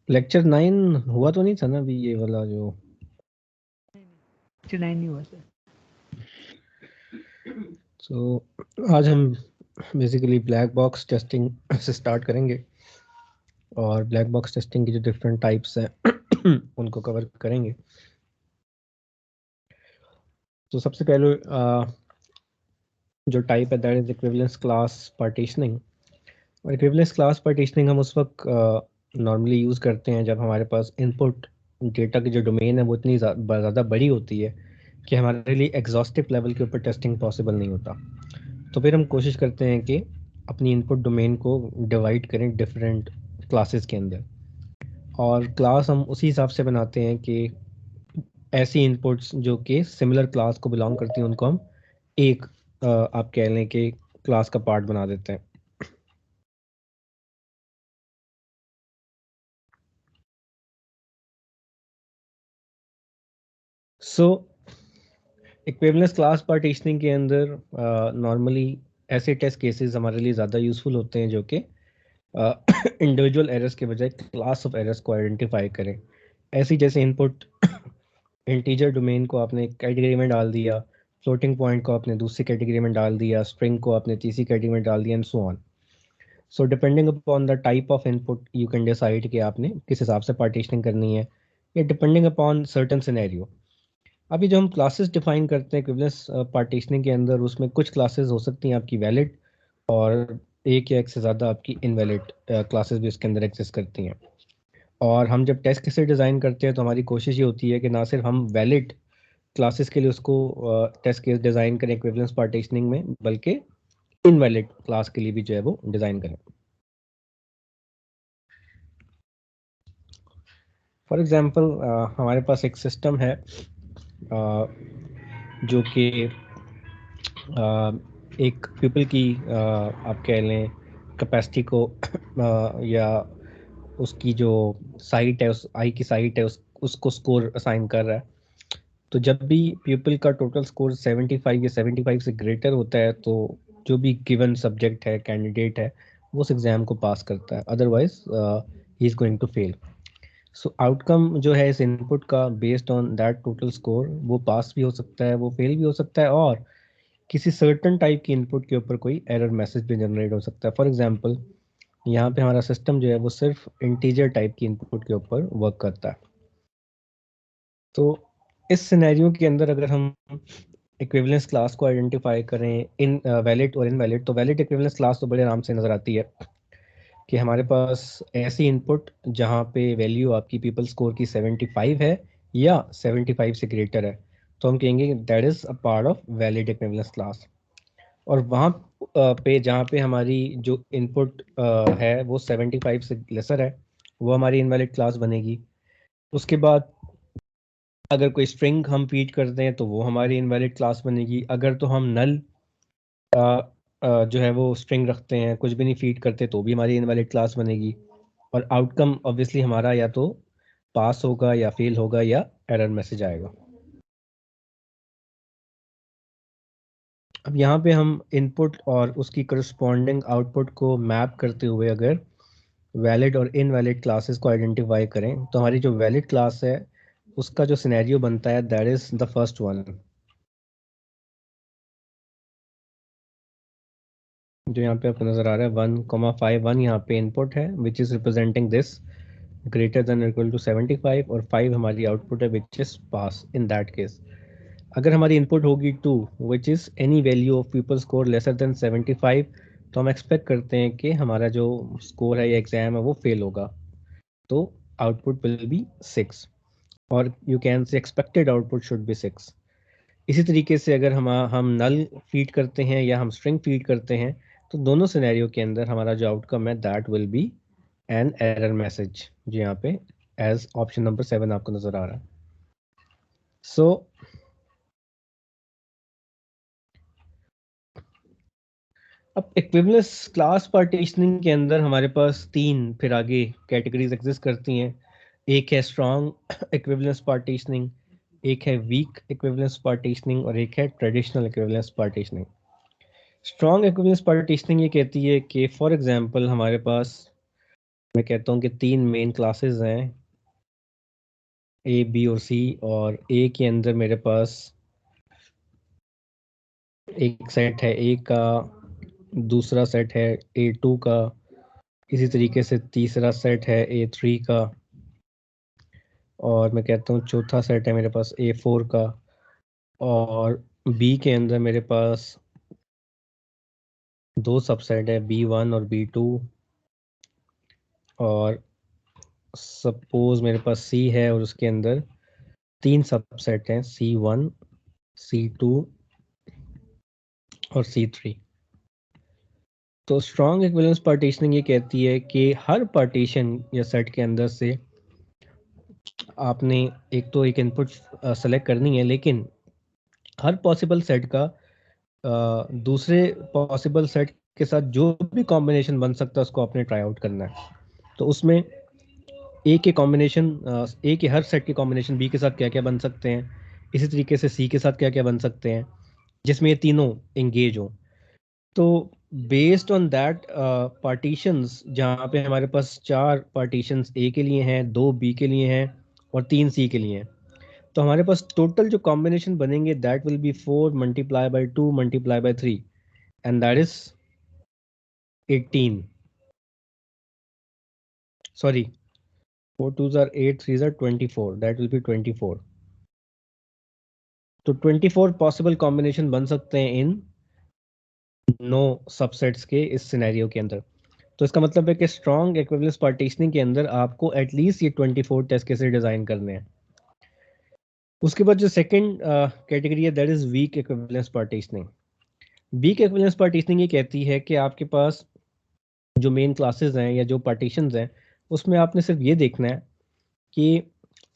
Lecture 9 हुआ तो नहीं था ना अभी ये वाला जो? लेक्चर 9 नहीं हुआ सर। तो आज हम बेसिकली ब्लैक बॉक्स टेस्टिंग से स्टार्ट करेंगे और ब्लैक बॉक्स टेस्टिंग की जो डिफरेंट टाइप्स हैं उनको कवर करेंगे। तो सबसे पहले जो टाइप है that is equivalence class partitioning. और इक्विवेलेंस क्लास पार्टीशनिंग हम उस वक्त नॉर्मली यूज़ करते हैं जब हमारे पास इनपुट डेटा की जो डोमेन है वो इतनी ज़्यादा बड़ी होती है कि हमारे लिए एग्जॉस्टिव लेवल के ऊपर टेस्टिंग पॉसिबल नहीं होता। तो फिर हम कोशिश करते हैं कि अपनी इनपुट डोमेन को डिवाइड करें डिफरेंट क्लासेस के अंदर, और क्लास हम उसी हिसाब से बनाते हैं कि ऐसी इनपुट्स जो कि सिमिलर क्लास को बिलोंग करती हैं उनको हम एक आप कह लें कि क्लास का पार्ट बना देते हैं। सो इक्विवेलेंस क्लास पार्टीशनिंग के अंदर नॉर्मली ऐसे टेस्ट केसेस हमारे लिए ज़्यादा यूज़फुल होते हैं जो कि इंडिविजुअल एरर्स के बजाय क्लास ऑफ एरर्स को आइडेंटिफाई करें। ऐसी जैसे इनपुट इंटीजर डोमेन को आपने एक कैटेगरी में डाल दिया, फ्लोटिंग पॉइंट को आपने दूसरी कैटेगरी में डाल दिया, स्ट्रिंग को आपने तीसरी कैटेगरी में डाल दिया, and so on. So depending upon the type of input you can decide कि आपने किस हिसाब से पार्टीशनिंग करनी है, या डिपेंडिंग अपॉन सर्टन सिनेरियो। अभी जो हम क्लासेस डिफाइन करते हैं इक्विवेलेंस पार्टीशनिंग के अंदर, उसमें कुछ क्लासेस हो सकती हैं आपकी वैलिड, और एक या एक से ज़्यादा आपकी इनवैलिड क्लासेस भी उसके अंदर एग्जिस्ट करती हैं। और हम जब टेस्ट केसेस डिज़ाइन करते हैं तो हमारी कोशिश ये होती है कि ना सिर्फ हम वैलिड क्लासेस के लिए उसको टेस्ट केस डिज़ाइन करें इक्विवेलेंस पार्टीशनिंग में, बल्कि इनवैलिड क्लास के लिए भी जो है वो डिज़ाइन करें। फॉर एग्जांपल हमारे पास एक सिस्टम है जो कि एक पीपल की आप कह लें कैपेसिटी को या उसकी जो साइट है, उस आई की साइट है, उसको स्कोर असाइन कर रहा है। तो जब भी पीपल का टोटल स्कोर 75 या 75 से ग्रेटर होता है तो जो भी गिवन सब्जेक्ट है, कैंडिडेट है, वो उस एग्ज़ाम को पास करता है, otherwise he is going to fail. So outcome जो है इस इनपुट का based on that total score, वो पास भी हो सकता है, वो फेल भी हो सकता है, और किसी सर्टन टाइप की इनपुट के ऊपर कोई एरर मैसेज भी जनरेट हो सकता है। फॉर एग्जांपल यहाँ पे हमारा सिस्टम जो है वो सिर्फ इंटीजर टाइप की इनपुट के ऊपर वर्क करता है। तो इस सिनेरियो के अंदर अगर हम इक्विवेलेंस क्लास को आइडेंटिफाई करें, इन वैलिड और इनवैलिड, तो वैलिड इक्विवेलेंस क्लास तो बड़े आराम से नज़र आती है कि हमारे पास ऐसी इनपुट जहाँ पे वैल्यू आपकी पीपल स्कोर की 75 है या 75 से ग्रेटर है, तो हम कहेंगे that is a part of valid equivalence class. और वहाँ पे जहाँ पे हमारी जो इनपुट है वो 75 से लेसर है, वो हमारी इनवैलिड क्लास बनेगी। उसके बाद अगर कोई स्ट्रिंग हम फीड करते हैं तो वो हमारी इनवैलिड क्लास बनेगी। अगर तो हम नल जो है वो स्ट्रिंग रखते हैं, कुछ भी नहीं फीड करते, तो भी हमारी इनवैलिड क्लास बनेगी। और आउटकम ऑब्वियसली हमारा या तो पास होगा या फेल होगा या एरर मैसेज आएगा। अब यहाँ पे हम इनपुट और उसकी करस्पॉन्डिंग आउटपुट को मैप करते हुए अगर वैलिड और इनवैलिड क्लासेस को आइडेंटिफाई करें, तो हमारी जो वैलिड क्लास है उसका जो सिनेरियो बनता है that is the first one, जो यहाँ पे आपको नजर आ रहा है 1,5। 1 यहाँ पे इनपुट है which is representing this greater than equal to 75, और 5 हमारी आउटपुट है which is pass in that case. अगर हमारी इनपुट होगी 2 which is any value of people score lesser than 75, तो हम एक्सपेक्ट करते हैं कि हमारा जो स्कोर है या एग्जाम है वो फेल होगा, तो आउटपुट विल बी 6, और you can say expected output should be 6। इसी तरीके से अगर हम नल फीड करते हैं या हम स्ट्रिंग फीड करते हैं, तो दोनों सिनेरियो के अंदर हमारा जो आउटकम है that will B an error message, जो यहाँ पे एज ऑप्शन नंबर 7 आपको नजर आ रहा है। सो अब इक्विवेलेंस क्लास पार्टीशनिंग के अंदर हमारे पास 3 फिर आगे कैटेगरीज एग्जिस्ट करती हैं। एक है स्ट्रॉन्ग इक्विवेलेंस पार्टीशनिंग, एक है वीक इक्विवेलेंस पार्टीशनिंग, और एक है traditional equivalence partitioning. Strong equivalence partitioning ये कहती है कि फॉर एग्जांपल हमारे पास मैं कहता हूँ कि 3 मेन क्लासेस हैं, ए, बी और सी, और ए के अंदर मेरे पास एक सेट है ए का, दूसरा सेट है A2 का, इसी तरीके से तीसरा सेट है A3 का, और मैं कहता हूँ चौथा सेट है मेरे पास A4 का, और बी के अंदर मेरे पास 2 सबसेट है B1 और B2, और सपोज मेरे पास सी है और उसके अंदर 3 सबसेट हैं C1, C2 और C3। तो स्ट्रॉन्ग इक्विवेलेंस पार्टीशनिंग ये कहती है कि हर पार्टीशन या सेट के अंदर से आपने एक तो एक इनपुट सेलेक्ट करनी है, लेकिन हर पॉसिबल सेट का दूसरे पॉसिबल सेट के साथ जो भी कॉम्बिनेशन बन सकता है उसको आपने ट्राई आउट करना है। तो उसमें ए के कॉम्बिनेशन, ए के हर सेट के कॉम्बिनेशन बी के साथ क्या क्या बन सकते हैं, इसी तरीके से सी के साथ क्या क्या बन सकते हैं, जिसमें ये तीनों एंगेज हो। तो बेस्ड ऑन दैट पार्टीशंस, जहाँ पे हमारे पास 4 पार्टीशंस ए के लिए हैं, 2 बी के लिए हैं और 3 सी के लिए हैं, तो हमारे पास टोटल जो कॉम्बिनेशन बनेंगे that will B 4 multiply by 2 multiply by 3, and that is 18। Sorry, 4 2s are 8, 3s are 24, that will be 24। तो 24 पॉसिबल कॉम्बिनेशन बन सकते हैं इन 9 सबसेट्स के इस सिनेरियो के अंदर। तो इसका मतलब है कि स्ट्रॉन्ग इक्विवेलेंस पार्टीशनिंग के अंदर आपको एटलीस्ट ये 24 टेस्ट केसेस डिजाइन करने हैं। उसके बाद जो सेकंड कैटेगरी है that is weak equivalence partitioning. Weak equivalence partitioning ये कहती है कि आपके पास जो मेन क्लासेस हैं या जो पार्टीशंस हैं, उसमें आपने सिर्फ ये देखना है कि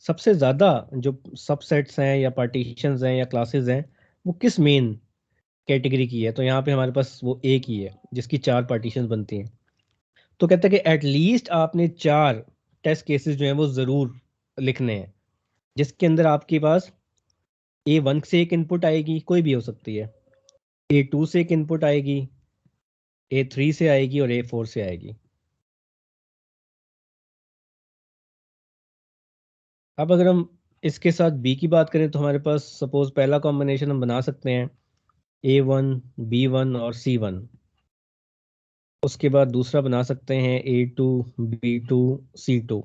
सबसे ज़्यादा जो सबसेट्स हैं या पार्टीशंस हैं या क्लासेस हैं वो किस मेन कैटेगरी की है। तो यहाँ पे हमारे पास वो ए की है जिसकी 4 पार्टीशंस बनती हैं। तो कहता है कि एटलीस्ट आपने 4 टेस्ट केसेस जो हैं वो ज़रूर लिखने हैं, जिसके अंदर आपके पास A1 से एक इनपुट आएगी, कोई भी हो सकती है, A2 से एक इनपुट आएगी, A3 से आएगी और A4 से आएगी। अब अगर हम इसके साथ बी की बात करें तो हमारे पास सपोज पहला कॉम्बिनेशन हम बना सकते हैं A1, B1 और C1। उसके बाद दूसरा बना सकते हैं A2, B2, C2।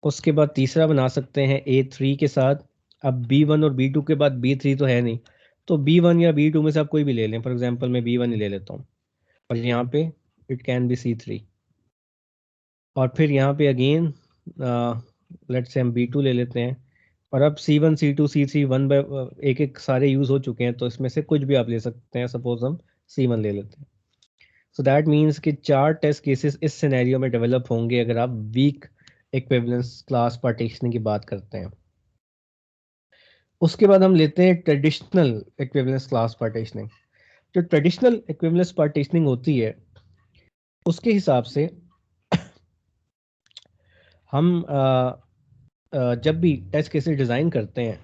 उसके बाद तीसरा बना सकते हैं A3 के साथ। अब B1 और B2 के बाद B3 तो है नहीं, तो B1 या B2 में से आप कोई भी ले लें। फॉर एग्जांपल मैं B1 ही ले लेता हूँ, और यहाँ पे इट कैन बी C3। और फिर यहाँ पे अगेन लेट्स से हम B2 ले लेते हैं, और अब C1, C2, C3 one by एक एक सारे यूज़ हो चुके हैं, तो इसमें से कुछ भी आप ले सकते हैं। सपोज हम C1 ले लेते हैं। सो दैट मीन्स कि 4 टेस्ट केसेस इस सिनेरियो में डेवलप होंगे अगर आप वीक इक्विवेलेंस क्लास पार्टीशनिंग की बात करते हैं। उसके बाद हम लेते हैं ट्रेडिशनल इक्विवेलेंस क्लास पार्टीशनिंग। जो ट्रेडिशनल इक्विवेलेंस पार्टीशनिंग होती है उसके हिसाब से हम जब भी टेस्ट केसेस डिज़ाइन करते हैं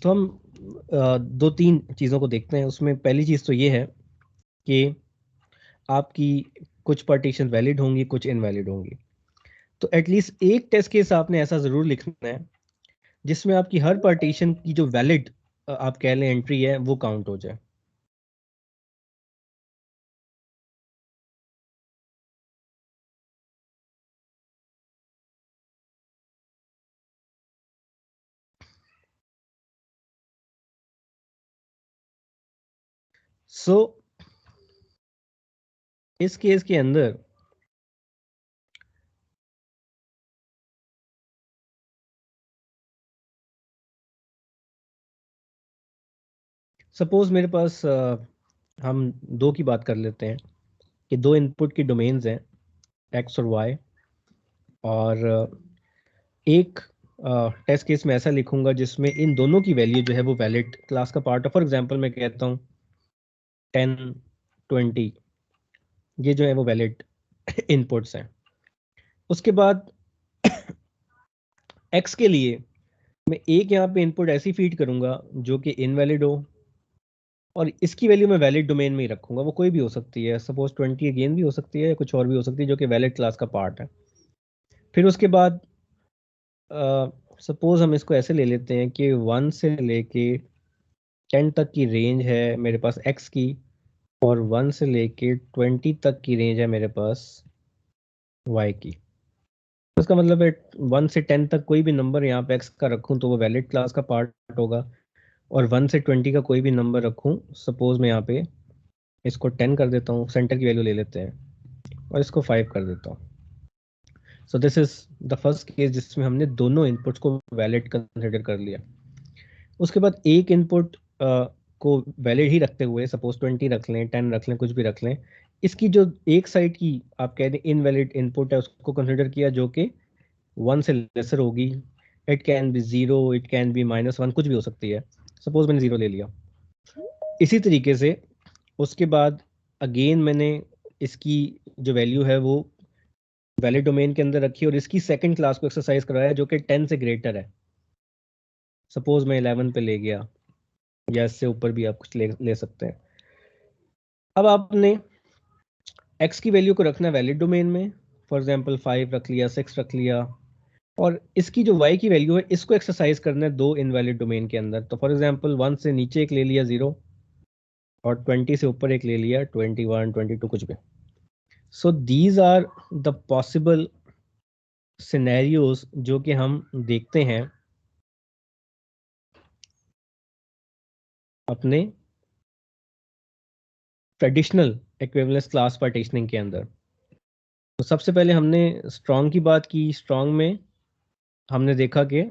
तो हम 2-3 चीज़ों को देखते हैं। उसमें पहली चीज़ तो ये है कि आपकी कुछ पार्टीशन वैलिड होंगी, कुछ इनवैलिड होंगी। तो एटलीस्ट एक टेस्ट केस आपने ऐसा ज़रूर लिखना है जिसमें आपकी हर पार्टीशन की जो वैलिड आप कह लें एंट्री है वो काउंट हो जाए। सो इस केस के अंदर सपोज मेरे पास हम 2 की बात कर लेते हैं कि 2 इनपुट की डोमेन्स हैं एक्स और वाई, और एक टेस्ट केस में ऐसा लिखूंगा जिसमें इन दोनों की वैल्यू जो है वो वैलिड क्लास का पार्ट है। फॉर एग्जांपल मैं कहता हूँ 10, 20, ये जो है वो वैलिड इनपुट्स हैं। उसके बाद एक्स के लिए मैं एक यहाँ पे इनपुट ऐसी फीड करूंगा जो कि इनवैलिड हो, और इसकी वैल्यू मैं वैलिड डोमेन में ही रखूंगा, वो कोई भी हो सकती है, सपोज 20 अगेन भी हो सकती है, कुछ और भी हो सकती है जो कि वैलिड क्लास का पार्ट है। फिर उसके बाद सपोज हम इसको ऐसे ले लेते हैं कि 1 से लेके 10 तक की रेंज है मेरे पास x की, और 1 से लेके 20 तक की रेंज है मेरे पास y की। तो इसका मतलब है 1 से 10 तक कोई भी नंबर यहाँ पे x का रखूँ तो वो वैलिड क्लास का पार्ट होगा, और 1 से 20 का कोई भी नंबर रखूँ, सपोज मैं यहाँ पे इसको 10 कर देता हूँ, सेंटर की वैल्यू ले लेते हैं, और इसको 5 कर देता हूँ। सो this is the first case जिसमें हमने दोनों इनपुट्स को वैलिड कंसिडर कर लिया। उसके बाद एक इनपुट को वैलिड ही रखते हुए, सपोज 20 रख लें, 10 रख लें, कुछ भी रख लें, इसकी जो एक साइड की आप कह दें इनवैलिड इनपुट है उसको कंसिडर किया जो कि 1 से लेसर होगी। It can be 0, it can be -1, कुछ भी हो सकती है। सपोज मैंने 0 ले लिया। इसी तरीके से उसके बाद अगेन मैंने इसकी जो वैल्यू है वो वैलिड डोमेन के अंदर रखी और इसकी सेकंड क्लास को एक्सरसाइज करवाया जो कि 10 से ग्रेटर है। सपोज मैं 11 पे ले गया, या इससे ऊपर भी आप कुछ ले सकते हैं। अब आपने x की वैल्यू को रखना है वैलिड डोमेन में, फॉर एग्जांपल 5 रख लिया, 6 रख लिया, और इसकी जो y की वैल्यू है इसको एक्सरसाइज करना है दो इनवैलिड डोमेन के अंदर। तो फॉर एग्जांपल 1 से नीचे एक ले लिया 0, और 20 से ऊपर एक ले लिया 21, 22, कुछ भी। So these are the possible scenarios जो कि हम देखते हैं अपने ट्रेडिशनल इक्विवेलेंस क्लास पार्टीशनिंग के अंदर। तो सबसे पहले हमने स्ट्रॉन्ग की बात की। स्ट्रॉन्ग में हमने देखा कि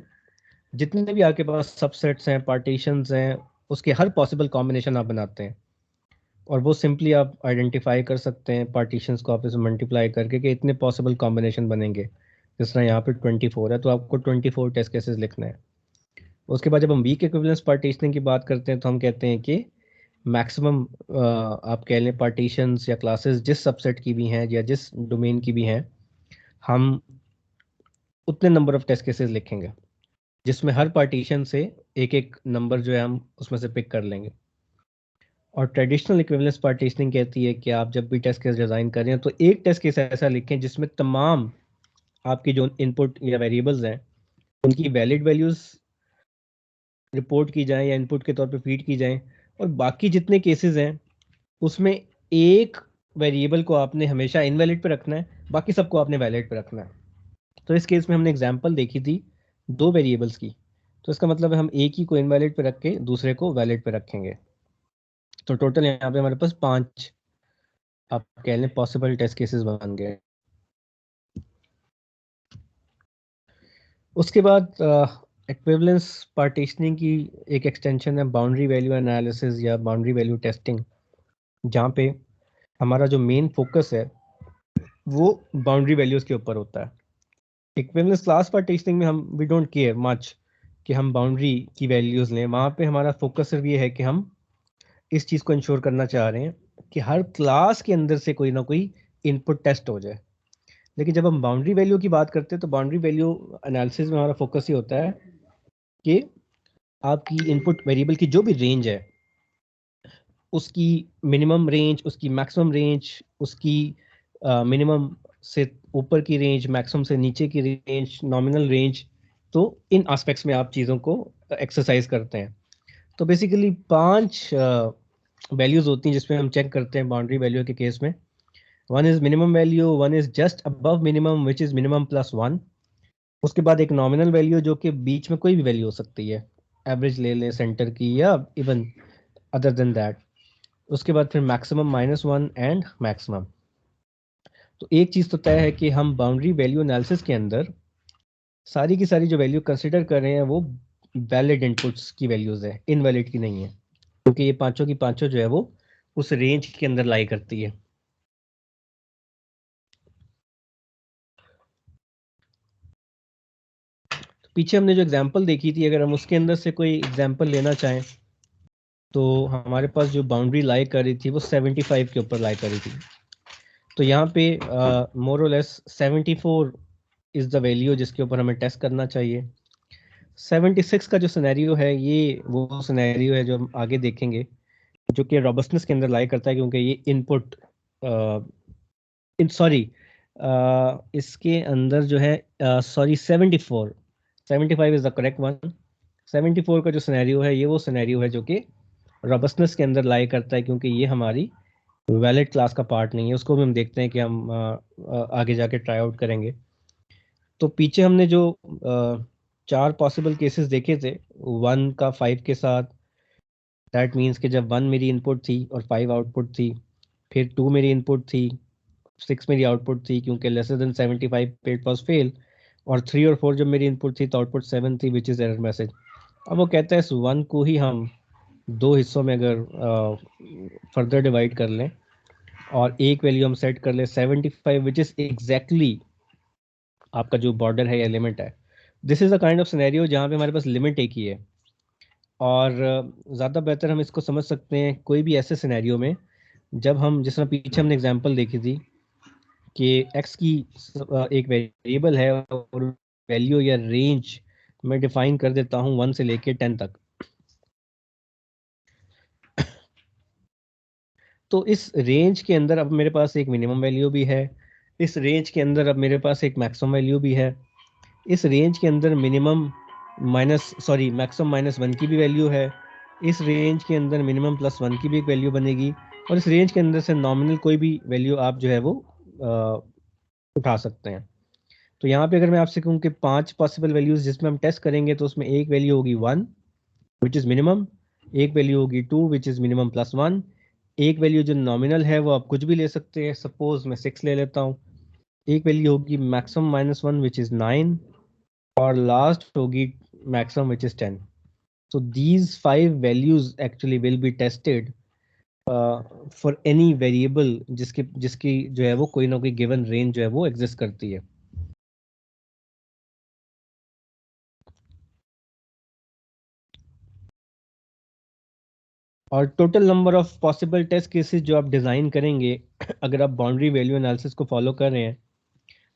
जितने भी आपके पास सबसेट्स हैं, पार्टीशंस हैं, उसके हर पॉसिबल कॉम्बिनेशन आप बनाते हैं, और वो सिंपली आप आइडेंटिफाई कर सकते हैं पार्टीशंस को आप इसे मल्टीप्लाई करके कि इतने पॉसिबल कॉम्बिनेशन बनेंगे। जिस तरह यहाँ पे 24 है तो आपको 24 टेस्ट केसेस लिखना है। उसके बाद जब हम वीक इक्विवेलेंस पार्टीशनिंग की बात करते हैं तो हम कहते हैं कि मैक्सिमम आप कह लें पार्टीशंस या क्लासेस जिस सबसेट की भी हैं या जिस डोमेन की भी हैं, हम उतने नंबर ऑफ टेस्ट केसेस लिखेंगे जिसमें हर पार्टीशन से एक एक नंबर जो है हम उसमें से पिक कर लेंगे। और ट्रेडिशनल इक्विवेलेंस पार्टीशनिंग कहती है कि आप जब भी टेस्ट केस डिज़ाइन कर रहे हैं तो एक टेस्ट केस ऐसा लिखें जिसमें तमाम आपकी जो इनपुट या वेरिएबल्स हैं उनकी वैलिड वैल्यूज रिपोर्ट की जाएं या इनपुट के तौर पे फीड की जाएं, और बाकी जितने केसेस हैं उसमें एक वेरिएबल को आपने हमेशा इनवैलिड पे रखना है, बाकी सबको आपने वैलिड पे रखना है। तो इस केस में हमने एग्जांपल देखी थी दो वेरिएबल्स की, तो इसका मतलब है हम एक ही को इनवैलिड पे रख के दूसरे को वैलिड पे रखेंगे। तो टोटल यहाँ पे हमारे पास 5 आप कह लें पॉसिबल टेस्ट केसेस बन गए। उसके बाद इक्विवेलेंस पार्टीशनिंग की एक एक्सटेंशन है बाउंड्री वैल्यू एनालिसिस या बाउंड्री वैल्यू टेस्टिंग, जहाँ पे हमारा जो मेन फोकस है वो बाउंड्री वैल्यूज के ऊपर होता है। इक्विवेलेंस क्लास पार्टीशनिंग में हम वी डोंट केयर मच कि हम बाउंड्री की वैल्यूज लें, वहाँ पे हमारा फोकस सिर्फ ये है कि हम इस चीज़ को इंश्योर करना चाह रहे हैं कि हर क्लास के अंदर से कोई ना कोई इनपुट टेस्ट हो जाए। लेकिन जब हम बाउंड्री वैल्यू की बात करते हैं तो बाउंड्री वैल्यू एनालिसिस में हमारा फोकस ये होता है कि आपकी इनपुट वेरिएबल की जो भी रेंज है उसकी मिनिमम रेंज, उसकी मैक्सिमम रेंज, उसकी मिनिमम से ऊपर की रेंज, मैक्सिमम से नीचे की रेंज, नॉमिनल रेंज, तो इन एस्पेक्ट्स में आप चीज़ों को एक्सरसाइज करते हैं। तो बेसिकली 5 वैल्यूज होती हैं जिसमें हम चेक करते हैं बाउंड्री वैल्यू के केस में। One is minimum value, one is just above minimum which is minimum plus 1। उसके बाद एक नॉमिनल वैल्यू जो कि बीच में कोई भी वैल्यू हो सकती है, एवरेज ले लें सेंटर की या इवन अदर देन दैट। उसके बाद फिर मैक्सिमम -1 एंड मैक्सिमम। तो एक चीज़ तो तय है कि हम बाउंड्री वैल्यू एनालिसिस के अंदर सारी की सारी जो वैल्यू कंसिडर कर रहे हैं वो वैलिड इनपुट्स की वैल्यूज है, इनवैलिड की नहीं है, क्योंकि ये पांचों की पांचों जो है वो उस रेंज के अंदर लाई करती है। तो पीछे हमने जो एग्जांपल देखी थी, अगर हम उसके अंदर से कोई एग्जांपल लेना चाहें तो हमारे पास जो बाउंड्री लाई कर रही थी वो 75 के ऊपर लाई कर रही थी। तो यहाँ पे मोर और लेस 74 इज द वैल्यू जिसके ऊपर हमें टेस्ट करना चाहिए। 76 का जो सिनेरियो है ये वो सिनेरियो है जो हम आगे देखेंगे जो कि रॉबस्टनेस के अंदर लाई करता है, क्योंकि ये इनपुट सॉरी इसके अंदर जो है sorry 75 is the correct one. 74 का जो सिनेरियो है, ये वो सिनेरियो है जो कि रॉबस्टनेस के अंदर लाई करता है, क्योंकि ये हमारी वैलिड क्लास का पार्ट नहीं है। उसको भी हम देखते हैं कि हम आगे जाके ट्राई आउट करेंगे। तो पीछे हमने जो 4 पॉसिबल केसेस देखे थे 1 का 5 के साथ, दैट मीन्स कि जब 1 मेरी इनपुट थी और 5 आउटपुट थी, फिर 2 मेरी इनपुट थी, 6 मेरी आउटपुट थी, क्योंकि लेसर देन 75 पे इट वाज फेल, और 3 और 4 जब मेरी इनपुट थी तो आउटपुट 7 थी, विच इज़ एरर मैसेज। अब वो कहता है इस 1 को ही हम 2 हिस्सों में अगर फर्दर डिवाइड कर लें और एक वैल्यू हम सेट कर लें 75, विच इज़ एग्जैक्टली आपका जो बॉर्डर है या लिमिट है। This is a kind of scenario जहाँ पे हमारे पास लिमिट एक ही है। और ज़्यादा बेहतर हम इसको समझ सकते हैं कोई भी ऐसे सिनेरियो में जब हम, जिस तरह पीछे हमने एग्जांपल देखी थी कि x की एक वेरिएबल है और वैल्यू या रेंज मैं डिफाइन कर देता हूँ 1 से लेके 10 तक। तो इस रेंज के अंदर अब मेरे पास एक मिनिमम वैल्यू भी है, इस रेंज के अंदर अब मेरे पास एक मैक्सिमम वैल्यू भी है, इस रेंज के अंदर मैक्सिमम -1 की भी वैल्यू है, इस रेंज के अंदर मिनिमम +1 की भी एक वैल्यू बनेगी, और इस रेंज के अंदर से नॉमिनल कोई भी वैल्यू आप जो है वो उठा सकते हैं। तो यहाँ पे अगर मैं आपसे कहूँ कि 5 पॉसिबल वैल्यूज जिसमें हम टेस्ट करेंगे, तो उसमें एक वैल्यू होगी 1 विच इज़ मिनिमम, एक वैल्यू होगी 2 विच इज़ मिनिमम +1, एक वैल्यू जो नॉमिनल है वो आप कुछ भी ले सकते हैं, सपोज मैं 6 ले लेता हूँ, एक वैल्यू होगी मैक्सिमम -1 विच इज़ 9, और लास्ट होगी maximum which is 10. So these 5 values actually will be tested for any variable जिसकी जो है वो कोई ना कोई given range जो है वो exist करती है। और total number of possible test cases जो आप डिज़ाइन करेंगे अगर आप बाउंड्री वैल्यू एनालिसिस को फॉलो कर रहे हैं,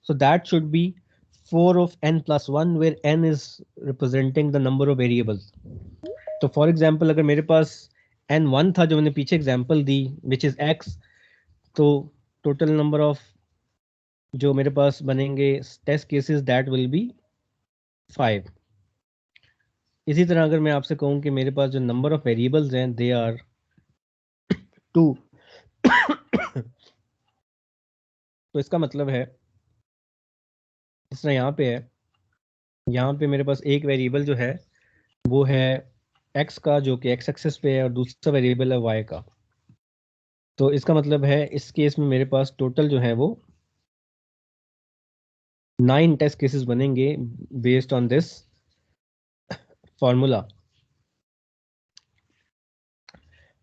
so that should be 4 of n+1 where n is representing the number of variables. तो फॉर एग्जाम्पल अगर मेरे पास n1 था जो मैंने पीछे एग्जाम्पल दी विच इज़ x, तो टोटल नंबर ऑफ जो मेरे पास बनेंगे test cases that will be 5। इसी तरह अगर मैं आपसे कहूँ कि मेरे पास जो नंबर ऑफ वेरिएबल्स हैं दे आर 2 तो इसका मतलब है इस तरह यहाँ पे है, यहाँ पे मेरे पास एक वेरिएबल जो है वो है x का, जो कि x एक्सिस पे है, और दूसरा वेरिएबल है y का। तो इसका मतलब है इस केस में मेरे पास टोटल जो है वो 9 टेस्ट केसेस बनेंगे बेस्ड ऑन दिस फॉर्मूला।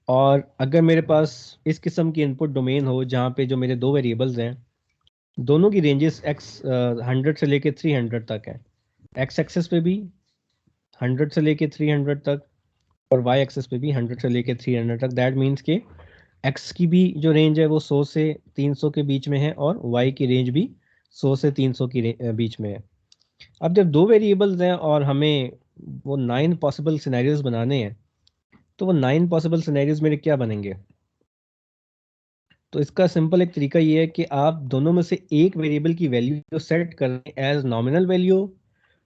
और अगर मेरे पास इस किस्म की इनपुट डोमेन हो जहाँ पे जो मेरे दो वेरिएबल्स हैं दोनों की रेंजेस x 100 से लेके 300 तक है, x एक्सेस पे भी 100 से लेके 300 तक और y एक्सेस पे भी 100 से लेके 300 तक, दैट मीन्स के x की भी जो रेंज है वो 100 से 300 के बीच में है और y की रेंज भी 100 से 300 की बीच में है। अब जब दो वेरिएबल्स हैं और हमें वो 9 पॉसिबल सिनेरियोज बनाने हैं, तो वो 9 पॉसिबल सिनेरियोज मेरे क्या बनेंगे? तो इसका सिंपल एक तरीका ये है कि आप दोनों में से एक वेरिएबल की वैल्यू सेट करें एज नॉमिनल वैल्यू,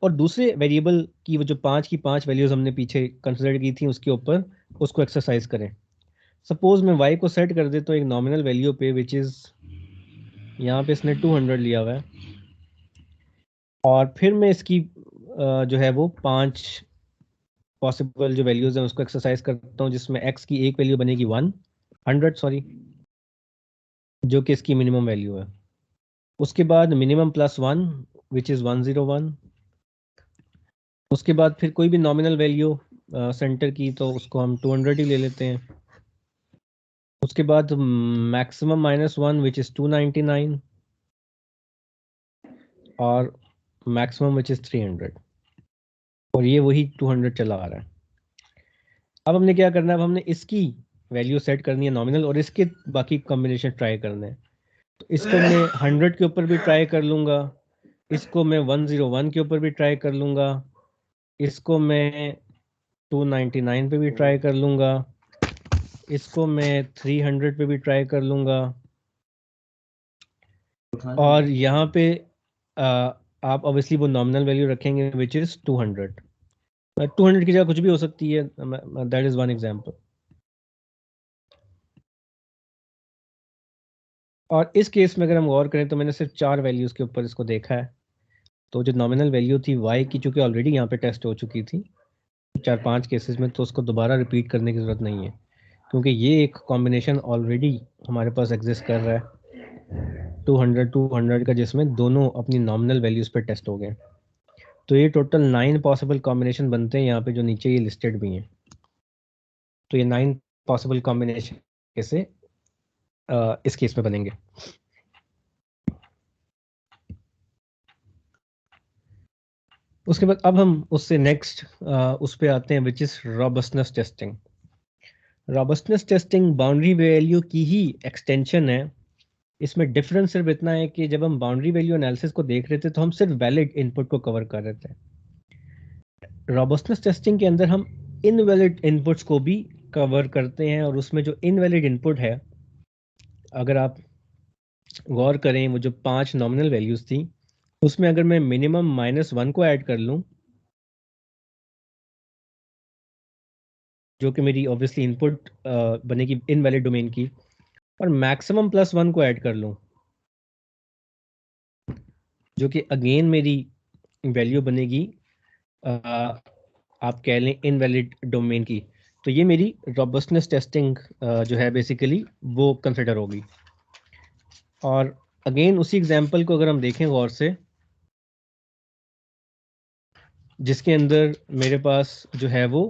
और दूसरे वेरिएबल की वो जो 5 की 5 वैल्यूज हमने पीछे कंसिडर की थी उसके ऊपर उसको एक्सरसाइज करें। सपोज मैं y को सेट कर दे तो एक नॉमिनल वैल्यू पे विच इज़ यहाँ पे इसने 200 लिया हुआ है, और फिर मैं इसकी जो है वो 5 पॉसिबल जो वैल्यूज हैं उसको एक्सरसाइज करता हूँ, जिसमें x की एक वैल्यू बनेगी 100 सॉरी, जो कि इसकी मिनिमम वैल्यू है। उसके बाद मिनिमम +1 विच इज़ 101। उसके बाद फिर कोई भी नॉमिनल वैल्यू सेंटर की, तो उसको हम 200 ही ले लेते हैं। उसके बाद मैक्सिमम -1 विच इज़ 299 और मैक्सिमम विच इज़ 300, और ये वही 200 चला आ रहा है। अब हमने क्या करना है, अब हमने इसकी वैल्यू सेट करनी है नॉमिनल और इसके बाकी कॉम्बिनेशन ट्राई करने हैं। तो इसको मैं 100 के ऊपर भी ट्राई कर लूँगा, इसको मैं 101 के ऊपर भी ट्राई कर लूँगा, इसको मैं 299 पे भी ट्राई कर लूँगा, इसको मैं 300 पे भी ट्राई कर लूँगा, और यहाँ पे आप ऑब्वियसली वो नॉमिनल वैल्यू रखेंगे विच इज़ 200। 200 की जगह कुछ भी हो सकती है, दैट इज़ वन एग्जाम्पल। और इस केस में अगर हम गौर करें तो मैंने सिर्फ 4 वैल्यूज़ के ऊपर इसको देखा है। तो जो नॉमिनल वैल्यू थी y की, चूँकि ऑलरेडी यहाँ पे टेस्ट हो चुकी थी 4-5 केसेस में, तो उसको दोबारा रिपीट करने की ज़रूरत नहीं है, क्योंकि ये एक कॉम्बिनेशन ऑलरेडी हमारे पास एग्जिस्ट कर रहा है 200 का, जिसमें दोनों अपनी नॉमिनल वैल्यूज़ पे टेस्ट हो गए। तो ये टोटल 9 पॉसिबल कॉम्बिनेशन बनते हैं यहाँ पे, जो नीचे ये लिस्टेड भी हैं। तो ये 9 पॉसिबल कॉम्बिनेशन कैसे इस केस में बनेंगे। उसके बाद अब हम उससे नेक्स्ट उस पे आते हैं which is robustness testing. Robustness testing boundary value की ही एक्सटेंशन है। इसमें डिफरेंस सिर्फ इतना है कि जब हम बाउंड्री वैल्यू एनालिसिस को देख रहे थे तो हम सिर्फ वैलिड इनपुट को कवर कर रहे थे। रॉबस्टनेस टेस्टिंग के अंदर हम इनवैलिड इनपुट्स को भी कवर करते हैं, और उसमें जो इनवैलिड इनपुट है, अगर आप गौर करें वो जो 5 नॉमिनल वैल्यूज थी, उसमें अगर मैं मिनिमम -1 को ऐड कर लूं, जो कि मेरी ऑब्वियसली इनपुट बनेगी इनवैलिड डोमेन की, और मैक्सिमम +1 को ऐड कर लूं, जो कि अगेन मेरी वैल्यू बनेगी आप कह लें इनवैलिड डोमेन की, तो ये मेरी रॉबस्टनेस टेस्टिंग जो है बेसिकली वो कंसिडर होगी। और अगेन उसी एग्जांपल को अगर हम देखें गौर से, जिसके अंदर मेरे पास जो है वो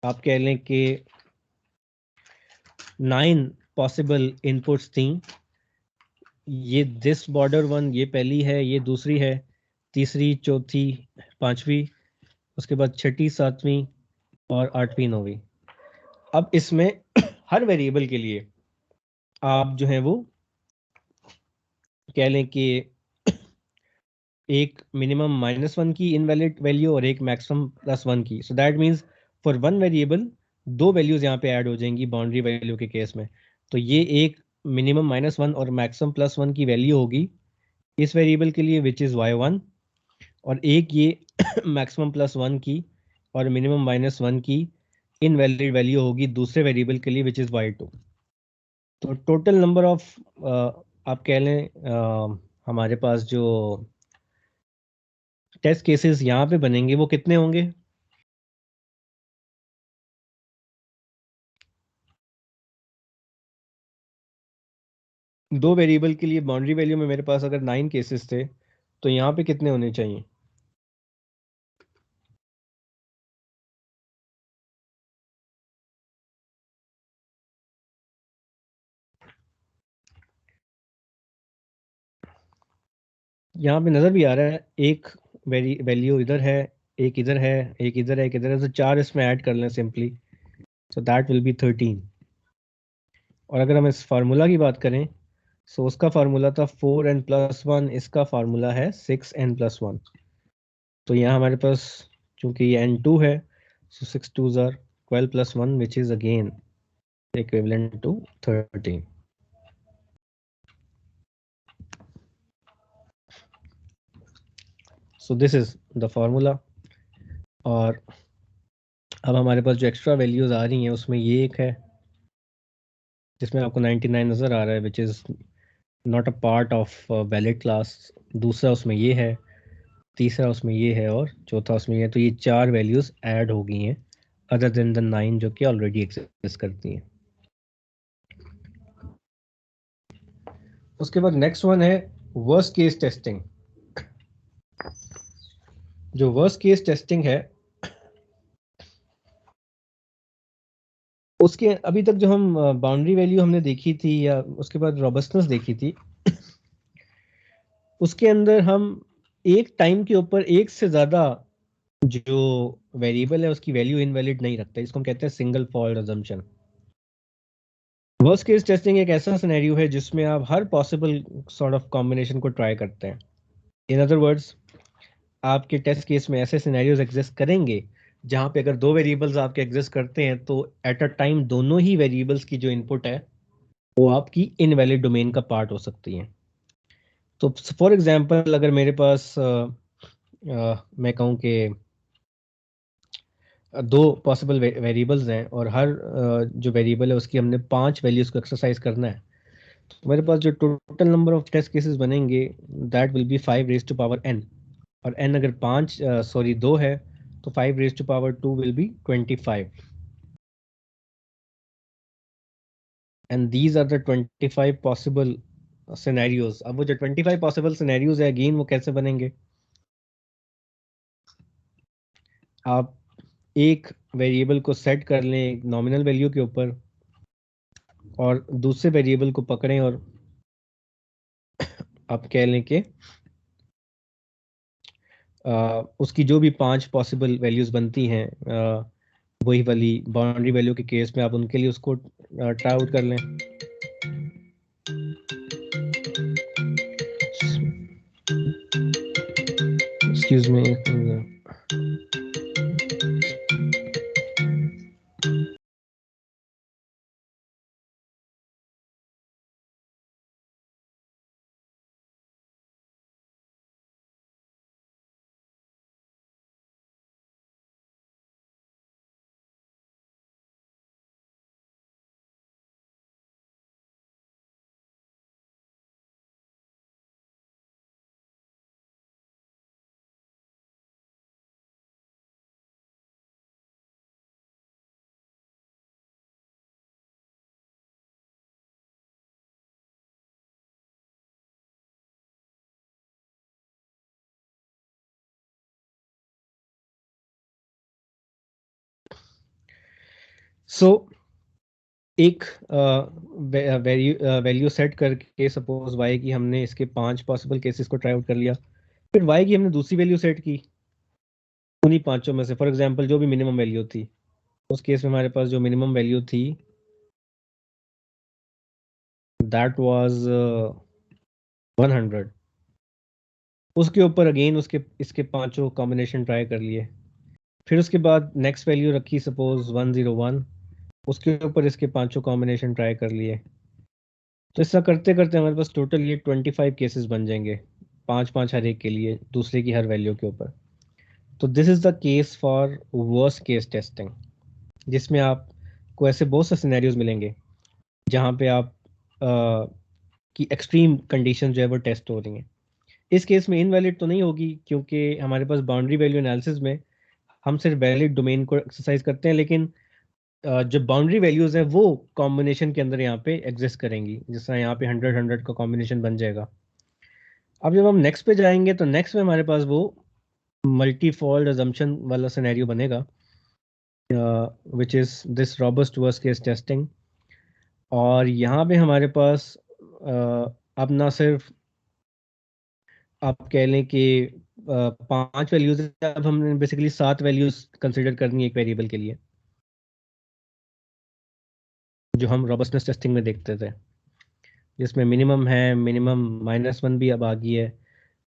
आप कह लें कि 9 पॉसिबल इनपुट्स थी। ये दिस बॉर्डर वन, ये पहली है, ये दूसरी है, तीसरी, चौथी, पांचवी, उसके बाद छठी, सातवीं और आठवीं, नौवीं। अब इसमें हर वेरिएबल के लिए आप जो है वो कह लें कि एक मिनिमम -1 की इनवैलिड वैल्यू और एक मैक्सिमम +1 की। So that means for one variable 2 values यहाँ पे ऐड हो जाएंगी बाउंड्री वैल्यू के केस में। तो ये एक मिनिमम -1 और मैक्सिमम +1 की वैल्यू होगी इस वेरिएबल के लिए विच इज़ y1, और एक ये मैक्सिमम +1 की और मिनिमम -1 की इनवैलिड वैल्यू होगी दूसरे वेरिएबल के लिए विच इज़ y2। तो टोटल नंबर ऑफ आप कह लें हमारे पास जो टेस्ट केसेस यहाँ पे बनेंगे वो कितने होंगे? दो वेरिएबल के लिए बाउंड्री वैल्यू में मेरे पास अगर 9 केसेस थे, तो यहाँ पे कितने होने चाहिए? यहाँ पे नज़र भी आ रहा है, एक वैल्यू इधर है, एक इधर है, एक इधर है, एक इधर है, तो 4 इसमें ऐड कर लें simply, so that will B 13। और अगर हम इस फार्मूला की बात करें, सो उसका फार्मूला था 4n+1, इसका फार्मूला है 6n+1। तो यहाँ हमारे पास चूंकि ये n2 है, so 6 2s are 12 + 1 which is again equivalent to 13। So this is the formula. और अब हमारे पास जो एक्स्ट्रा वैल्यूज आ रही हैं उसमें ये एक है जिसमें आपको 99 नज़र आ रहा है which is not a part of valid class. दूसरा उसमें ये है, तीसरा उसमें ये है, और चौथा उसमें ये है। तो ये 4 वैल्यूज ऐड हो गई हैं अदर देन द 9 जो कि ऑलरेडी एग्जिस्ट करती हैं। उसके बाद नेक्स्ट वन है वर्स्ट केस टेस्टिंग। जो वर्स्ट केस टेस्टिंग है उसके अभी तक जो हम बाउंड्री वैल्यू हमने देखी थी या उसके बाद रॉबस्टनेस देखी थी, उसके अंदर हम एक टाइम के ऊपर एक से ज़्यादा जो वेरिएबल है उसकी वैल्यू इनवैलिड नहीं रखते। इसको हम कहते हैं single fault assumption. Worst case testing एक ऐसा सिनेरियो है जिसमें आप हर पॉसिबल सॉर्ट ऑफ कॉम्बिनेशन को ट्राई करते हैं। इन अदर वर्ड्स, आपके टेस्ट केस में ऐसे सिनेरियोज एग्जिस्ट करेंगे जहाँ पे अगर दो वेरिएबल्स आपके एग्जिस्ट करते हैं तो एट अ टाइम दोनों ही वेरिएबल्स की जो इनपुट है वो आपकी इनवैलिड डोमेन का पार्ट हो सकती है। तो फॉर एग्जांपल अगर मेरे पास मैं कहूँ कि दो पॉसिबल वेरिएबल्स हैं और हर जो वेरिएबल है उसकी हमने 5 वैल्यूज को एक्सरसाइज करना है, तो मेरे पास जो total number of test cases बनेंगे that will be 5 raise to power n। और n अगर 2 है तो 5 रेज टू पावर 2 will be 25। And these are the 25 possible scenarios. अब वो जो 25 पॉसिबल सिनेरियोज है अगेन वो कैसे बनेंगे, आप एक वेरिएबल को सेट कर लें एक नॉमिनल वैल्यू के ऊपर और दूसरे वेरिएबल को पकड़ें और आप कह लें कि उसकी जो भी 5 पॉसिबल वैल्यूज बनती हैं वही वाली बाउंड्री वैल्यू के केस में आप उनके लिए उसको ट्राई आउट कर लें। Excuse me. सो एक वैल्यू सेट करके सपोज y की हमने इसके 5 पॉसिबल केसेस को ट्राई आउट कर लिया, फिर y की हमने दूसरी वैल्यू सेट की उन्हीं पांचों में से, फॉर एग्जांपल जो भी मिनिमम वैल्यू थी, उस केस में हमारे पास जो मिनिमम वैल्यू थी दैट वाज 100। उसके ऊपर अगेन उसके इसके पांचों कॉम्बिनेशन ट्राई कर लिए, फिर उसके बाद नेक्स्ट वैल्यू रखी सपोज 101, उसके ऊपर इसके पांचों कॉम्बिनेशन ट्राई कर लिए। तो ऐसा करते करते हमारे पास टोटल ये 25 केसेस बन जाएंगे, पांच पांच हर एक के लिए दूसरे की हर वैल्यू के ऊपर। तो this is the case for worst case testing, जिसमें आपको ऐसे बहुत से सिनेरियोज मिलेंगे जहाँ पे आप की एक्सट्रीम कंडीशन जो है वो टेस्ट हो रही हैं। इस केस में इनवैलिड तो नहीं होगी क्योंकि हमारे पास बाउंड्री वैल्यू एनालिसिस में हम सिर्फ वैलिड डोमेन को एक्सरसाइज करते हैं, लेकिन जो बाउंड्री वैल्यूज हैं वो कॉम्बिनेशन के अंदर यहाँ पे एग्जिस्ट करेंगी, जिस तरह यहाँ पे 100 का कॉम्बिनेशन बन जाएगा। अब जब हम नेक्स्ट पे जाएंगे तो नेक्स्ट में हमारे पास वो मल्टी फॉल्ट अजम्पशन वाला सिनेरियो बनेगा which is this robust worst case testing. और यहाँ पे हमारे पास अब ना सिर्फ आप कह लें कि 5 वैल्यूज, अब हमने बेसिकली 7 वैल्यूज कंसिडर करनी है एक वेरिएबल के लिए, जो हम रॉबस्टनेस टेस्टिंग में देखते थे, जिसमें मिनिमम है, मिनिमम -1 भी अब आ गई है,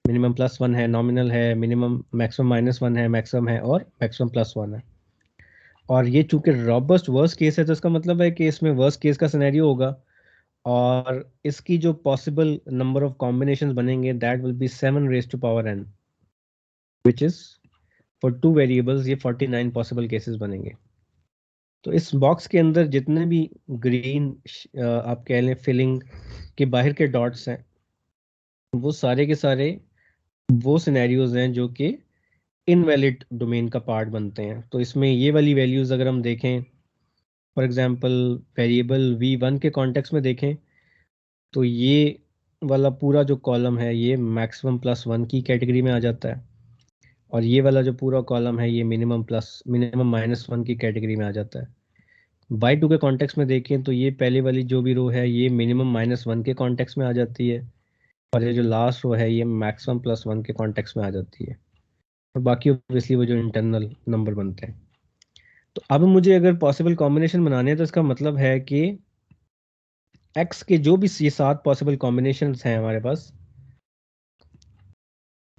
मिनिमम +1 है, नॉमिनल है, मिनिमम मैक्सिमम -1 है, मैक्सिमम है और मैक्सिमम +1 है। और ये चूंकि रॉबस्ट वर्स्ट केस है तो इसका मतलब है कि इसमें वर्स्ट केस का सिनेरियो होगा और इसकी जो पॉसिबल नंबर ऑफ कॉम्बिनेशंस बनेंगे that will be 7 raise to power n, which is for 2 variables ये 49 पॉसिबल केसेस बनेंगे। तो इस बॉक्स के अंदर जितने भी ग्रीन आप कह लें फिलिंग के बाहर के डॉट्स हैं वो सारे के सारे वो सिनेरियोज हैं जो कि इनवैलिड डोमेन का पार्ट बनते हैं। तो इसमें ये वाली वैल्यूज अगर हम देखें, फॉर एग्जांपल वेरिएबल v1 के कॉन्टेक्स्ट में देखें, तो ये वाला पूरा जो कॉलम है ये मैक्सिमम +1 की कैटेगरी में आ जाता है और ये वाला जो पूरा कॉलम है ये मिनिमम -1 की कैटेगरी में आ जाता है। बाई टू के कॉन्टेक्स्ट में देखें तो ये पहले वाली जो भी रो है ये मिनिमम -1 के कॉन्टेक्स्ट में आ जाती है और ये जो लास्ट रो है ये मैक्सिमम +1 के कॉन्टेक्स्ट में आ जाती है और बाकी ऑब्वियसली वो जो इंटरनल नंबर बनते हैं। तो अब मुझे अगर पॉसिबल कॉम्बिनेशन बनाने हैं तो इसका मतलब है कि एक्स के जो भी ये 7 पॉसिबल कॉम्बिनेशंस हैं हमारे पास,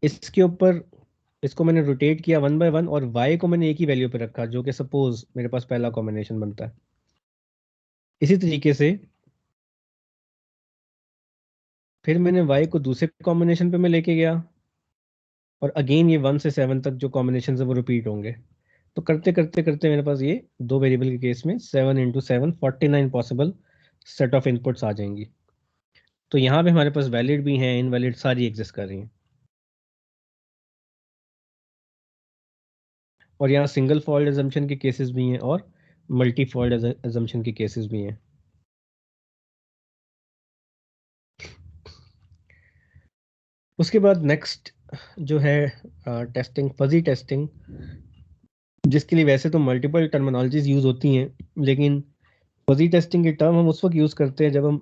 इसके ऊपर इसको मैंने रोटेट किया 1 बाय 1 और y को मैंने एक ही वैल्यू पे रखा, जो कि सपोज मेरे पास पहला कॉम्बिनेशन बनता है। इसी तरीके से फिर मैंने y को दूसरे कॉम्बिनेशन पे मैं लेके गया, और अगेन ये 1 से 7 तक जो कॉम्बिनेशन है वो रिपीट होंगे। तो करते करते करते मेरे पास ये दो वेरिएबल के केस में 7 into 7 49 possible set of inputs आ जाएंगी। तो यहाँ पे हमारे पास वैलिड भी हैं, इनवैलिड सारी एग्जिस्ट कर रही हैं। और यहाँ सिंगल फॉल्ट एजम्पशन के केसेस भी हैं और मल्टी फॉल्ट एजम्पशन के केसेस भी हैं। उसके बाद नेक्स्ट जो है टेस्टिंग, फजी टेस्टिंग, जिसके लिए वैसे तो मल्टीपल टर्मिनोलॉजीज यूज होती हैं, लेकिन फजी टेस्टिंग की टर्म हम उस वक्त यूज करते हैं जब हम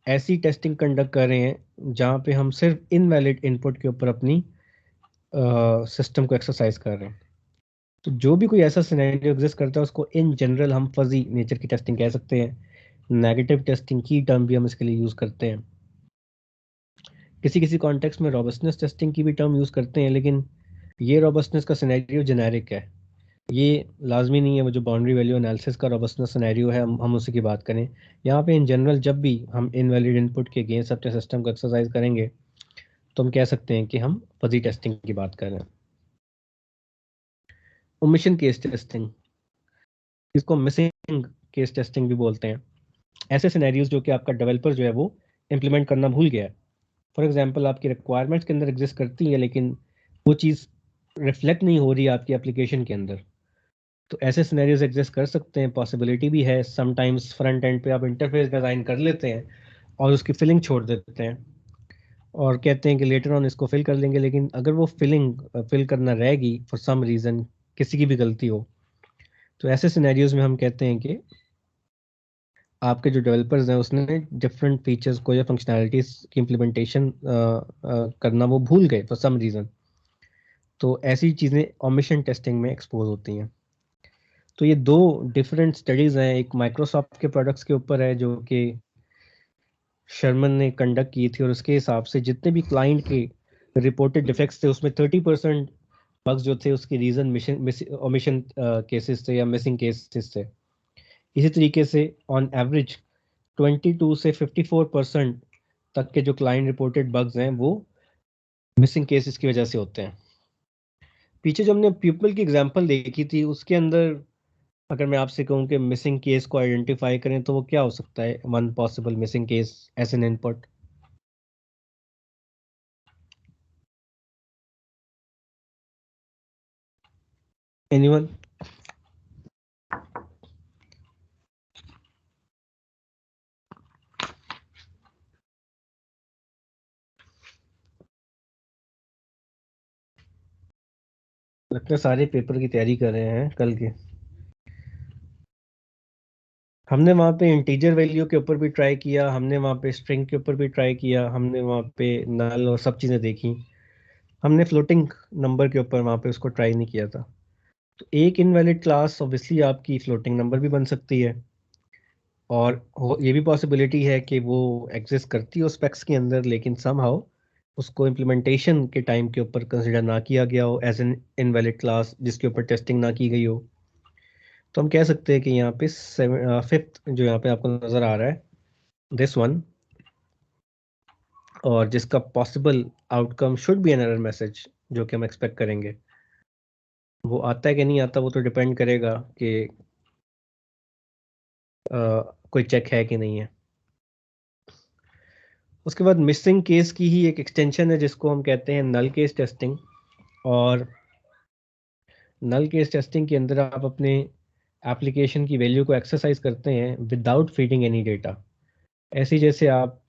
ऐसी टेस्टिंग कंडक्ट कर रहे हैं जहाँ पे हम सिर्फ इनवैलिड इनपुट के ऊपर अपनी सिस्टम को एक्सरसाइज कर रहे हैं। तो जो भी कोई ऐसा सिनेरियो एग्जिस्ट करता है उसको इन जनरल हम फजी नेचर की टेस्टिंग कह सकते हैं। नेगेटिव टेस्टिंग की टर्म भी हम इसके लिए यूज करते हैं। किसी किसी कॉन्टेक्स्ट में रॉबस्टनेस टेस्टिंग की भी टर्म यूज करते हैं, लेकिन ये रॉबस्टनेस का सिनेरियो जेनेरिक है। ये लाजमी नहीं है वो जो बाउंड्री वैल्यू एनालिसिस का रॉबस्टनेस सिनेरियो है हम उसी की बात करें। यहाँ पे इन जनरल जब भी हम इनवैलिड इनपुट के अगेंस्ट अपने सिस्टम को एक्सरसाइज करेंगे तो हम कह सकते हैं कि हम फजी टेस्टिंग की बात कर रहे हैं। ओमिशन केस टेस्टिंग, इसको मिसिंग केस टेस्टिंग भी बोलते हैं। ऐसे सिनेरियोज जो कि आपका डेवलपर जो है वो इम्प्लीमेंट करना भूल गया है। फॉर एग्जांपल आपकी रिक्वायरमेंट्स के अंदर एग्जिस्ट करती है, लेकिन वो चीज़ रिफ्लेक्ट नहीं हो रही आपकी एप्लीकेशन के अंदर। तो ऐसे सिनेरियोज एग्जिस्ट कर सकते हैं, पॉसिबिलिटी भी है। समटाइम्स फ्रंट एंड पे आप इंटरफेस डिज़ाइन कर लेते हैं और उसकी फिलिंग छोड़ देते हैं और कहते हैं कि लेटर ऑन इसको फिल कर लेंगे, लेकिन अगर वो फिलिंग फिल करना रहेगी फॉर सम रीज़न, किसी की भी गलती हो, तो ऐसे सिनेरियोज में हम कहते हैं कि आपके जो डेवलपर्स हैं उसने डिफरेंट फीचर्स को या फंक्शनैलिटीज की इम्प्लीमेंटेशन करना वो भूल गए फॉर सम रीज़न। तो ऐसी चीज़ें ओमिशन टेस्टिंग में एक्सपोज होती हैं। तो ये दो डिफरेंट स्टडीज़ हैं, एक माइक्रोसॉफ्ट के प्रोडक्ट्स के ऊपर है जो कि शर्मन ने कंडक्ट की थी, और उसके हिसाब से जितने भी क्लाइंट के रिपोर्टेड डिफेक्ट्स थे उसमें 30% बग्स जो थे उसके रीज़न ओमिशन केसेस थे या मिसिंग केसेस थे। इसी तरीके से ऑन एवरेज 22 से 54% तक के जो क्लाइंट रिपोर्टेड बग्स हैं वो मिसिंग केसेस की वजह से होते हैं। पीछे जो हमने पीपल की एग्जांपल देखी थी उसके अंदर अगर मैं आपसे कहूँ कि मिसिंग केस को आइडेंटिफाई करें तो वो क्या हो सकता है, one possible missing case as an input? Anyone? लगता है सारे पेपर की तैयारी कर रहे हैं कल के। हमने वहाँ पे इंटीजर वैल्यू के ऊपर भी ट्राई किया, हमने वहाँ पे स्ट्रिंग के ऊपर भी ट्राई किया, हमने वहाँ पे नल और सब चीज़ें देखी। हमने फ्लोटिंग नंबर के ऊपर वहाँ पे उसको ट्राई नहीं किया था। तो एक इनवैलिड क्लास ऑब्वियसली आपकी फ्लोटिंग नंबर भी बन सकती है, और ये भी पॉसिबिलिटी है कि वो एग्जिस्ट करती हो स्पेक्स के अंदर, लेकिन समहाउ उसको इम्प्लीमेंटेशन के टाइम के ऊपर कंसिडर ना किया गया हो एज एन इनवैलिड क्लास जिसके ऊपर टेस्टिंग ना की गई हो। तो हम कह सकते हैं कि यहाँ पे फिफ्थ जो यहाँ पे आपको नज़र आ रहा है, दिस वन, और जिसका possible outcome should be an error message जो कि हम एक्सपेक्ट करेंगे, वो आता है कि नहीं आता वो तो डिपेंड करेगा कि कोई चेक है कि नहीं है। उसके बाद मिसिंग केस की ही एक एक्सटेंशन है जिसको हम कहते हैं नल केस टेस्टिंग। और नल केस टेस्टिंग के अंदर आप अपने एप्लीकेशन की वैल्यू को एक्सरसाइज करते हैं विदाउट फीडिंग एनी डेटा। ऐसे ही जैसे आप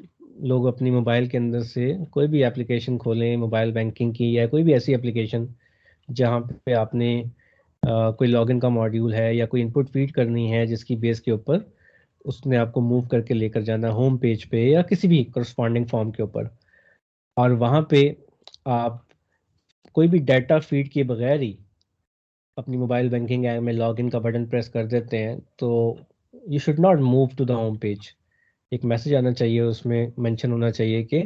लोग अपनी मोबाइल के अंदर से कोई भी एप्लीकेशन खोलें, मोबाइल बैंकिंग की या कोई भी ऐसी एप्लीकेशन जहाँ पे आपने कोई लॉगिन का मॉड्यूल है या कोई इनपुट फीड करनी है जिसकी बेस के ऊपर उसने आपको मूव करके लेकर जाना होम पेज पे या किसी भी करस्पॉन्डिंग फॉर्म के ऊपर, और वहाँ पे आप कोई भी डाटा फीड किए बगैर ही अपनी मोबाइल बैंकिंग ऐप में लॉगिन का बटन प्रेस कर देते हैं, तो you should not move to the home page. एक मैसेज आना चाहिए, उसमें मेंशन होना चाहिए कि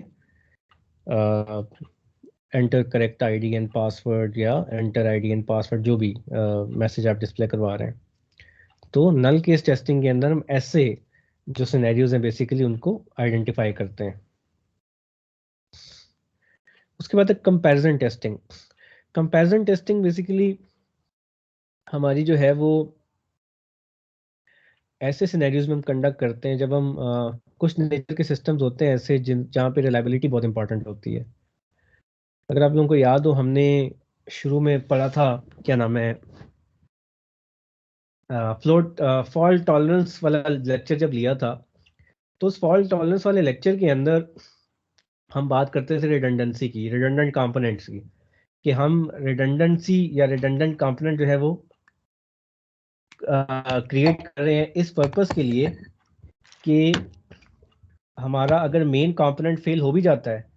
enter correct ID and password या एंटर आईडी एंड पासवर्ड, जो भी मैसेज आप डिस्प्ले करवा रहे हैं। तो नल केस टेस्टिंग के अंदर हम ऐसे जो सिनेरियोज हैं बेसिकली उनको आइडेंटिफाई करते हैं। उसके बाद है comparison testing. Comparison testing basically हमारी जो है वो ऐसे सिनेरियोज में हम कंडक्ट करते हैं जब हम कुछ नेचर के सिस्टम्स होते हैं ऐसे जिन जहाँ पे रिलायबिलिटी बहुत इंपॉर्टेंट होती है। अगर आप लोगों को याद हो, हमने शुरू में पढ़ा था, क्या नाम है, फ्लोट फॉल्ट टॉलरेंस वाला लेक्चर जब लिया था, तो उस फॉल्ट टॉलरेंस वाले लेक्चर के अंदर हम बात करते थे रिडंडेंसी की, रिडंडेंट कंपोनेंट्स की, कि हम रिडंडेंसी या रिडंडेंट कंपोनेंट जो है वो क्रिएट कर रहे हैं इस पर्पस के लिए कि हमारा अगर मेन कंपोनेंट फेल हो भी जाता है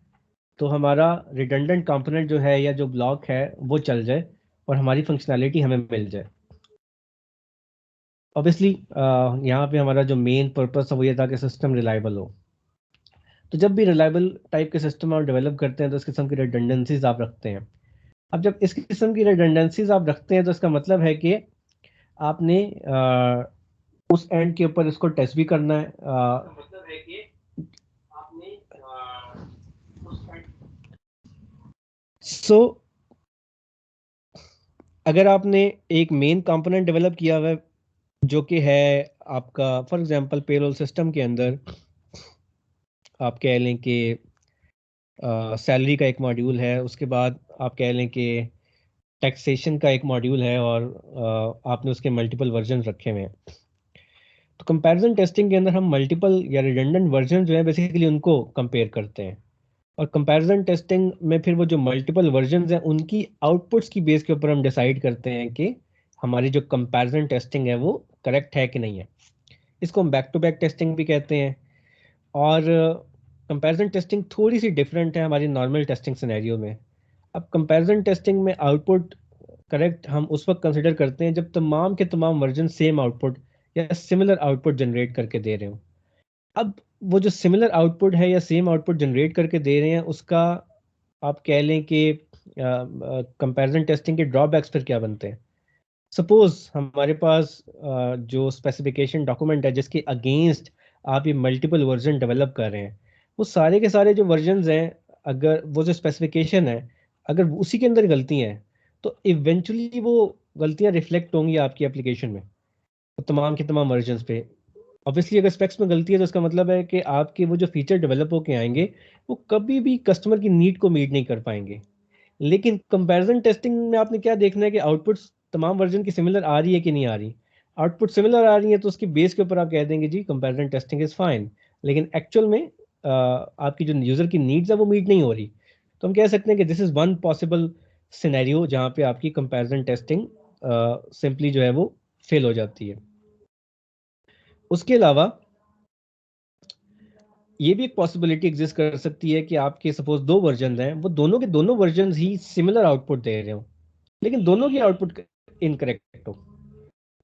तो हमारा रिडंडेंट कंपोनेंट जो है या जो ब्लॉक है वो चल जाए और हमारी फंक्शनैलिटी हमें मिल जाए। ऑब्वियसली यहाँ पे हमारा जो मेन पर्पस है वो ये था कि सिस्टम रिलायबल हो। तो जब भी रिलायबल टाइप के सिस्टम आप डेवलप करते हैं तो इस किस्म की रिडंडेंसीज आप रखते हैं। अब जब इस किस्म की रिडंडेंसीज आप रखते हैं तो इसका मतलब है कि आपने उस एंड के ऊपर इसको टेस्ट भी करना है। मतलब है कि आपने सो अगर आपने एक मेन कंपोनेंट डेवलप किया हुआ है जो कि है आपका फॉर एग्जांपल पेरोल सिस्टम के अंदर आप कह लें कि सैलरी का एक मॉड्यूल है, उसके बाद आप कह लें कि टैक्सेशन का एक मॉड्यूल है और आपने उसके मल्टीपल वर्जन रखे हुए हैं। तो कंपैरिजन टेस्टिंग के अंदर हम मल्टीपल या रिडंडेंट वर्जन जो है बेसिकली उनको कंपेयर करते हैं, और कंपैरिजन टेस्टिंग में फिर वो जो मल्टीपल वर्जन हैं उनकी आउटपुट्स की बेस के ऊपर हम डिसाइड करते हैं कि हमारी जो कंपैरिजन टेस्टिंग है वो करेक्ट है कि नहीं है। इसको हम बैक टू बैक टेस्टिंग भी कहते हैं। और कंपैरिजन टेस्टिंग थोड़ी सी डिफरेंट है हमारी नॉर्मल टेस्टिंग सिनेरियो में। अब कंपैरिजन टेस्टिंग में आउटपुट करेक्ट हम उस वक्त कंसिडर करते हैं जब तमाम के तमाम वर्जन सेम आउटपुट या सिमिलर आउटपुट जनरेट करके दे रहे हो। अब वो जो सिमिलर आउटपुट है या सेम आउटपुट जनरेट करके दे रहे हैं उसका आप कह लें कि कंपैरिजन टेस्टिंग के ड्रॉबैक्स फिर क्या बनते हैं। सपोज हमारे पास जो स्पेसिफिकेशन डॉक्यूमेंट है जिसके अगेंस्ट आप ये मल्टीपल वर्जन डेवलप कर रहे हैं, वो सारे के सारे जो वर्जन हैं, अगर वो जो स्पेसिफिकेशन है अगर उसी के अंदर गलतियाँ हैं तो इवेंचुअली वो गलतियाँ रिफ्लेक्ट होंगी आपकी एप्लीकेशन में, तो तमाम के तमाम वर्जन पे। ऑब्वियसली अगर स्पेक्स में गलती है तो इसका मतलब है कि आपके वो जो फीचर डेवलप होके आएंगे वो कभी भी कस्टमर की नीड को मीट नहीं कर पाएंगे। लेकिन कंपैरिजन टेस्टिंग में आपने क्या देखना है कि आउटपुट्स तमाम वर्जन की सिमिलर आ रही है कि नहीं आ रही। आउटपुट सिमिलर आ रही है तो उसकी बेस के ऊपर आप कह देंगे जी कंपैरिजन टेस्टिंग इज फाइन, लेकिन एक्चुअल में आपकी जो यूजर की नीड्स है वो मीट नहीं हो रही, तो हम कह सकते हैं कि this is one possible scenario जहाँ पे आपकी कंपैरिजन टेस्टिंग सिंपली जो है वो फेल हो जाती है। उसके अलावा ये भी एक पॉसिबिलिटी एग्जिस्ट कर सकती है कि आपके सपोज दो वर्जन हैं, वो दोनों के दोनों वर्जन ही सिमिलर आउटपुट दे रहे हो लेकिन दोनों की आउटपुट इनकरेक्ट हो,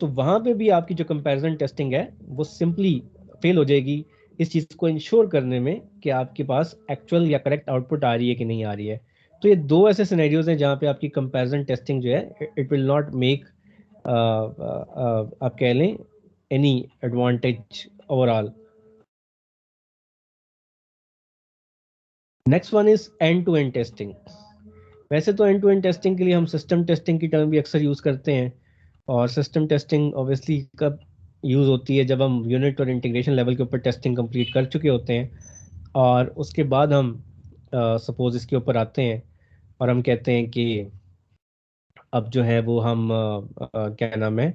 तो वहां पे भी आपकी जो कंपैरिजन टेस्टिंग है वो सिंपली फेल हो जाएगी इस चीज को इंश्योर करने में कि आपके पास एक्चुअल या करेक्ट आउटपुट आ रही है कि नहीं आ रही है। तो ये दो ऐसे सिनेरियोज हैं जहाँ पे आपकी कंपैरिजन टेस्टिंग जो है इट विल नॉट मेक आप कह लें any advantage overall. Next one is end to end testing. वैसे तो एंड टू एंड टेस्टिंग के लिए हम सिस्टम टेस्टिंग की टर्म भी अक्सर यूज़ करते हैं, और सिस्टम टेस्टिंग ऑब्वियसली कब यूज़ होती है जब हम यूनिट और इंटीग्रेशन लेवल के ऊपर टेस्टिंग कंप्लीट कर चुके होते हैं और उसके बाद हम सपोज इसके ऊपर आते हैं और हम कहते हैं कि अब जो है वो हम क्या नाम है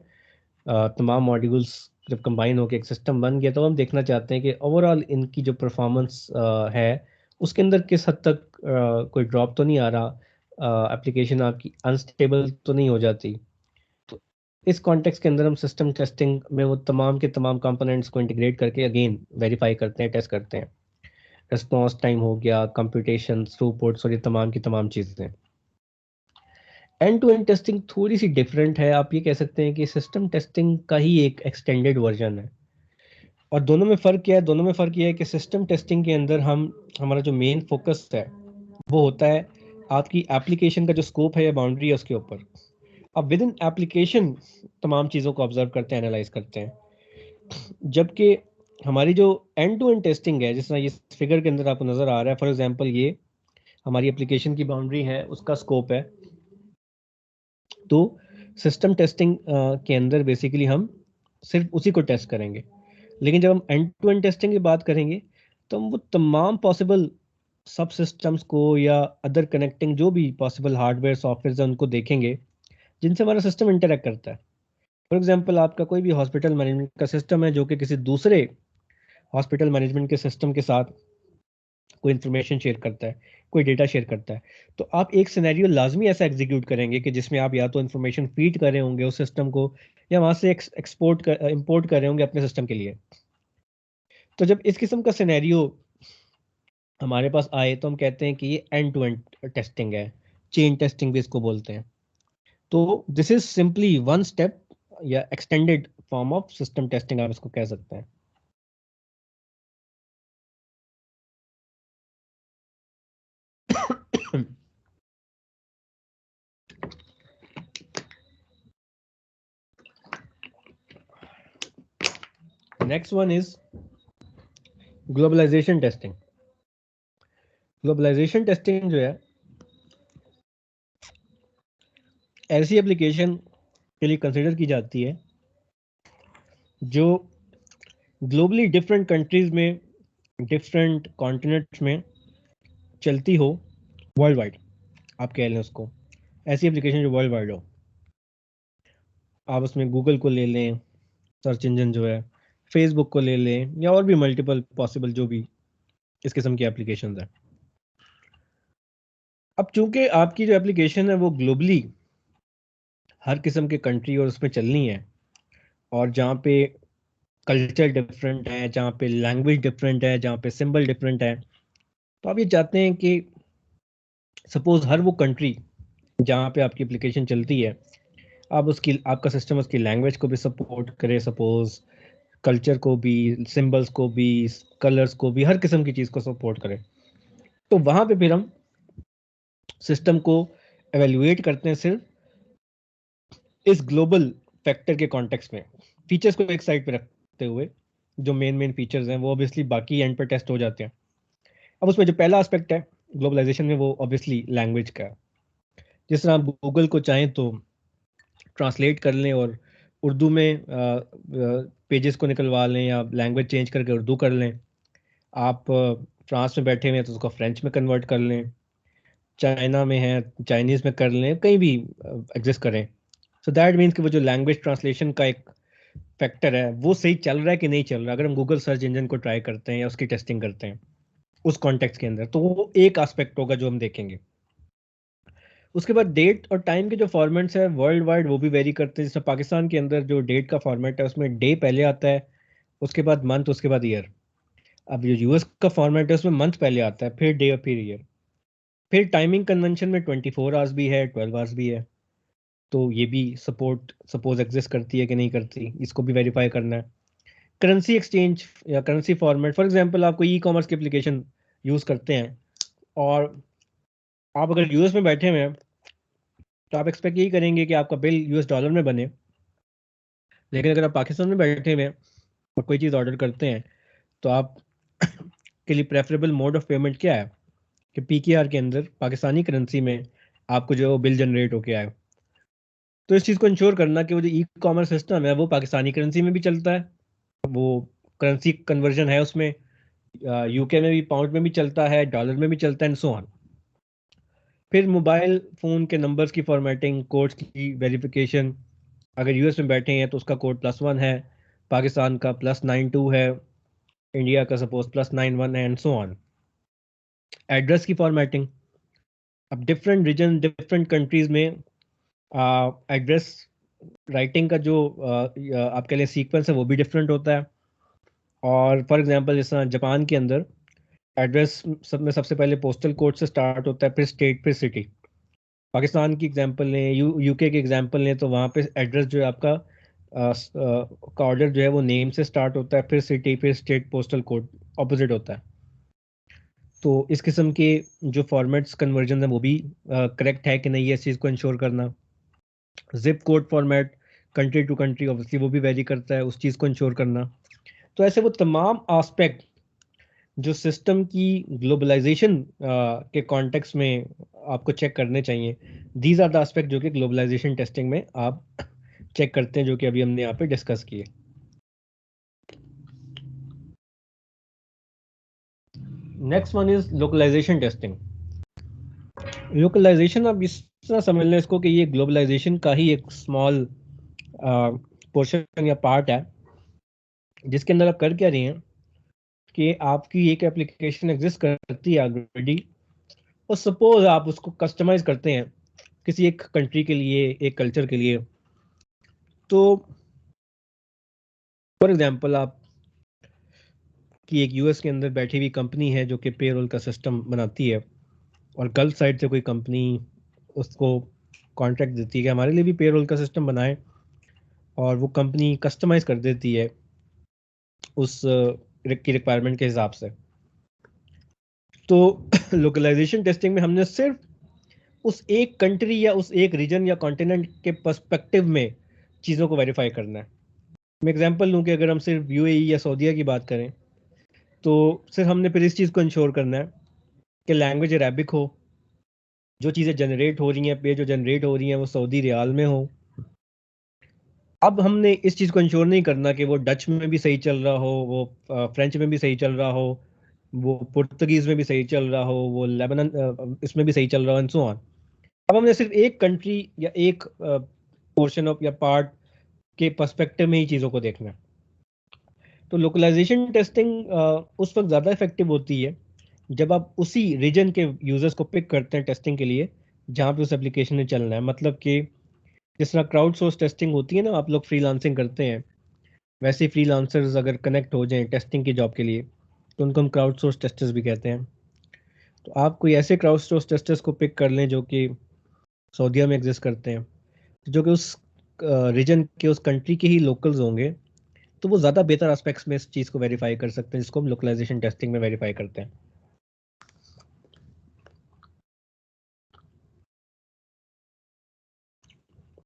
तमाम मॉड्यूल्स जब कंबाइन होकर एक सिस्टम बन गया तो हम देखना चाहते हैं कि ओवरऑल इनकी जो परफॉर्मेंस है उसके अंदर किस हद तक कोई ड्रॉप तो नहीं आ रहा, एप्लीकेशन आपकी अनस्टेबल तो नहीं हो जाती। तो इस कॉन्टेक्स्ट के अंदर हम सिस्टम टेस्टिंग में वो तमाम के तमाम कंपोनेंट्स को इंटीग्रेट करके अगेन वेरीफाई करते हैं, टेस्ट करते हैं। रिस्पॉन्स टाइम हो गया, कंप्यूटेशन, थ्रूपुट्स और ये तमाम की तमाम चीज़ें। एंड टू एंड टेस्टिंग थोड़ी सी डिफरेंट है, आप ये कह सकते हैं कि सिस्टम टेस्टिंग का ही एक एक्सटेंडेड वर्जन है। और दोनों में फ़र्क क्या है? दोनों में फ़र्क ये है कि सिस्टम टेस्टिंग के अंदर हम हमारा जो मेन फोकस है वो होता है आपकी एप्लीकेशन का जो स्कोप है या बाउंड्री है उसके ऊपर। अब विद इन एप्लीकेशन तमाम चीज़ों को ऑब्जर्व करते हैं, एनालाइज करते हैं, जबकि हमारी जो एंड टू एंड टेस्टिंग है, जिस तरह ये फिगर के अंदर आपको नज़र आ रहा है, फॉर एग्जांपल ये हमारी एप्लीकेशन की बाउंड्री है, उसका स्कोप है। तो सिस्टम टेस्टिंग के अंदर बेसिकली हम सिर्फ उसी को टेस्ट करेंगे, लेकिन जब हम एंड टू एंड टेस्टिंग की बात करेंगे तो हम वो तमाम पॉसिबल सब सिस्टम्स को या अदर कनेक्टिंग जो भी पॉसिबल हार्डवेयर सॉफ्टवेयर है उनको देखेंगे जिनसे हमारा सिस्टम इंटरेक्ट करता है। फॉर एग्जांपल आपका कोई भी हॉस्पिटल मैनेजमेंट का सिस्टम है जो कि किसी दूसरे हॉस्पिटल मैनेजमेंट के सिस्टम के साथ कोई इन्फॉर्मेशन शेयर करता है, कोई डेटा शेयर करता है, तो आप एक सिनेरियो लाजमी ऐसा एग्जीक्यूट करेंगे कि जिसमें आप या तो इन्फॉर्मेशन फीड कर रहे होंगे उस सिस्टम को, या वहां से एक्सपोर्ट इंपोर्ट कर रहे होंगे अपने सिस्टम के लिए। तो जब इस किस्म का सिनेरियो हमारे पास आए तो हम कहते हैं कि ये एंड टू एंड टेस्टिंग है, चेन टेस्टिंग भी इसको बोलते हैं। तो this is simply one step या extended form of system testing आप इसको कह सकते हैं। Next one is globalization testing. Globalization testing जो है ऐसी एप्लीकेशन के लिए कंसिडर की जाती है जो ग्लोबली डिफरेंट कंट्रीज में, डिफरेंट कॉन्टिनेंट्स में चलती हो, वर्ल्ड वाइड आप कह लें उसको। ऐसी एप्लीकेशन जो वर्ल्ड वाइड हो, आप उसमें गूगल को ले लें, सर्च इंजन जो है, फेसबुक को ले लें, या और भी मल्टीपल पॉसिबल जो भी इस किस्म की एप्लीकेशन है। अब चूंकि आपकी जो एप्लीकेशन है वो ग्लोबली हर किस्म के कंट्री और उसमें चलनी है, और जहाँ पे कल्चर डिफरेंट है, जहाँ पे लैंग्वेज डिफरेंट है, जहाँ पे सिंबल डिफरेंट है, तो आप ये चाहते हैं कि सपोज हर वो कंट्री जहाँ पे आपकी एप्लीकेशन चलती है, आप उसकी आपका सिस्टम उसकी लैंग्वेज को भी सपोर्ट करे, सपोज कल्चर को भी, सिंबल्स को भी, कलर्स को भी, हर किस्म की चीज़ को सपोर्ट करे। तो वहाँ पे फिर हम सिस्टम को एवेल्युएट करते हैं सिर्फ इस ग्लोबल फैक्टर के कॉन्टेक्स्ट में, फीचर्स को एक साइड पे रखते हुए। जो मेन मेन फीचर्स हैं वो ऑब्वियसली बाकी एंड पर टेस्ट हो जाते हैं। अब उसमें जो पहला एस्पेक्ट है ग्लोबलाइजेशन में, वो ऑब्वियसली लैंग्वेज का है। जिस तरह आप गूगल को चाहें तो ट्रांसलेट कर लें और उर्दू में पेजेस को निकलवा लें, या लैंग्वेज चेंज करके उर्दू कर लें। आप फ्रांस में बैठे हुए हैं तो उसको फ्रेंच में कन्वर्ट कर लें, चाइना में है चाइनीज़ में कर लें, कहीं भी एग्जिस्ट करें। सो दैट मीन्स कि वो जो लैंग्वेज ट्रांसलेशन का एक फैक्टर है वो सही चल रहा है कि नहीं चल रहा, अगर हम गूगल सर्च इंजन को ट्राई करते हैं या उसकी टेस्टिंग करते हैं उस कॉन्टेक्स्ट के अंदर, तो वो एक एस्पेक्ट होगा जो हम देखेंगे। उसके बाद डेट और टाइम के जो फॉर्मेट्स है वर्ल्ड वाइड वो भी वेरी करते हैं। जैसे पाकिस्तान के अंदर जो डेट का फॉर्मेट है उसमें डे पहले आता है, उसके बाद मंथ, उसके बाद ईयर। अब जो यूएस का फॉर्मेट है उसमें मंथ पहले आता है, फिर डे और फिर ईयर। फिर टाइमिंग कन्वेंशन में 24 आवर्स भी है, 12 आवर्स भी है। तो ये भी सपोर्ट सपोज एग्जिस्ट करती है कि नहीं करती, इसको भी वेरीफाई करना है। करेंसी एक्सचेंज या करेंसी फॉर्मेट, फॉर एग्जांपल आप कोई ई कॉमर्स की एप्लीकेशन यूज़ करते हैं और आप अगर यूएस में बैठे हुए हैं तो आप एक्सपेक्ट यही करेंगे कि आपका बिल यूएस डॉलर में बने। लेकिन अगर आप पाकिस्तान में बैठे हुए हैं और कोई चीज़ ऑर्डर करते हैं तो आप के लिए प्रेफरेबल मोड ऑफ पेमेंट क्या है कि पीकेआर के अंदर पाकिस्तानी करेंसी में आपको जो बिल जनरेट होके आए। तो इस चीज़ को इंश्योर करना कि वो जो ई कॉमर्स सिस्टम है वो पाकिस्तानी करेंसी में भी चलता है, वो करेंसी कन्वर्जन है उसमें यूके में भी पाउंड में भी चलता है, डॉलर में भी चलता है, एंड सो ऑन। फिर मोबाइल फ़ोन के नंबर्स की फॉर्मेटिंग, कोड्स की वेरिफिकेशन। अगर यूएस में बैठे हैं तो उसका कोड +1 है, पाकिस्तान का +92 है, इंडिया का सपोज +91 है, एंड सो ऑन। एड्रेस की फॉर्मेटिंग, अब डिफरेंट रीजन डिफरेंट कंट्रीज में एड्रेस राइटिंग का जो आप कह लें सीक्वेंस है वो भी डिफरेंट होता है। और फॉर एग्जांपल जैसा जापान के अंदर एड्रेस सब में सबसे पहले पोस्टल कोड से स्टार्ट होता है, फिर स्टेट, फिर सिटी। पाकिस्तान की एग्जांपल लें, यूके की एग्जांपल लें, तो वहाँ पे एड्रेस जो है आपका का ऑर्डर जो है वो नेम से स्टार्ट होता है, फिर सिटी, फिर स्टेट, पोस्टल कोड ऑपोजिट होता है। तो इस किस्म के जो फॉर्मेट्स कन्वर्जन है वो भी करेक्ट है कि नहीं है, इस चीज़ को इंश्योर करना। Zip code format country to country obviously वो भी वेरी करता है, उस चीज़ को इंश्योर करना। तो ऐसे वो तमाम आस्पेक्ट जो सिस्टम की ग्लोबलाइजेशन के कॉन्टेक्स्ट में आपको चेक करने चाहिए, दीज आर द एस्पेक्ट जो कि ग्लोबलाइजेशन टेस्टिंग में आप चेक करते हैं, जो कि अभी हमने यहाँ पे डिस्कस किए। Next one is localization testing. Localization आप इस तरह समझ लें इसको कि ये ग्लोबलाइजेशन का ही एक स्मॉल पोर्शन या पार्ट है, जिसके अंदर आप कर क्या रहे हैं कि आपकी एक एप्लीकेशन एग्जिस्ट करती है ऑलरेडी, और सपोज आप उसको कस्टमाइज करते हैं किसी एक कंट्री के लिए, एक कल्चर के लिए। तो फॉर एग्जांपल आप कि एक यूएस के अंदर बैठी हुई कंपनी है जो कि पेरोल का सिस्टम बनाती है, और गल्फ साइड से कोई कंपनी उसको कॉन्ट्रैक्ट देती है कि हमारे लिए भी पेरोल का सिस्टम बनाए, और वो कंपनी कस्टमाइज कर देती है उस की रिक्वायरमेंट के हिसाब से। तो लोकलाइजेशन टेस्टिंग में हमने सिर्फ उस एक कंट्री या उस एक रीजन या कॉन्टिनेंट के पर्सपेक्टिव में चीज़ों को वेरीफाई करना है। मैं एग्जांपल लूँ कि अगर हम सिर्फ यूएई या सऊदीया की बात करें, तो सिर्फ हमने फिर इस चीज़ को इंश्योर करना है कि लैंग्वेज अरेबिक हो, जो चीज़ें जनरेट हो रही हैं, पे जो जनरेट हो रही हैं वो सऊदी रियाल में हो। अब हमने इस चीज़ को इंश्योर नहीं करना कि वो डच में भी सही चल रहा हो, वो फ्रेंच में भी सही चल रहा हो, वो पुर्तगीज में भी सही चल रहा हो, वो लेबनान इसमें भी सही चल रहा हो, एंड सो ऑन। अब हमने सिर्फ एक कंट्री या एक पोर्शन ऑफ या पार्ट के पर्सपेक्टिव में ही चीज़ों को देखना है। तो लोकलाइजेशन टेस्टिंग उस वक्त ज़्यादा इफेक्टिव होती है जब आप उसी रीजन के यूजर्स को पिक करते हैं टेस्टिंग के लिए जहाँ पे उस एप्लीकेशन में चलना है। मतलब कि जिस तरह क्राउड सोर्स टेस्टिंग होती है ना, आप लोग फ्रीलांसिंग करते हैं, वैसे ही फ्रीलांसर्स अगर कनेक्ट हो जाएं टेस्टिंग की जॉब के लिए तो उनको हम क्राउड सोर्स टेस्टर्स भी कहते हैं। तो आप कोई ऐसे क्राउड सोर्स टेस्टर्स को पिक कर लें जो कि सऊदीया में एग्जिस्ट करते हैं, जो कि उस रीजन के, उस कंट्री के ही लोकल्स होंगे, तो वो ज़्यादा बेहतर एस्पेक्ट्स में इस चीज़ को वेरीफाई कर सकते हैं, जिसको हम लोकलाइजेशन टेस्टिंग में वेरीफाई करते हैं।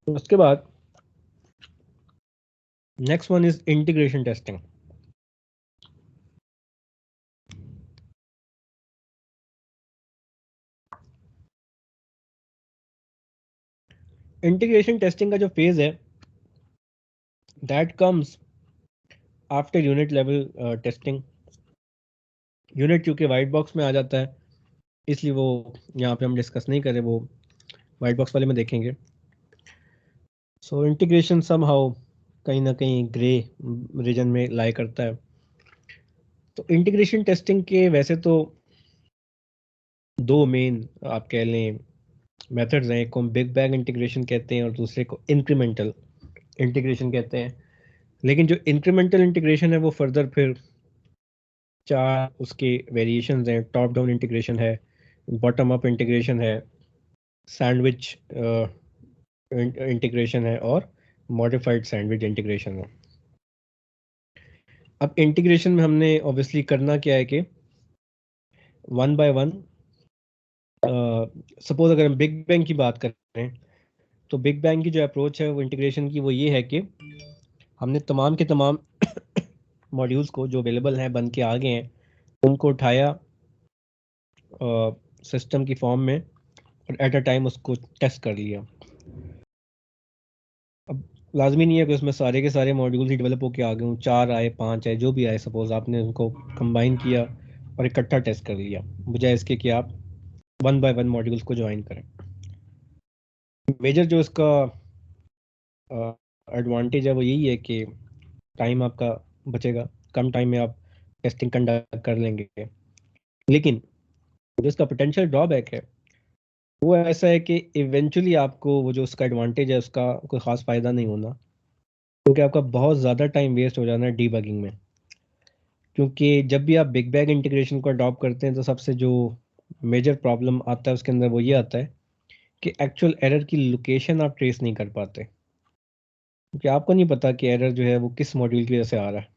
तो उसके बाद next one is integration testing. Integration testing का जो फेज है that comes after unit level testing. Unit क्योंकि वाइट बॉक्स में आ जाता है, इसलिए वो यहाँ पे हम डिस्कस नहीं करें, वो वाइट बॉक्स वाले में देखेंगे। सो इंटीग्रेशन समहाउ कहीं ना कहीं ग्रे रीजन में लाई करता है। तो इंटीग्रेशन टेस्टिंग के वैसे तो दो मेन आप कह लें मेथड्स हैं, एक को हम बिग बैंग इंटीग्रेशन कहते हैं और दूसरे को इंक्रीमेंटल इंटीग्रेशन कहते हैं। लेकिन जो इंक्रीमेंटल इंटीग्रेशन है वो फर्दर फिर चार उसके वेरिएशंस हैं। टॉप डाउन इंटीग्रेशन है, बॉटम अप इंटीग्रेशन है, सैंडविच इंटीग्रेशन है, और मॉडिफाइड सैंडविच इंटीग्रेशन है। अब इंटीग्रेशन में हमने ऑब्वियसली करना क्या है कि वन बाय वन, सपोज अगर हम बिग बैंग की बात करें, तो बिग बैंग की जो अप्रोच है वो इंटीग्रेशन की वो ये है कि हमने तमाम के तमाम मॉड्यूल्स को जो अवेलेबल हैं, बन के आ गए हैं, उनको उठाया सिस्टम की फॉर्म में और एट अ टाइम उसको टेस्ट कर लिया। अब लाजमी नहीं है कि उसमें सारे के सारे मॉड्यूल्स ही डेवलप होकर आ गए हों, 4 आए 5 आए जो भी आए, सपोज आपने उनको कंबाइन किया और इकट्ठा टेस्ट कर लिया, बजाय इसके कि आप वन बाय वन मॉड्यूल्स को ज्वाइन करें। मेजर जो इसका एडवांटेज है वो यही है कि टाइम आपका बचेगा, कम टाइम में आप टेस्टिंग कंडक्ट कर लेंगे। लेकिन जो इसका पोटेंशियल ड्रॉबैक है वो ऐसा है कि इवेंचुअली आपको वो जो उसका एडवांटेज है उसका कोई ख़ास फ़ायदा नहीं होना, क्योंकि आपका बहुत ज़्यादा टाइम वेस्ट हो जाना है डीबगिंग में। क्योंकि जब भी आप बिग बैंग इंटीग्रेशन को अडॉप्ट करते हैं तो सबसे जो मेजर प्रॉब्लम आता है उसके अंदर वो ये आता है कि एक्चुअल एरर की लोकेशन आप ट्रेस नहीं कर पाते, क्योंकि आपको नहीं पता कि एरर जो है वो किस मॉड्यूल की वजह से आ रहा है।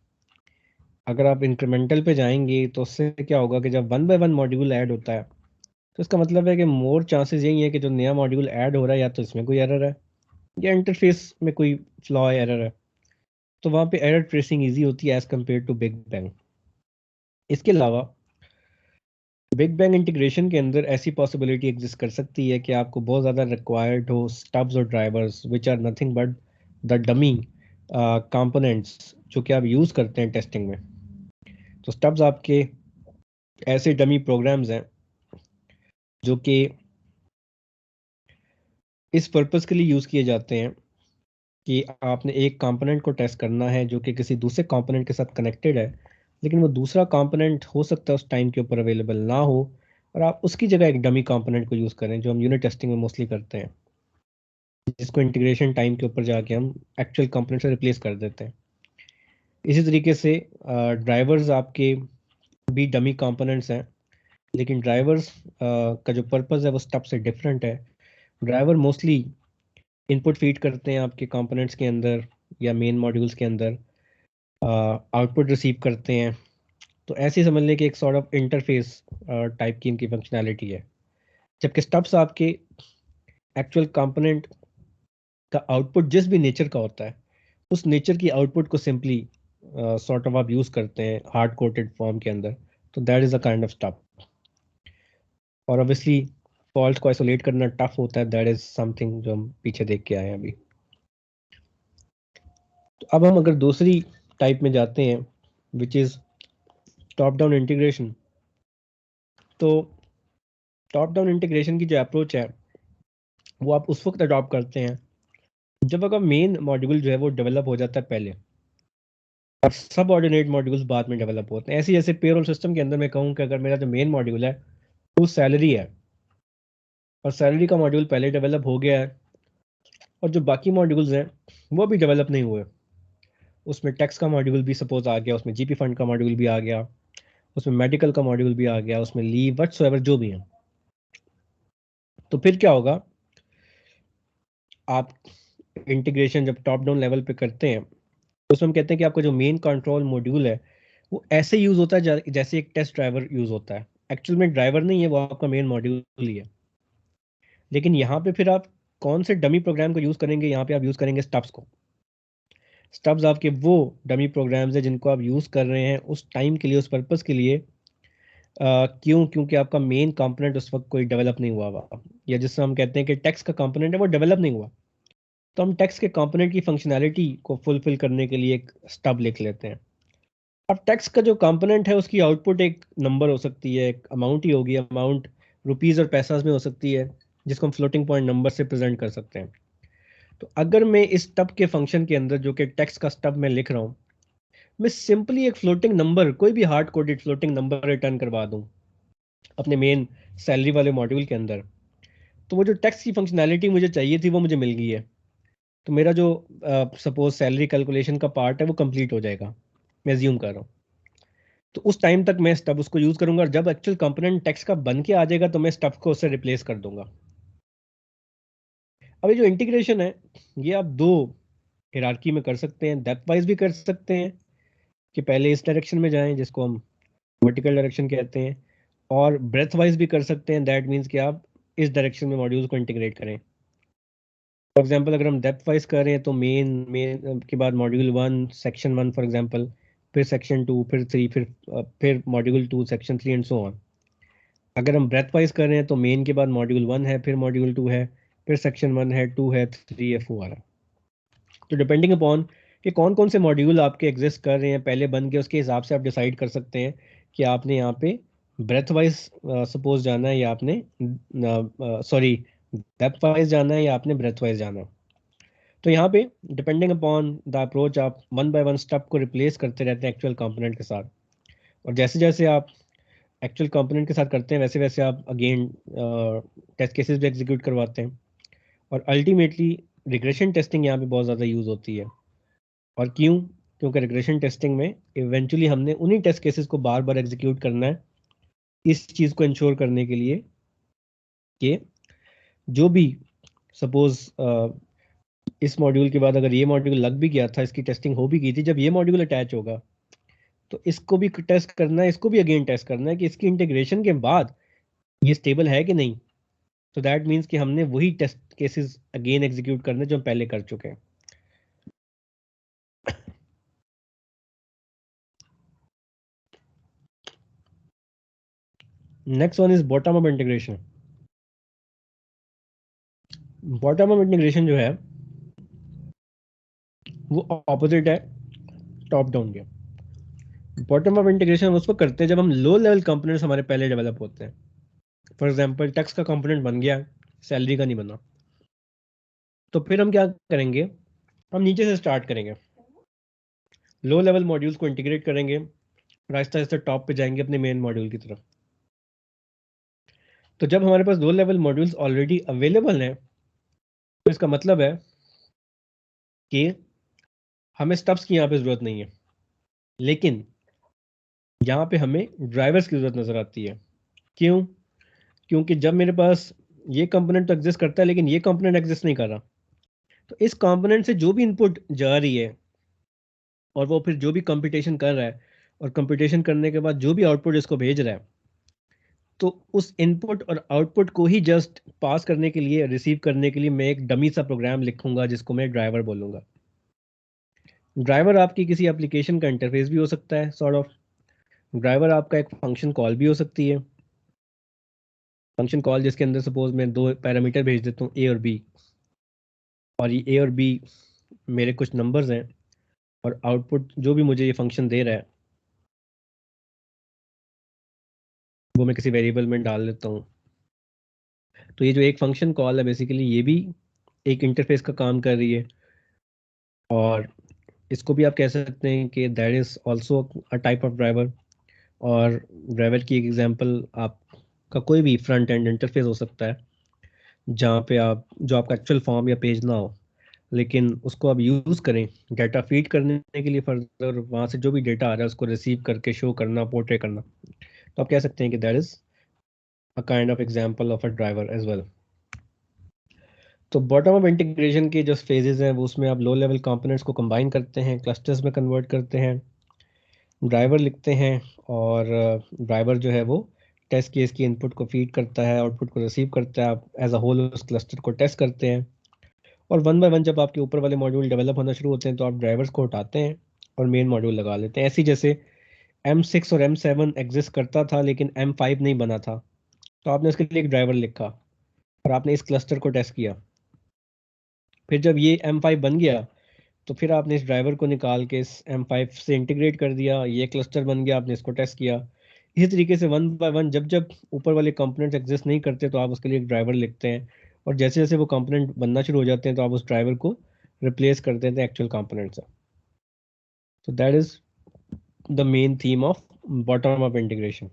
अगर आप इंक्रीमेंटल पे जाएंगे तो उससे क्या होगा कि जब 1 बाय 1 मॉड्यूल ऐड होता है तो इसका मतलब है कि मोर चांसेस यही है कि जो नया मॉड्यूल ऐड हो रहा है या तो इसमें कोई एरर है या इंटरफेस में कोई फ्लॉ एरर है, तो वहाँ पे एरर ट्रेसिंग इजी होती है as compared to big bang. इसके अलावा बिग बैंग इंटीग्रेशन के अंदर ऐसी पॉसिबिलिटी एग्जिस्ट कर सकती है कि आपको बहुत ज़्यादा रिक्वायर्ड हो स्टब्स और drivers which are nothing but the dummy components जो कि आप यूज़ करते हैं टेस्टिंग में। तो स्टब्स आपके ऐसे डमी प्रोग्राम्स हैं जो कि इस पर्पस के लिए यूज़ किए जाते हैं कि आपने एक कंपोनेंट को टेस्ट करना है जो कि किसी दूसरे कंपोनेंट के साथ कनेक्टेड है, लेकिन वो दूसरा कंपोनेंट हो सकता है उस टाइम के ऊपर अवेलेबल ना हो और आप उसकी जगह एक डमी कंपोनेंट को यूज़ करें, जो हम यूनिट टेस्टिंग में मोस्टली करते हैं, जिसको इंटीग्रेशन टाइम के ऊपर जाके हम एक्चुअल कंपोनेंट से रिप्लेस कर देते हैं। इसी तरीके से ड्राइवर्स आपके भी डमी कंपोनेंट्स हैं, लेकिन ड्राइवर्स का जो पर्पस है वो स्टब से डिफरेंट है। ड्राइवर मोस्टली इनपुट फीड करते हैं आपके कंपोनेंट्स के अंदर या मेन मॉड्यूल्स के अंदर, आउटपुट रिसीव करते हैं। तो ऐसे ही समझ लें कि एक सॉर्ट ऑफ इंटरफेस टाइप की इनकी फंक्शनैलिटी है, जबकि स्टब्स आपके एक्चुअल कंपोनेंट का आउटपुट जिस भी नेचर का होता है उस नेचर की आउटपुट को सिंपली सॉर्ट ऑफ आप यूज़ करते हैं हार्ड कोटेड फॉर्म के अंदर। तो that is a kind of stub. और ऑब्वियसली फॉल्ट को आइसोलेट करना टफ होता है, दैट इज़ समथिंग जो हम पीछे देख के आए हैं अभी। तो अब हम अगर दूसरी टाइप में जाते हैं which is top down integration, तो टॉप डाउन इंटीग्रेशन की जो अप्रोच है वो आप उस वक्त अडॉप्ट करते हैं जब अगर मेन मॉड्यूल जो है वो डेवलप हो जाता है पहले और सब ऑर्डिनेट मॉड्यूल्स बाद में डेवलप होते हैं। ऐसे जैसे पेरोल सिस्टम के अंदर मैं कहूँ कि अगर मेरा जो मेन मॉड्यूल है वो सैलरी है और सैलरी का मॉड्यूल पहले डेवलप हो गया है और जो बाकी मॉड्यूल्स हैं वो भी डेवलप नहीं हुए, उसमें टैक्स का मॉड्यूल भी सपोज आ गया, उसमें जीपी फंड का मॉड्यूल भी आ गया, उसमें मेडिकल का मॉड्यूल भी आ गया, उसमें लीव व्हाटसोएवर जो भी है, तो फिर क्या होगा, आप इंटीग्रेशन जब टॉप डाउन लेवल पे करते हैं तो उसमें हम कहते हैं कि आपका जो मेन कंट्रोल मॉड्यूल है वो ऐसे यूज होता है जैसे एक टेस्ट ड्राइवर यूज होता है। एक्चुअल में ड्राइवर नहीं है, वो आपका मेन मॉड्यूल ही है। लेकिन यहाँ पे फिर आप कौन से डमी प्रोग्राम को यूज करेंगे, यहाँ पे आप यूज करेंगे स्टब्स को। स्टब्स आपके वो डमी प्रोग्राम्स है जिनको आप यूज कर रहे हैं उस टाइम के लिए, उस पर्पस के लिए। क्यों? क्योंकि आपका मेन कंपोनेंट उस वक्त कोई डेवलप नहीं हुआ हुआ, या जिससे हम कहते हैं कि टेक्स्ट का कंपोनेंट है वो डेवलप नहीं हुआ, तो हम टेक्स्ट के कंपोनेंट की फंक्शनैलिटी को फुलफिल करने के लिए एक स्टब लिख लेते हैं। अब टेक्स्ट का जो कंपोनेंट है उसकी आउटपुट एक नंबर हो सकती है, एक अमाउंट ही होगी, अमाउंट रुपीज़ और पैसास में हो सकती है, जिसको हम फ्लोटिंग पॉइंट नंबर से प्रेजेंट कर सकते हैं। तो अगर मैं इस स्टब के फंक्शन के अंदर जो कि टेक्स्ट का स्टब मैं लिख रहा हूँ, मैं सिंपली एक फ्लोटिंग नंबर, कोई भी hard coded floating number return करवा दूँ अपने मेन सैलरी वाले मॉड्यूल के अंदर, तो वो जो टेक्स्ट की फंक्शनैलिटी मुझे चाहिए थी वो मुझे मिल गई है। तो मेरा जो सपोज सैलरी कैलकुलेशन का पार्ट है वो कंप्लीट हो जाएगा, मैं ज्यूम कर रहा हूँ। तो उस टाइम तक मैं स्टब उसको यूज करूंगा और जब एक्चुअल कंपोनेंट टेक्स्ट का बन के आ जाएगा तो मैं स्टब को उससे रिप्लेस कर दूंगा। अब ये जो इंटीग्रेशन है ये आप दो हिरार्की में कर सकते हैं, डेप्थ वाइज भी कर सकते हैं कि पहले इस डायरेक्शन में जाएं जिसको हम वर्टिकल डायरेक्शन कहते हैं, और ब्रेथ वाइज भी कर सकते हैं, दैट मीन्स कि आप इस डायरेक्शन में मॉड्यूल्स को इंटीग्रेट करें। फॉर एग्जाम्पल अगर हम डेप्थ वाइज कर रहे हैं तो मेन मेन के बाद मॉड्यूल 1 सेक्शन 1 फॉर एग्जाम्पल, फिर सेक्शन 2, फिर 3, फिर module 2 section 3 and so on. अगर हम ब्रेथ वाइज कर रहे हैं तो मेन के बाद मॉड्यूल 1 है, फिर मॉड्यूल 2 है, फिर सेक्शन 1 है, 2 है, 3 है, 4 है। तो डिपेंडिंग अपॉन कि कौन कौन से मॉड्यूल आपके एग्जिस्ट कर रहे हैं पहले बन के, उसके हिसाब से आप डिसाइड कर सकते हैं कि आपने यहाँ पे ब्रेथ वाइज सपोज जाना है या आपने सॉरी डेप्थ वाइज जाना है या आपने ब्रेथ वाइज जाना है। तो यहाँ पे डिपेंडिंग अपॉन द अप्रोच आप 1 बाय 1 स्टेप को रिप्लेस करते रहते हैं एक्चुअल कंपोनेंट के साथ, और जैसे जैसे आप एक्चुअल कंपोनेंट के साथ करते हैं वैसे वैसे आप अगेन टेस्ट केसेस भी एग्जीक्यूट करवाते हैं, और अल्टीमेटली रिग्रेशन टेस्टिंग यहाँ पे बहुत ज़्यादा यूज़ होती है। और क्यों? क्योंकि रिग्रेशन टेस्टिंग में इवेंचुअली हमने उन्हीं टेस्ट केसेस को बार बार एग्जीक्यूट करना है इस चीज़ को इंश्योर करने के लिए कि जो भी सपोज इस मॉड्यूल के बाद अगर ये मॉड्यूल लग भी गया था, इसकी टेस्टिंग हो भी गई थी, जब ये मॉड्यूल अटैच होगा तो इसको भी टेस्ट करना है, इसको भी अगेन टेस्ट करना है कि इसकी इंटीग्रेशन के बाद ये स्टेबल है कि नहीं। तो दैट मीन्स कि हमने वही टेस्ट केसेस अगेन एग्जीक्यूट करने जो हम पहले कर चुके हैं। Next one is bottom up integration. Bottom up integration जो है वो ऑपोजिट है टॉप डाउन के। बॉटम अप इंटीग्रेशन हम उसको करते हैं जब हम लो लेवल कंपोनेंट्स हमारे पहले डेवलप होते हैं। फॉर एग्जांपल टेक्स्ट का कंपोनेंट बन गया, सैलरी का नहीं बना, तो फिर हम क्या करेंगे, हम नीचे से स्टार्ट करेंगे, लो लेवल मॉड्यूल्स को इंटीग्रेट करेंगे, आहिस्ता आहिस्ता टॉप पे जाएंगे अपने मेन मॉड्यूल की तरफ। तो जब हमारे पास low level modules already available हैं, तो इसका मतलब है कि हमें स्टब्स की यहाँ पे जरूरत नहीं है, लेकिन यहाँ पे हमें ड्राइवर्स की जरूरत नजर आती है। क्यों? क्योंकि जब मेरे पास ये कंपोनेंट तो एग्जिस्ट करता है लेकिन ये कंपोनेंट एग्जिस्ट नहीं कर रहा, तो इस कंपोनेंट से जो भी इनपुट जा रही है और वो फिर जो भी कंपटीशन कर रहा है और कंपटीशन करने के बाद जो भी आउटपुट इसको भेज रहा है, तो उस इनपुट और आउटपुट को ही जस्ट पास करने के लिए, रिसीव करने के लिए मैं एक डमी सा प्रोग्राम लिखूंगा जिसको मैं ड्राइवर बोलूंगा। ड्राइवर आपकी किसी एप्लीकेशन का इंटरफेस भी हो सकता है, सॉर्ट ऑफ। ड्राइवर आपका एक फंक्शन कॉल भी हो सकती है, फंक्शन कॉल जिसके अंदर सपोज मैं दो पैरामीटर भेज देता हूँ, ए और बी, और ये ए और बी मेरे कुछ नंबर्स हैं, और आउटपुट जो भी मुझे ये फंक्शन दे रहा है वो मैं किसी वेरिएबल में डाल देता हूँ। तो ये जो एक फंक्शन कॉल है बेसिकली ये भी एक इंटरफेस का काम कर रही है, और इसको भी आप कह सकते हैं कि that is also a type of driver. और ड्राइवर की एक एग्जांपल आपका कोई भी फ्रंट एंड इंटरफेस हो सकता है, जहाँ पे आप जो आपका एक्चुअल फॉर्म या पेज ना हो, लेकिन उसको आप यूज़ करें डाटा फीड करने के लिए, फर्दर वहाँ से जो भी डेटा आ रहा है उसको रिसीव करके शो करना, पोर्ट्रे करना। तो आप कह सकते हैं कि that is a kind of example of a driver as well. तो बॉटम अप इंटीग्रेशन के जो फेजेस हैं वो उसमें आप लो लेवल कंपोनेंट्स को कंबाइन करते हैं, क्लस्टर्स में कन्वर्ट करते हैं, ड्राइवर लिखते हैं, और ड्राइवर जो है वो टेस्ट केस की इनपुट को फीड करता है, आउटपुट को रिसीव करता है, आप एज अ होल उस क्लस्टर को टेस्ट करते हैं। और वन बाय वन जब आपके ऊपर वाले मॉड्यूल डेवलप होना शुरू होते हैं तो आप ड्राइवर्स को हटाते हैं और मेन मॉड्यूल लगा लेते हैं। ऐसे ही जैसे M6 और M7 एग्जिस्ट करता था लेकिन M5 नहीं बना था, तो आपने उसके लिए एक ड्राइवर लिखा और आपने इस क्लस्टर को टेस्ट किया। फिर जब ये M5 बन गया तो फिर आपने इस ड्राइवर को निकाल के इस M5 से इंटीग्रेट कर दिया, ये क्लस्टर बन गया, आपने इसको टेस्ट किया। इसी तरीके से वन बाय वन जब जब ऊपर वाले कंपोनेंट्स एग्जिस्ट नहीं करते तो आप उसके लिए एक ड्राइवर लिखते हैं, और जैसे जैसे वो कंपोनेंट बनना शुरू हो जाते हैं तो आप उस ड्राइवर को रिप्लेस कर देते हैं एक्चुअल कंपोनेंट से। So that is the main theme of bottom-up integration.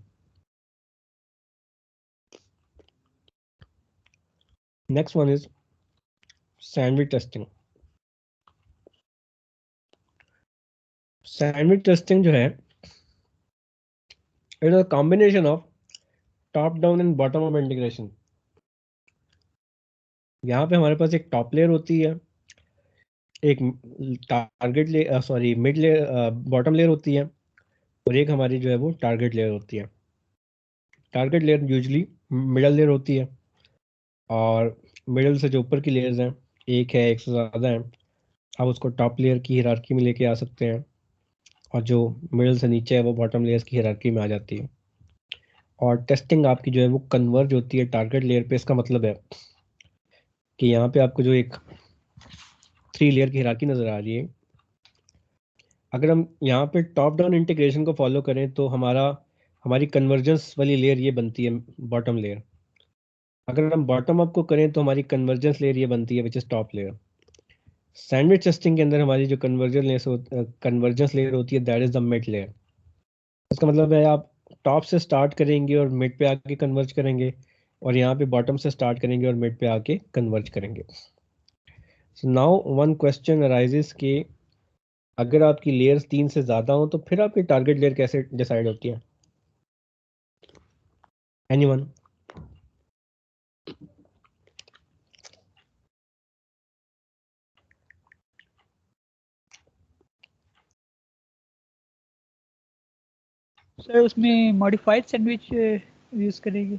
Next one is sandwich testing. Sandwich testing जो है, it is a combination of top-down and bottom-up integration. यहाँ पे हमारे पास एक टॉप लेयर होती है, एक target layer, sorry mid layer, bottom layer होती है, और एक हमारी जो है वो टारगेट लेयर होती है। Target layer usually middle layer होती है, और मिडल से जो ऊपर की लेयर्स हैं, एक है, एक से ज़्यादा है, आप उसको टॉप लेयर की हिरार्की में लेके आ सकते हैं, और जो मिडल से नीचे है वो बॉटम लेयर्स की हायरार्की में आ जाती है। और टेस्टिंग आपकी जो है वो कन्वर्ज होती है टारगेट लेयर पे। इसका मतलब है कि यहाँ पे आपको जो एक 3 लेयर की हायरार्की नज़र आ रही है, अगर हम यहाँ पे टॉप डाउन इंटीग्रेशन को फॉलो करें तो हमारी कन्वर्जेंस वाली लेयर ये बनती है बॉटम लेयर। अगर हम बॉटम अप को करें तो हमारी कन्वर्जेंस लेयर ये बनती है which is top layer. Sandwich testing के अंदर हमारी जो कन्वर्जेंस लेयर होती है that is the mid layer. इसका मतलब है आप टॉप से स्टार्ट करेंगे और मिड पे आके कन्वर्ज करेंगे, और यहाँ पे बॉटम से स्टार्ट करेंगे और मिड पे आके कन्वर्ज करेंगे। So now one question arises कि अगर आपकी लेयर्स 3 से ज़्यादा हो तो फिर आपकी टारगेट लेयर कैसे डिसाइड होती है? एनीवन? सर उसमें मॉडिफाइड सैंडविच यूज करेंगे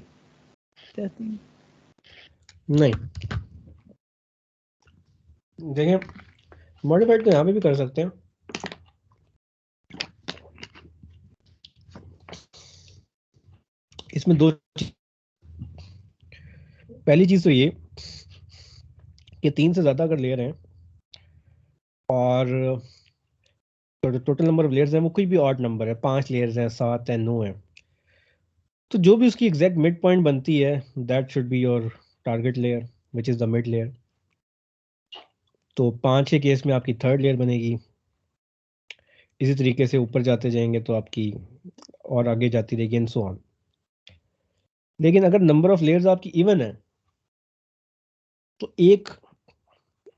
टेस्टिंग? नहीं, देखिए मॉडिफाइड तो यहाँ पे भी कर सकते हैं। इसमें दो चीज, पहली चीज तो ये कि 3 से ज्यादा अगर लेयर हैं और टोटल नंबर ऑफ लेयर्स हैं वो कोई भी ऑड नंबर है, 5 लेयर्स हैं, 7 है, 9 है, तो जो भी उसकी एग्जैक्ट मिड पॉइंट बनती है that should be your target layer which is the mid layer. तो 5 के केस में आपकी थर्ड लेयर बनेगी। इसी तरीके से ऊपर जाते जाएंगे तो आपकी और आगे जाती रहेगी एंड सो ऑन। लेकिन अगर नंबर ऑफ लेयर्स आपकी इवन है तो एक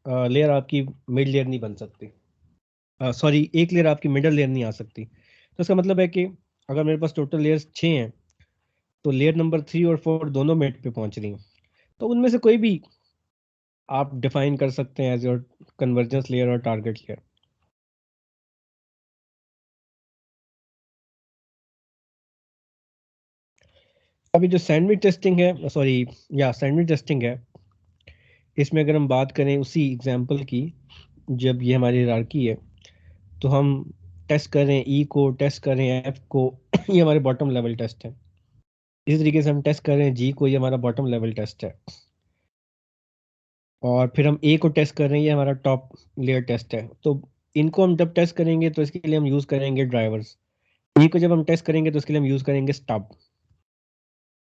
लेयर आपकी मिड लेयर नहीं बन सकती, सॉरी एक लेयर आपकी मिडल लेयर नहीं आ सकती। तो इसका मतलब है कि अगर मेरे पास टोटल लेयर्स 6 हैं तो लेयर नंबर 3 और 4 दोनों मिड पे पहुंच रही हैं, तो उनमें से कोई भी आप डिफाइन कर सकते हैं एज योर कन्वर्जेंस लेयर और टारगेट लेयर। अभी जो सैंडविच टेस्टिंग है, सॉरी या सैंडविच टेस्टिंग है, इसमें अगर हम बात करें उसी एग्जांपल की, जब ये हमारी हायरार्की है तो हम टेस्ट कर रहे हैं ई को, टेस्ट कर रहे हैं एफ को ये हमारे बॉटम लेवल टेस्ट है। इसी तरीके से हम टेस्ट कर रहे हैं जी को, ये हमारा बॉटम लेवल टेस्ट है। और फिर हम ए को टेस्ट कर रहे हैं, ये हमारा टॉप लेयर टेस्ट है। तो इनको हम जब टेस्ट करेंगे तो इसके लिए हम यूज़ करेंगे ड्राइवर्स। ए को जब हम टेस्ट करेंगे तो इसके लिए हम यूज़ करेंगे स्टब।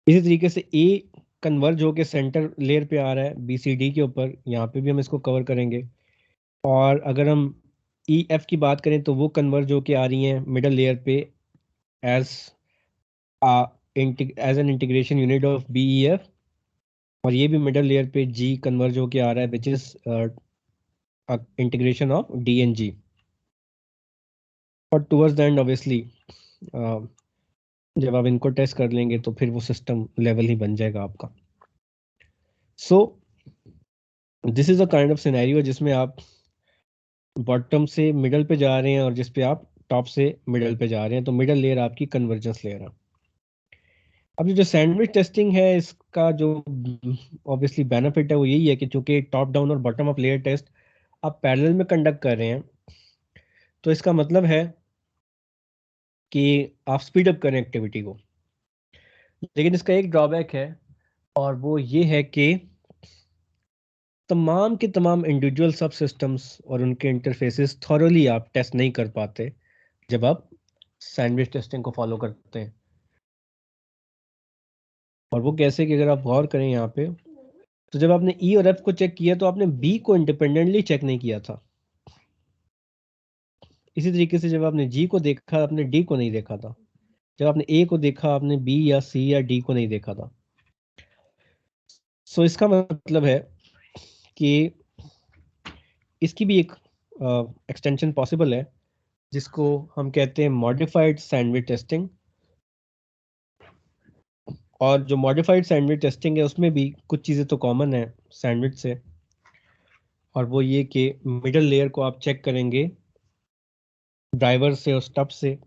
इसी तरीके से ए कन्वर्ज होकर सेंटर लेयर पे आ रहा है बी सी डी के ऊपर, यहाँ पे भी हम इसको कवर करेंगे। और अगर हम ई एफ की बात करें तो वो कन्वर्ज होके आ रही हैं मिडल लेयर पे as as an integration unit of B E F. और ये भी मिडल लेयर पे जी कन्वर्ज होके आ रहा है which is integration of D N G. और टूवर्ड्स द एंड ऑब्वियसली जब आप इनको टेस्ट कर लेंगे तो फिर वो सिस्टम लेवल ही बन जाएगा आपका। सो this is a kind of scenario जिसमें आप बॉटम से मिडल पे जा रहे हैं और जिस पे आप टॉप से मिडल पे जा रहे हैं, तो मिडल लेयर आपकी कन्वर्जेंस लेयर है। अब ये जो सैंडविच टेस्टिंग है इसका जो ऑब्वियसली बेनिफिट है वो यही है कि चूंकि टॉप डाउन और बॉटम अप लेयर टेस्ट आप पैरेलल में कंडक्ट कर रहे हैं, तो इसका मतलब है कि आप स्पीड अप करें एक्टिविटी को। लेकिन इसका एक ड्रॉबैक है और वो ये है कि तमाम के तमाम इंडिविजुअल सब सिस्टम्स और उनके इंटरफेसेस थॉरली आप टेस्ट नहीं कर पाते जब आप सैंडविच टेस्टिंग को फॉलो करते हैं। और वो कैसे कि अगर आप गौर करें यहाँ पे, तो जब आपने ई और एफ को चेक किया तो आपने बी को इंडिपेंडेंटली चेक नहीं किया था। इसी तरीके से जब आपने जी को देखा आपने डी को नहीं देखा था, जब आपने ए को देखा आपने बी या सी या डी को नहीं देखा था। सो इसका मतलब है कि इसकी भी एक एक्सटेंशन पॉसिबल है जिसको हम कहते हैं मॉडिफाइड सैंडविच टेस्टिंग। और जो मॉडिफाइड सैंडविच टेस्टिंग है उसमें भी कुछ चीज़ें तो कॉमन है सैंडविच से, और वो ये कि मिडल लेयर को आप चेक करेंगे ड्राइवर से और स्टब से,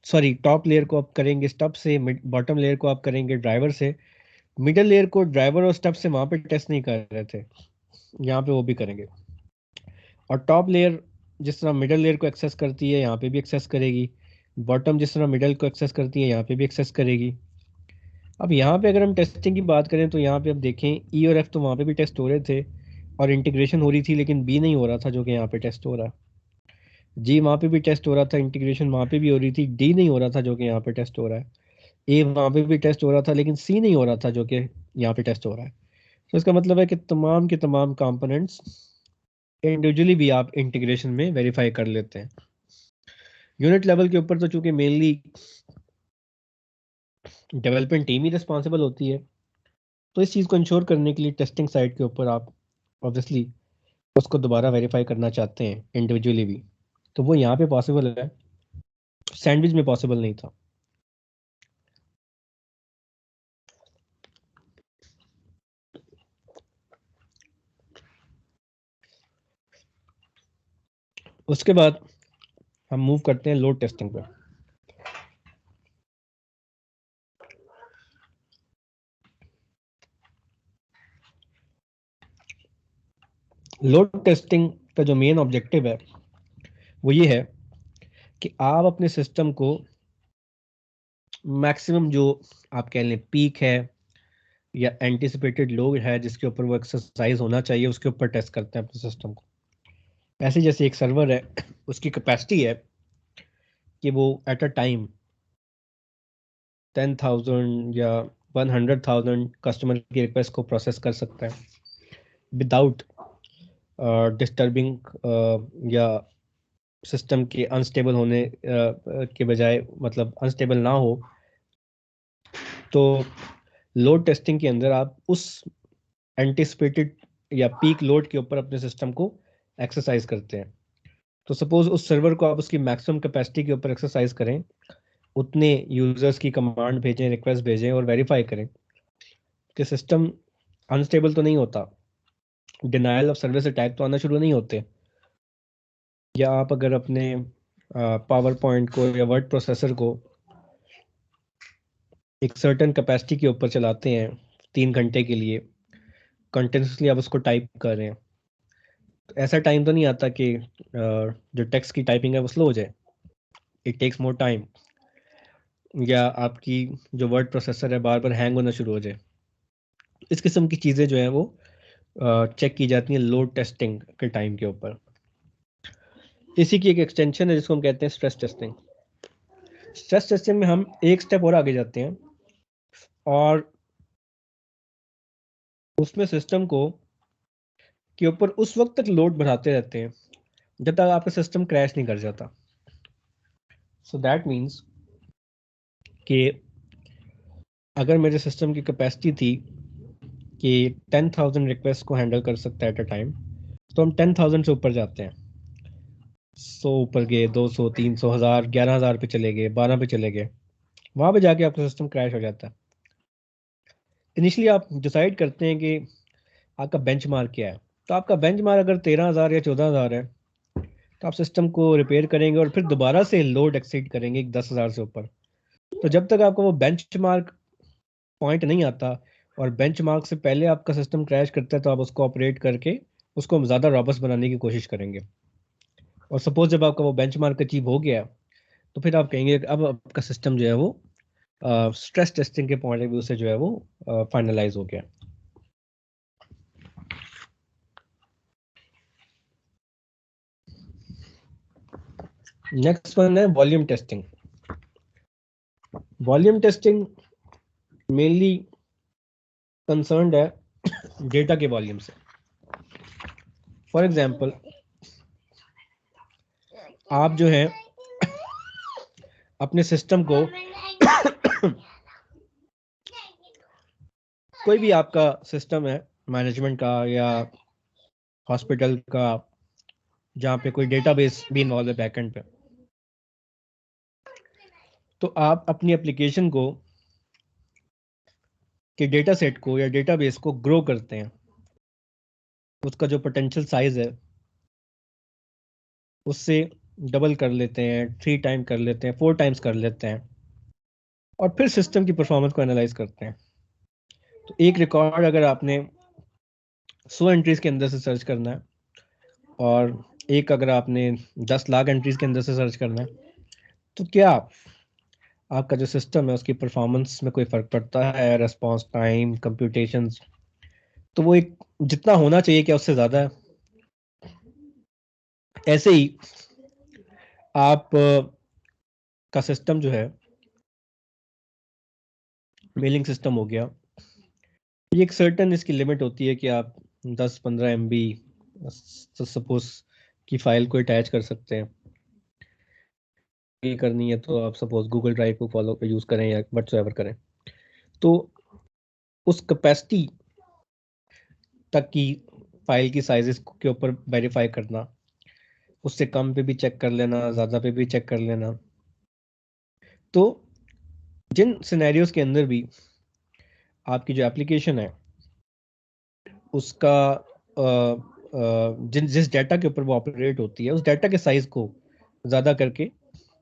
सॉरी टॉप लेयर को आप करेंगे स्टब से, बॉटम लेयर को आप करेंगे ड्राइवर से। मिडल लेयर को ड्राइवर और स्टब से वहाँ पे टेस्ट नहीं कर रहे थे, यहाँ पे वो भी करेंगे। और टॉप लेयर जिस तरह मिडल लेयर को एक्सेस करती है यहाँ पे भी एक्सेस करेगी, बॉटम जिस तरह मिडल को एक्सेस करती है यहाँ पे भी एक्सेस करेगी। अब यहाँ पे अगर हम टेस्टिंग की बात करें तो यहाँ पे अब देखें ई और एफ तो वहाँ पे भी टेस्ट हो रहे थे और इंटीग्रेशन हो रही थी, लेकिन बी नहीं हो रहा था जो कि यहाँ पे टेस्ट हो रहा है। जी वहाँ पे भी टेस्ट हो रहा था, इंटीग्रेशन वहाँ पे भी हो रही थी, डी नहीं हो रहा था जो कि यहाँ पे टेस्ट हो रहा है। ए वहाँ पे भी टेस्ट हो रहा था लेकिन सी नहीं हो रहा था जो कि यहाँ पे टेस्ट हो रहा है। तो इसका मतलब है कि तमाम के तमाम कंपोनेंट्स इंडिविजुअली भी आप इंटीग्रेशन में वेरीफाई कर लेते हैं। यूनिट लेवल के ऊपर तो चूंकि मेनली डेवलपमेंट टीम ही रिस्पॉन्सिबल होती है, तो इस चीज़ को इंश्योर करने के लिए टेस्टिंग साइट के ऊपर आप ऑब्वियसली उसको दोबारा वेरीफाई करना चाहते हैं इंडिविजुअली भी, तो वो यहाँ पे पॉसिबल है, सैंडविच में पॉसिबल नहीं था। उसके बाद हम मूव करते हैं लोड टेस्टिंग पे। लोड टेस्टिंग का जो मेन ऑब्जेक्टिव है वो ये है कि आप अपने सिस्टम को मैक्सिमम जो आप कह लें पीक है या एंटिसिपेटेड लोड है जिसके ऊपर वो एक्सरसाइज होना चाहिए उसके ऊपर टेस्ट करते हैं अपने सिस्टम को। ऐसे जैसे एक सर्वर है, उसकी कैपेसिटी है कि वो एट अ टाइम 10,000 या 100,000 कस्टमर की रिक्वेस्ट को प्रोसेस कर सकता है विदाउट डिस्टर्बिंग या सिस्टम के अनस्टेबल होने के बजाय, मतलब अनस्टेबल ना हो। तो लोड टेस्टिंग के अंदर आप उस एंटिसिपेटेड या पीक लोड के ऊपर अपने सिस्टम को एक्सरसाइज करते हैं। तो सपोज उस सर्वर को आप उसकी मैक्सिमम कैपेसिटी के ऊपर एक्सरसाइज करें, उतने यूजर्स की कमांड भेजें, रिक्वेस्ट भेजें और वेरीफाई करें कि सिस्टम अनस्टेबल तो नहीं होता, डिनायल ऑफ सर्विस अटैक तो आना शुरू नहीं होते। या आप अगर अपने पावर पॉइंट को या वर्ड प्रोसेसर को एक सर्टेन कैपेसिटी के ऊपर चलाते हैं 3 घंटे के लिए, कंटिन्यूसली आप उसको टाइप कर रहे हैं, तो ऐसा टाइम तो नहीं आता कि जो टेक्स्ट की टाइपिंग है वो स्लो हो जाए, इट टेक्स मोर टाइम। या आपकी जो वर्ड प्रोसेसर है बार बार हैंग होना शुरू हो जाए। इस किस्म की चीज़ें जो है वो चेक की जाती हैं लोड टेस्टिंग के टाइम के ऊपर। इसी की एक एक्सटेंशन है जिसको हम कहते हैं स्ट्रेस टेस्टिंग। स्ट्रेस टेस्टिंग में हम एक स्टेप और आगे जाते हैं और उसमें सिस्टम को के ऊपर उस वक्त तक लोड बढ़ाते रहते हैं जब तक आपका सिस्टम क्रैश नहीं कर जाता। सो दैट मीन्स कि अगर मेरे सिस्टम की कैपेसिटी थी कि 10,000 रिक्वेस्ट को हैंडल कर सकता है एट अ टाइम, तो हम 10,000 से ऊपर जाते हैं, 100 ऊपर गए, 200, 300, 1000, 11,000 पे चले गए, 12 पे चले गए, वहां पे जाके आपका सिस्टम क्रैश हो जाता है। इनिशियली आप डिसाइड करते हैं कि आपका बेंचमार्क क्या है। तो आपका बेंचमार्क अगर 13,000 या 14,000 है तो आप सिस्टम को रिपेयर करेंगे और फिर दोबारा से लोड एक्सीड करेंगे 10,000 से ऊपर। तो जब तक आपका वो बेंचमार्क पॉइंट नहीं आता और बेंचमार्क से पहले आपका सिस्टम क्रैश करता है तो आप उसको ऑपरेट करके उसको ज़्यादा रॉबस्ट बनाने की कोशिश करेंगे। और सपोज जब आपका वो बेंचमार्क अचीव हो गया तो फिर आप कहेंगे कि अब आपका सिस्टम जो है वो स्ट्रेस टेस्टिंग के पॉइंट ऑफ व्यू से जो है वो फाइनलाइज हो गया। नेक्स्ट वन है volume testing. Volume testing mainly concerned है डेटा के वॉल्यूम से। फॉर एग्जांपल आप जो है अपने सिस्टम को कोई भी आपका सिस्टम है मैनेजमेंट का या हॉस्पिटल का जहाँ पे कोई डेटाबेस भी इन्वॉल्व है बैकएंड पे, तो आप अपनी एप्लीकेशन को के डेटा सेट को या डेटाबेस को ग्रो करते हैं, उसका जो पोटेंशियल साइज है उससे डबल कर लेते हैं, 3 टाइम कर लेते हैं, 4 टाइम्स कर लेते हैं और फिर सिस्टम की परफॉर्मेंस को एनालाइज करते हैं। तो एक रिकॉर्ड अगर आपने 100 एंट्रीज के अंदर से सर्च करना है और एक अगर आपने 10 लाख एंट्रीज के अंदर से सर्च करना है, तो क्या आपका जो सिस्टम है उसकी परफॉर्मेंस में कोई फर्क पड़ता है? रेस्पॉन्स टाइम, कंप्यूटेशंस, तो वो एक जितना होना चाहिए क्या उससे ज़्यादा है? ऐसे ही आप का सिस्टम जो है मेलिंग सिस्टम हो गया, ये एक सर्टन इसकी लिमिट होती है कि आप 10-15 MB सपोज की फाइल को अटैच कर सकते हैं। ये करनी है तो आप सपोज गूगल ड्राइव को फॉलो यूज़ करें या व्हाट्सएवर करें। तो उस कैपेसिटी तक की फाइल की साइजेस के ऊपर वेरीफाई करना, उससे कम पे भी चेक कर लेना, ज़्यादा पे भी चेक कर लेना। तो जिन सिनेरियोज के अंदर भी आपकी जो एप्लीकेशन है उसका जिस डाटा के ऊपर वो ऑपरेट होती है उस डाटा के साइज को ज़्यादा करके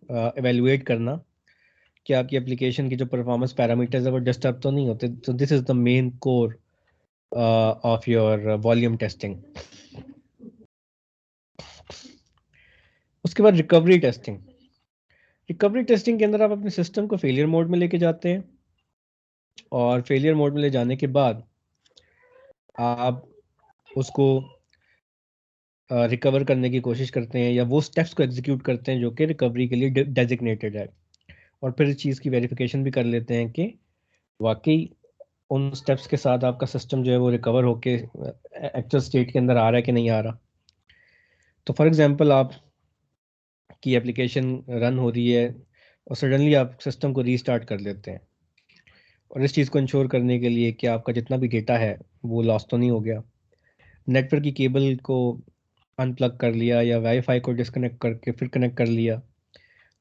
एवेलुएट करना कि आपकी एप्लीकेशन की जो परफॉर्मेंस पैरामीटर्स है वो डिस्टर्ब तो नहीं होते। So this is the main core of your volume testing. उसके बाद रिकवरी टेस्टिंग। रिकवरी टेस्टिंग के अंदर आप अपने सिस्टम को फेलियर मोड में लेके जाते हैं, और फेलियर मोड में ले जाने के बाद आप उसको रिकवर करने की कोशिश करते हैं, या वो स्टेप्स को एग्जीक्यूट करते हैं जो कि रिकवरी के लिए डेजिग्नेटेड है, और फिर इस चीज़ की वेरिफिकेशन भी कर लेते हैं कि वाकई उन स्टेप्स के साथ आपका सिस्टम जो है वो रिकवर होके एक्चुअल स्टेट के अंदर आ रहा है कि नहीं आ रहा। तो फॉर एग्जांपल आप की एप्लीकेशन रन हो रही है और सडनली आप सिस्टम को रीस्टार्ट कर लेते हैं, और इस चीज़ को इंश्योर करने के लिए कि आपका जितना भी डेटा है वो लॉस तो नहीं हो गया, नेटवर्क की केबल को अनप्लग कर लिया या वाईफाई को डिस्कनेक्ट करके फिर कनेक्ट कर लिया,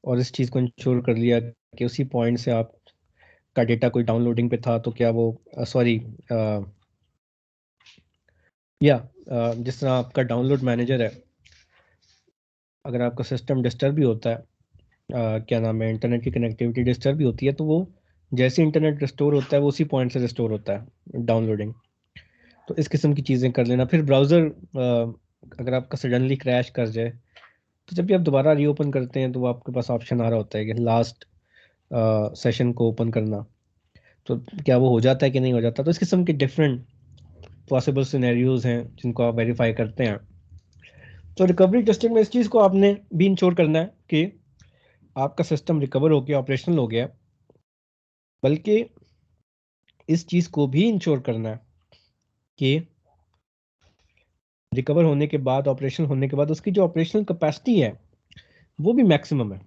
और इस चीज़ को इंश्योर कर लिया कि उसी पॉइंट से आपका डेटा कोई डाउनलोडिंग पे था तो क्या वो सॉरी जिस तरह आपका डाउनलोड मैनेजर है, अगर आपका सिस्टम डिस्टर्ब भी होता है, क्या नाम है, इंटरनेट की कनेक्टिविटी डिस्टर्ब भी होती है, तो वो जैसे इंटरनेट रिस्टोर होता है वो उसी पॉइंट से रिस्टोर होता है डाउनलोडिंग। तो इस किस्म की चीज़ें कर लेना। फिर ब्राउज़र अगर आपका सडनली क्रैश कर जाए, तो जब भी आप दोबारा रीओपन करते हैं तो वो आपके पास ऑप्शन आ रहा होता है कि लास्ट सेशन को ओपन करना, तो क्या वो हो जाता है कि नहीं हो जाता। तो इस किस्म के डिफरेंट पॉसिबल सिनेरियोज हैं जिनको आप वेरीफाई करते हैं। तो रिकवरी टेस्टिंग में इस चीज़ को आपने भी इंश्योर करना है कि आपका सिस्टम रिकवर हो गया, ऑपरेशनल हो गया, बल्कि इस चीज़ को भी इंश्योर करना है कि रिकवर होने के बाद, ऑपरेशनल होने के बाद उसकी जो ऑपरेशनल कैपेसिटी है वो भी मैक्सिमम है,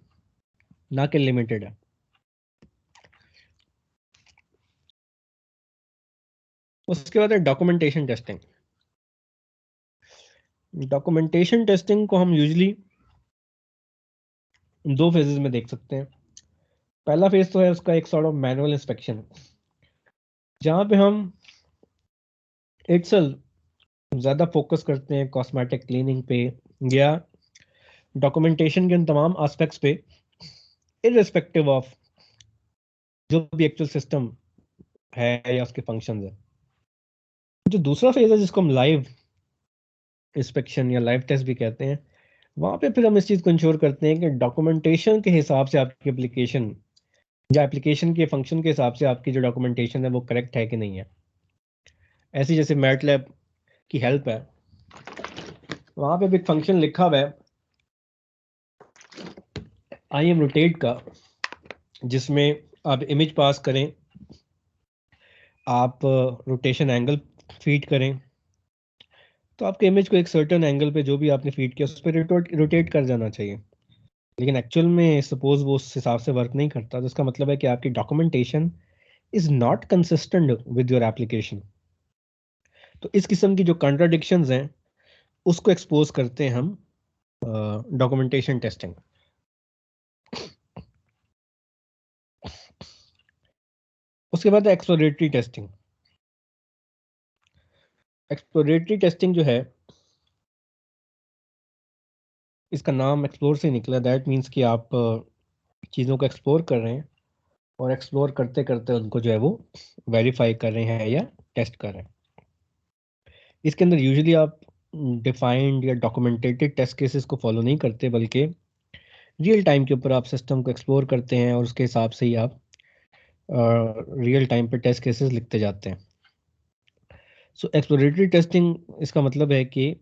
ना कि लिमिटेड है। उसके बाद है डॉक्यूमेंटेशन टेस्टिंग। डॉक्यूमेंटेशन टेस्टिंग को हम यूजली दो फेजेस में देख सकते हैं। पहला फेज तो है उसका एक सॉर्ट ऑफ मैनुअल इंस्पेक्शन, जहां पे हम इट्सल्फ ज़्यादा फोकस करते हैं कॉस्मेटिक क्लीनिंग पे या डॉक्यूमेंटेशन के उन तमाम एस्पेक्ट्स पे, इररिस्पेक्टिव ऑफ जो भी एक्चुअल सिस्टम है या उसके फंक्शंस है। जो दूसरा फेज है जिसको हम लाइव इंस्पेक्शन या लाइव टेस्ट भी कहते हैं, वहां पे फिर हम इस चीज़ को इंश्योर करते हैं कि डॉक्यूमेंटेशन के हिसाब से आपकी एप्लीकेशन या एप्लीकेशन के फंक्शन के हिसाब से आपकी जो डॉक्यूमेंटेशन है वो करेक्ट है कि नहीं है। ऐसी जैसे मैटलैब की हेल्प है, वहां पे भी एक फंक्शन लिखा हुआ है आई एम रोटेट का, जिसमें आप इमेज पास करें, आप रोटेशन एंगल फीड करें, तो आपके इमेज को एक सर्टेन एंगल पे जो भी आपने फीड किया उस पर रोटेट कर जाना चाहिए। लेकिन एक्चुअल में सपोज वो उस हिसाब से वर्क नहीं करता, तो इसका मतलब है कि आपकी documentation is not consistent with your application. तो इस किस्म की जो कॉन्ट्राडिक्शंस हैं उसको एक्सपोज करते हैं हम डॉक्यूमेंटेशन टेस्टिंग। उसके बाद एक्सप्लोरेटरी टेस्टिंग। एक्सप्लोरेटरी टेस्टिंग जो है, इसका नाम एक्सप्लोर से निकला, दैट मीन्स कि आप चीज़ों को एक्सप्लोर कर रहे हैं और एक्सप्लोर करते करते उनको जो है वो वेरीफाई कर रहे हैं या टेस्ट कर रहे हैं। इसके अंदर यूजुअली आप डिफाइंड या डॉक्यूमेंटेटेड टेस्ट केसेस को फॉलो नहीं करते, बल्कि रियल टाइम के ऊपर आप सिस्टम को एक्सप्लोर करते हैं और उसके हिसाब से ही आप रियल टाइम पे टेस्ट केसेस लिखते जाते हैं। सो एक्सप्लोरेटरी टेस्टिंग, इसका मतलब है कि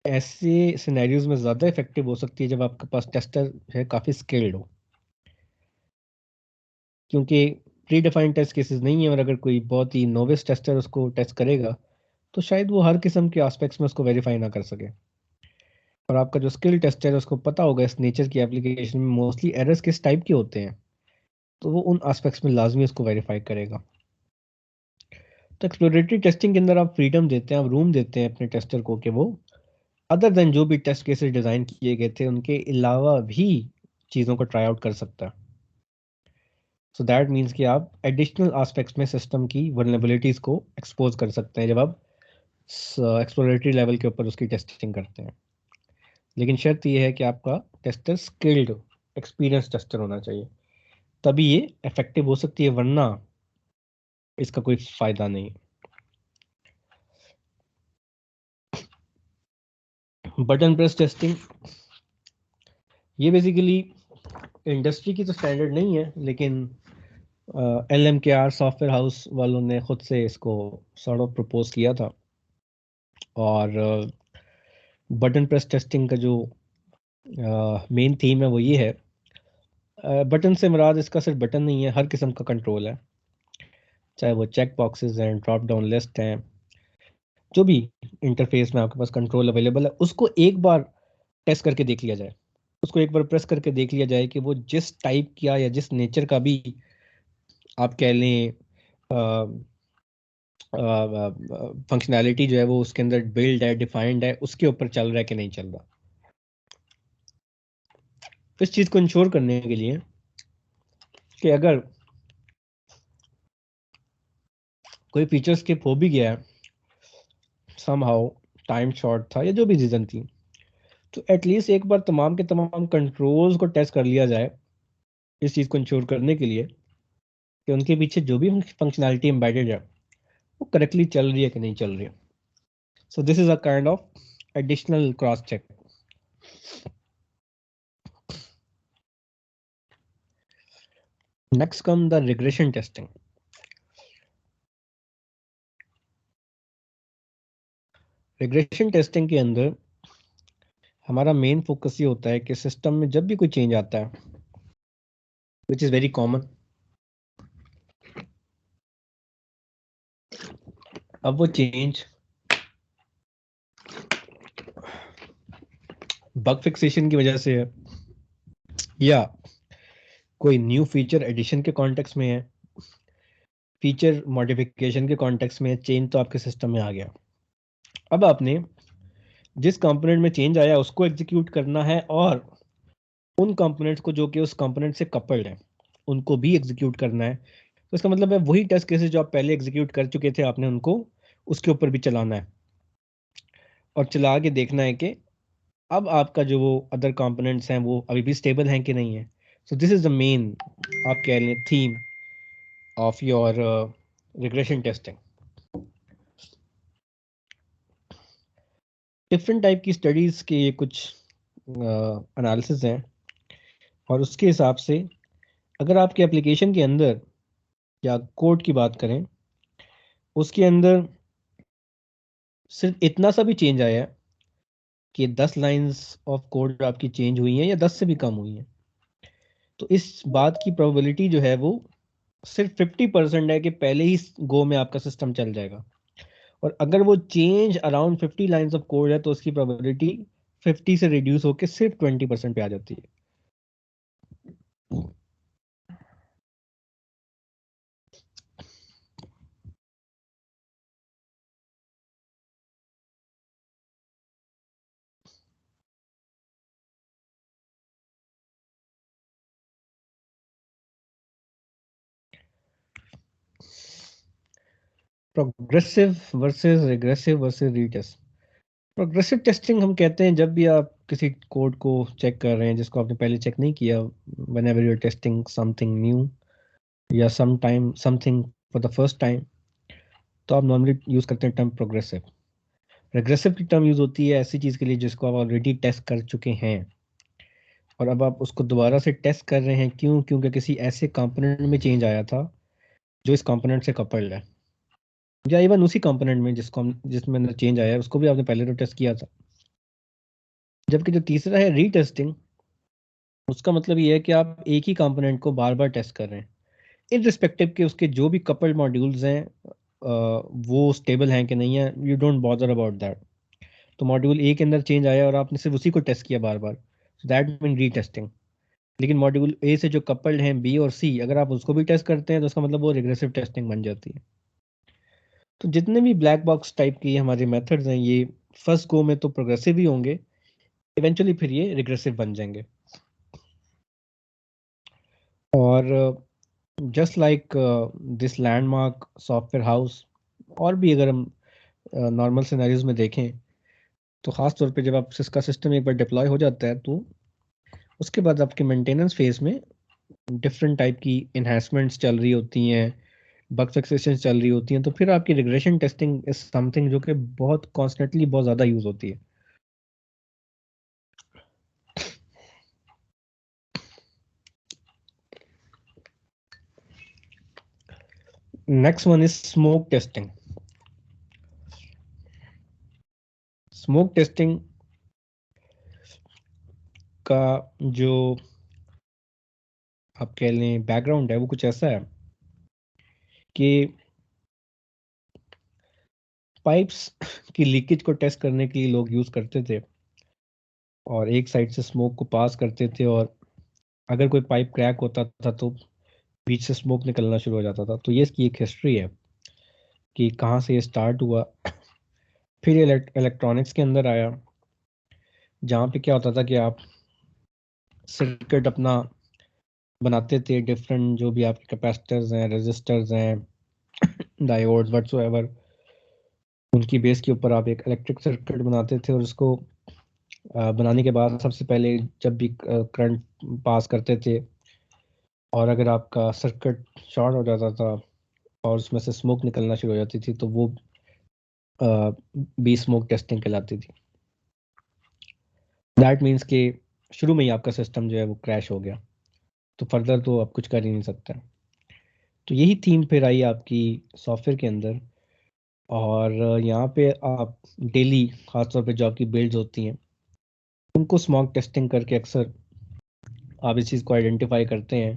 ऐसे सिनेरियोज में ज़्यादा इफेक्टिव हो सकती है जब आपके पास टेस्टर है काफ़ी स्किल्ड हो, क्योंकि प्री डिफाइंड टेस्ट केसेस नहीं है, और अगर कोई बहुत ही नोविस टेस्टर उसको टेस्ट करेगा तो शायद वो हर किस्म के एस्पेक्ट्स में उसको वेरीफाई ना कर सके। और आपका जो स्किल टेस्टर है उसको पता होगा इस नेचर की एप्लीकेशन में मोस्टली एरर्स किस टाइप के होते हैं, तो वो उन एस्पेक्ट्स में लाजमी उसको वेरीफाई करेगा। तो एक्सप्लोरेटरी टेस्टिंग के अंदर आप फ्रीडम देते हैं, आप रूम देते हैं अपने टेस्टर को कि वो अदर देन जो भी टेस्ट केसेस डिज़ाइन किए गए थे उनके अलावा भी चीज़ों को ट्राई आउट कर सकता है। सो दैट मीन्स कि आप एडिशनल एस्पेक्ट्स में सिस्टम की वल्नरेबिलिटीज़ को एक्सपोज कर सकते हैं जब आप एक्सप्लोरेटरी लेवल के ऊपर उसकी टेस्टिंग करते हैं। लेकिन शर्त यह है कि आपका टेस्टर स्किल्ड एक्सपीरियंस टेस्टर होना चाहिए, तभी ये इफेक्टिव हो सकती है, वरना इसका कोई फायदा नहीं। बटन प्रेस टेस्टिंग, ये बेसिकली इंडस्ट्री की तो स्टैंडर्ड नहीं है, लेकिन LMKR सॉफ्टवेयर हाउस वालों ने खुद से इसको सॉर्ट ऑफ प्रपोज किया था। और बटन प्रेस टेस्टिंग का जो मेन थीम है वो ये है, बटन से मुराद इसका सिर्फ बटन नहीं है, हर किस्म का कंट्रोल है, चाहे वो चेक बॉक्सेस हैं, ड्रॉप डाउन लिस्ट हैं, जो भी इंटरफेस में आपके पास कंट्रोल अवेलेबल है, उसको एक बार टेस्ट करके देख लिया जाए, उसको एक बार प्रेस करके देख लिया जाए कि वो जिस टाइप का या जिस नेचर का भी आप कह लें फंक्शनैलिटी जो है वो उसके अंदर बिल्ड है, डिफाइंड है, उसके ऊपर चल रहा है कि नहीं चल रहा। इस चीज़ को इंश्योर करने के लिए कि अगर कोई फीचर स्किप हो भी गया है, समहाउ टाइम शॉर्ट था या जो भी रीज़न थी, तो एटलीस्ट एक बार तमाम के तमाम कंट्रोल्स को टेस्ट कर लिया जाए, इस चीज़ को इंश्योर करने के लिए कि उनके पीछे जो भी फंक्शनैलिटी एम्बेडेड है वो करेक्टली चल रही है कि नहीं चल रही है। So this is a kind of additional cross check. Next come the regression testing. Regression testing के अंदर हमारा मेन फोकस ये होता है कि सिस्टम में जब भी कोई चेंज आता है, विच इज़ वेरी कॉमन, अब वो चेंज बग फिक्सेशन की वजह से है या कोई न्यू फीचर एडिशन के कॉन्टेक्स्ट में है, फीचर मॉडिफिकेशन के कॉन्टेक्स्ट में चेंज तो आपके सिस्टम में आ गया। अब आपने जिस कंपोनेंट में चेंज आया उसको एग्जीक्यूट करना है, और उन कंपोनेंट्स को जो कि उस कंपोनेंट से कपल्ड है उनको भी एग्जीक्यूट करना है। तो इसका मतलब है वही टेस्ट केसेस जो आप पहले एग्जीक्यूट कर चुके थे, आपने उनको उसके ऊपर भी चलाना है और चला के देखना है कि अब आपका जो वो अदर कंपोनेंट्स हैं वो अभी भी स्टेबल हैं कि नहीं है। So this is the main, आप कह लें, theme of your regression testing. Different type की स्टडीज के कुछ एनालिसिस हैं, और उसके हिसाब से अगर आपके एप्लीकेशन के अंदर या कोड की बात करें, उसके अंदर सिर्फ इतना सा भी चेंज आया है कि 10 लाइंस ऑफ कोड आपकी चेंज हुई हैं या 10 से भी कम हुई हैं, तो इस बात की प्रोबेबिलिटी जो है वो सिर्फ 50% है कि पहले ही गो में आपका सिस्टम चल जाएगा। और अगर वो change around 50 lines of code है तो उसकी प्रोबेबिलिटी 50 से रिड्यूस होकर सिर्फ 20% पे आ जाती है। Progressive versus regressive versus retest. Progressive testing हम कहते हैं जब भी आप किसी कोड को चेक कर रहे हैं जिसको आपने पहले चेक नहीं किया, whenever you are testing something new या some time something for the first time, तो आप नॉर्मली यूज करते हैं टर्म प्रोग्रेसिव। रिग्रेसिव की टर्म यूज होती है ऐसी चीज के लिए जिसको आप ऑलरेडी टेस्ट कर चुके हैं और अब आप उसको दोबारा से टेस्ट कर रहे हैं, क्यों? क्योंकि किसी ऐसे कंपोनेंट में चेंज आया था जो इस कंपोनेंट से कपल्ड है, या इवन उसी कंपोनेंट में जिसको हम जिसमें अंदर चेंज आया है उसको भी आपने पहले तो टेस्ट किया था। जबकि जो तीसरा है रीटेस्टिंग, उसका मतलब ये है कि आप एक ही कंपोनेंट को बार बार टेस्ट कर रहे हैं, इररिस्पेक्टिव के उसके जो भी कपल्ड मॉड्यूल्स हैं वो स्टेबल हैं कि नहीं है, you don't bother about that. तो मॉड्यूल ए के अंदर चेंज आया और आपने सिर्फ उसी को टेस्ट किया बार बार, सो दैट मीन रीटेस्टिंग। लेकिन मॉड्यूल ए से जो कपल्ड हैं बी और सी, अगर आप उसको भी टेस्ट करते हैं तो उसका मतलब वो रिग्रेसिव टेस्टिंग बन जाती है। तो जितने भी ब्लैक बॉक्स टाइप की हमारे मेथड्स हैं, ये फर्स्ट गो में तो प्रोग्रेसिव ही होंगे, इवेंचुअली फिर ये रिग्रेसिव बन जाएंगे। और just like this landmark software house, और भी अगर हम नॉर्मल सिनेरियोज में देखें तो ख़ास तौर पे जब आप इसका सिस्टम एक बार डिप्लॉय हो जाता है तो उसके बाद आपके मेंटेनेंस फेज में डिफरेंट टाइप की इन्हांसमेंट्स चल रही होती हैं, बग फिक्सेशन चल रही होती हैं, तो फिर आपकी रिग्रेशन टेस्टिंग इज समथिंग जो कि बहुत कॉन्स्टेंटली बहुत ज़्यादा यूज़ होती है। Next one is smoke testing. Smoke testing का जो आप कह लें बैकग्राउंड है वो कुछ ऐसा है कि पाइप्स की लीकेज को टेस्ट करने के लिए लोग यूज़ करते थे और एक साइड से स्मोक को पास करते थे, और अगर कोई पाइप क्रैक होता था तो बीच से स्मोक निकलना शुरू हो जाता था। तो ये इसकी एक हिस्ट्री है कि कहाँ से ये स्टार्ट हुआ। फिर ये इलेक्ट्रॉनिक्स के अंदर आया, जहाँ पे क्या होता था कि आप सर्किट अपना बनाते थे, डिफरेंट जो भी आपके कैपेसिटर्स हैं, रेजिस्टर्स हैं, डायोड्स व्हाटसोएवर, उनकी बेस के ऊपर आप एक इलेक्ट्रिक सर्किट बनाते थे, और उसको बनाने के बाद सबसे पहले जब भी करंट पास करते थे और अगर आपका सर्किट शॉर्ट हो जाता था और उसमें से स्मोक निकलना शुरू हो जाती थी तो वो बी स्मोक टेस्टिंग कहलाती थी। दैट मीन्स कि शुरू में ही आपका सिस्टम जो है वो क्रैश हो गया, तो फर्दर तो आप कुछ कर ही नहीं सकते। तो यही थीम फिर आई आपकी सॉफ्टवेयर के अंदर, और यहाँ पे आप डेली खासतौर पे जो आपकी बिल्ड्स होती हैं उनको स्मोक टेस्टिंग करके अक्सर आप इस चीज़ को आइडेंटिफाई करते हैं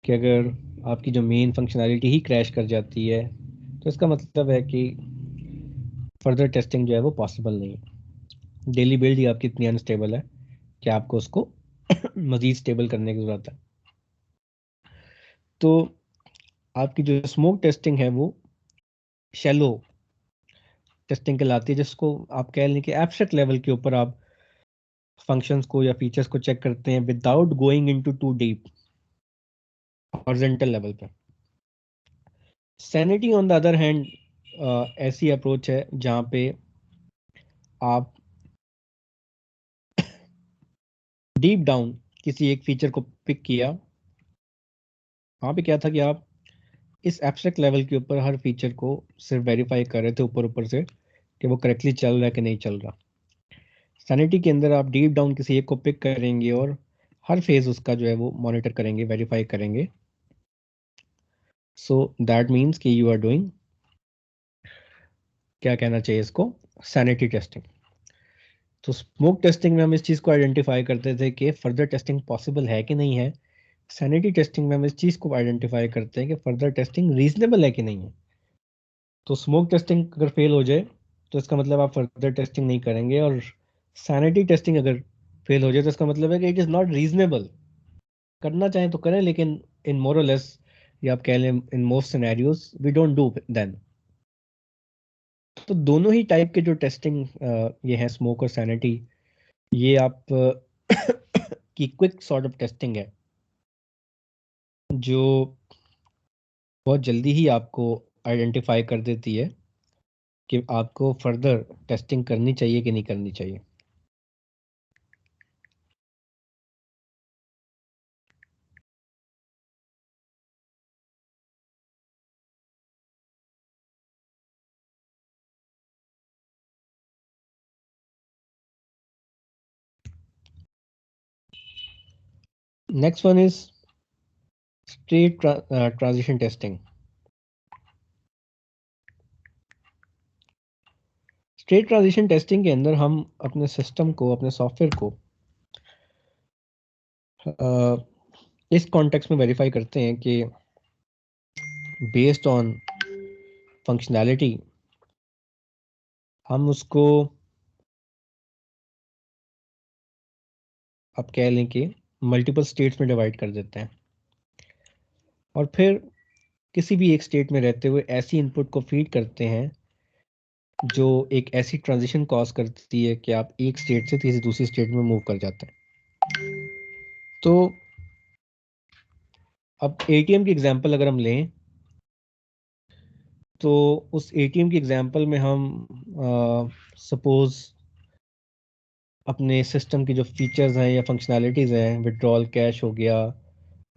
कि अगर आपकी जो मेन फंक्शनैलिटी ही क्रैश कर जाती है तो इसका मतलब है कि फर्दर टेस्टिंग जो है वो पॉसिबल नहीं है। डेली बिल्ड ही आपकी इतनी अनस्टेबल है कि आपको उसको मज़ीद स्टेबल करने की ज़रूरत है। तो आपकी जो स्मोक टेस्टिंग है वो शैलो टेस्टिंग कहलाती है, जिसको आप कह लें कि एब्स्ट्रैक्ट लेवल के ऊपर आप फंक्शंस को या फीचर्स को चेक करते हैं without going into too deep horizontal level पे। Sanity on the other hand ऐसी अप्रोच है जहाँ पे आप डीप डाउन किसी एक फीचर को पिक किया। वहाँ पे क्या था कि आप इस एब्स्ट्रैक्ट लेवल के ऊपर हर फीचर को सिर्फ वेरीफाई कर रहे थे ऊपर ऊपर से कि वो करेक्टली चल रहा है कि नहीं चल रहा। सैनिटी के अंदर आप डीप डाउन किसी एक को पिक करेंगे और हर फेज उसका जो है वो मॉनिटर करेंगे, वेरीफाई करेंगे। सो दैट मीन्स कि यू आर डूइंग, क्या कहना चाहिए इसको, सैनिटी टेस्टिंग। तो स्मोक टेस्टिंग में हम इस चीज़ को आइडेंटिफाई करते थे कि फर्दर टेस्टिंग पॉसिबल है कि नहीं है। सैनिटी टेस्टिंग में हम इस चीज़ को आइडेंटिफाई करते हैं कि फर्दर टेस्टिंग रीजनेबल है कि नहीं है। तो स्मोक टेस्टिंग अगर फेल हो जाए तो इसका मतलब आप फर्दर टेस्टिंग नहीं करेंगे, और सैनिटी टेस्टिंग अगर फेल हो जाए तो इसका मतलब है कि इट इज़ नॉट रीजनेबल। करना चाहें तो करें, लेकिन इन मोर और लेस, या आप कह लें in most scenarios we don't do then. तो दोनों ही टाइप के जो टेस्टिंग ये हैं, स्मोक और सैनिटी, ये आप की क्विक सॉर्ट ऑफ टेस्टिंग है जो बहुत जल्दी ही आपको आइडेंटिफाई कर देती है कि आपको फर्दर टेस्टिंग करनी चाहिए कि नहीं करनी चाहिए। Next one is state transition testing. State transition testing के अंदर हम अपने सिस्टम को, अपने सॉफ्टवेयर को इस कॉन्टेक्स्ट में वेरीफाई करते हैं कि बेस्ड ऑन फंक्शनैलिटी हम उसको, आप कह लें कि मल्टीपल स्टेट्स में डिवाइड कर देते हैं, और फिर किसी भी एक स्टेट में रहते हुए ऐसी इनपुट को फीड करते हैं जो एक ऐसी ट्रांजिशन कॉज करती है कि आप एक स्टेट से किसी दूसरी स्टेट में मूव कर जाते हैं। तो अब एटीएम की एग्जांपल अगर हम लें तो उस एटीएम की एग्जांपल में हम सपोज अपने सिस्टम की जो फीचर्स हैं या फंक्शनैलिटीज़ हैं, विड्रॉल कैश हो गया,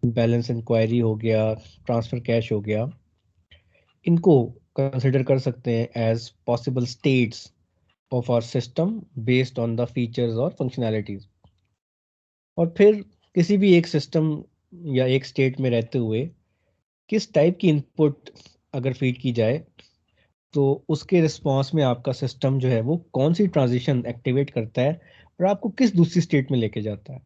बैलेंस इंक्वायरी हो गया, ट्रांसफ़र कैश हो गया, इनको कंसिडर कर सकते हैं as possible states of our system based on the features और फंक्शनैलिटीज़। और फिर किसी भी एक सिस्टम या एक स्टेट में रहते हुए किस टाइप की इनपुट अगर फीड की जाए तो उसके रिस्पॉन्स में आपका सिस्टम जो है वो कौन सी ट्रांजिशन एक्टिवेट करता है और आपको किस दूसरी स्टेट में लेके जाता है।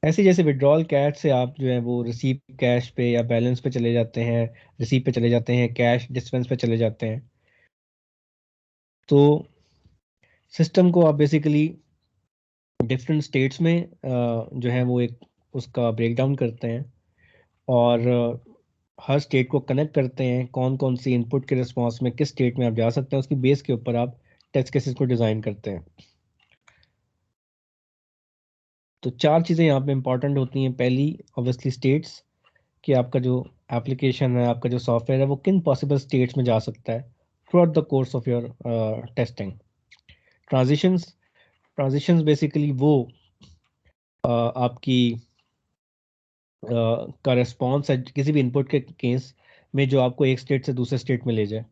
ऐसे जैसे विड्रॉल कैश से आप जो है वो रिसीव कैश पे या बैलेंस पे चले जाते हैं, रिसीव पे चले जाते हैं, कैश डिस्पेंस पे चले जाते हैं। तो सिस्टम को आप बेसिकली डिफरेंट स्टेट्स में जो है वो एक उसका ब्रेक डाउन करते हैं और हर स्टेट को कनेक्ट करते हैं, कौन कौन सी इनपुट के रिस्पॉन्स में किस स्टेट में आप जा सकते हैं, उसकी बेस के ऊपर आप टेस्ट केसेस को डिज़ाइन करते हैं। तो 4 चीज़ें यहाँ पे इंपॉर्टेंट होती हैं। पहली ऑब्वियसली स्टेट्स, कि आपका जो एप्लीकेशन है, आपका जो सॉफ्टवेयर है, वो किन पॉसिबल स्टेट्स में जा सकता है through out the course of your testing. Transitions, transitions basically वो आपकी का रिस्पॉन्स है किसी भी इनपुट के केस में जो आपको एक स्टेट से दूसरे स्टेट में ले जाए।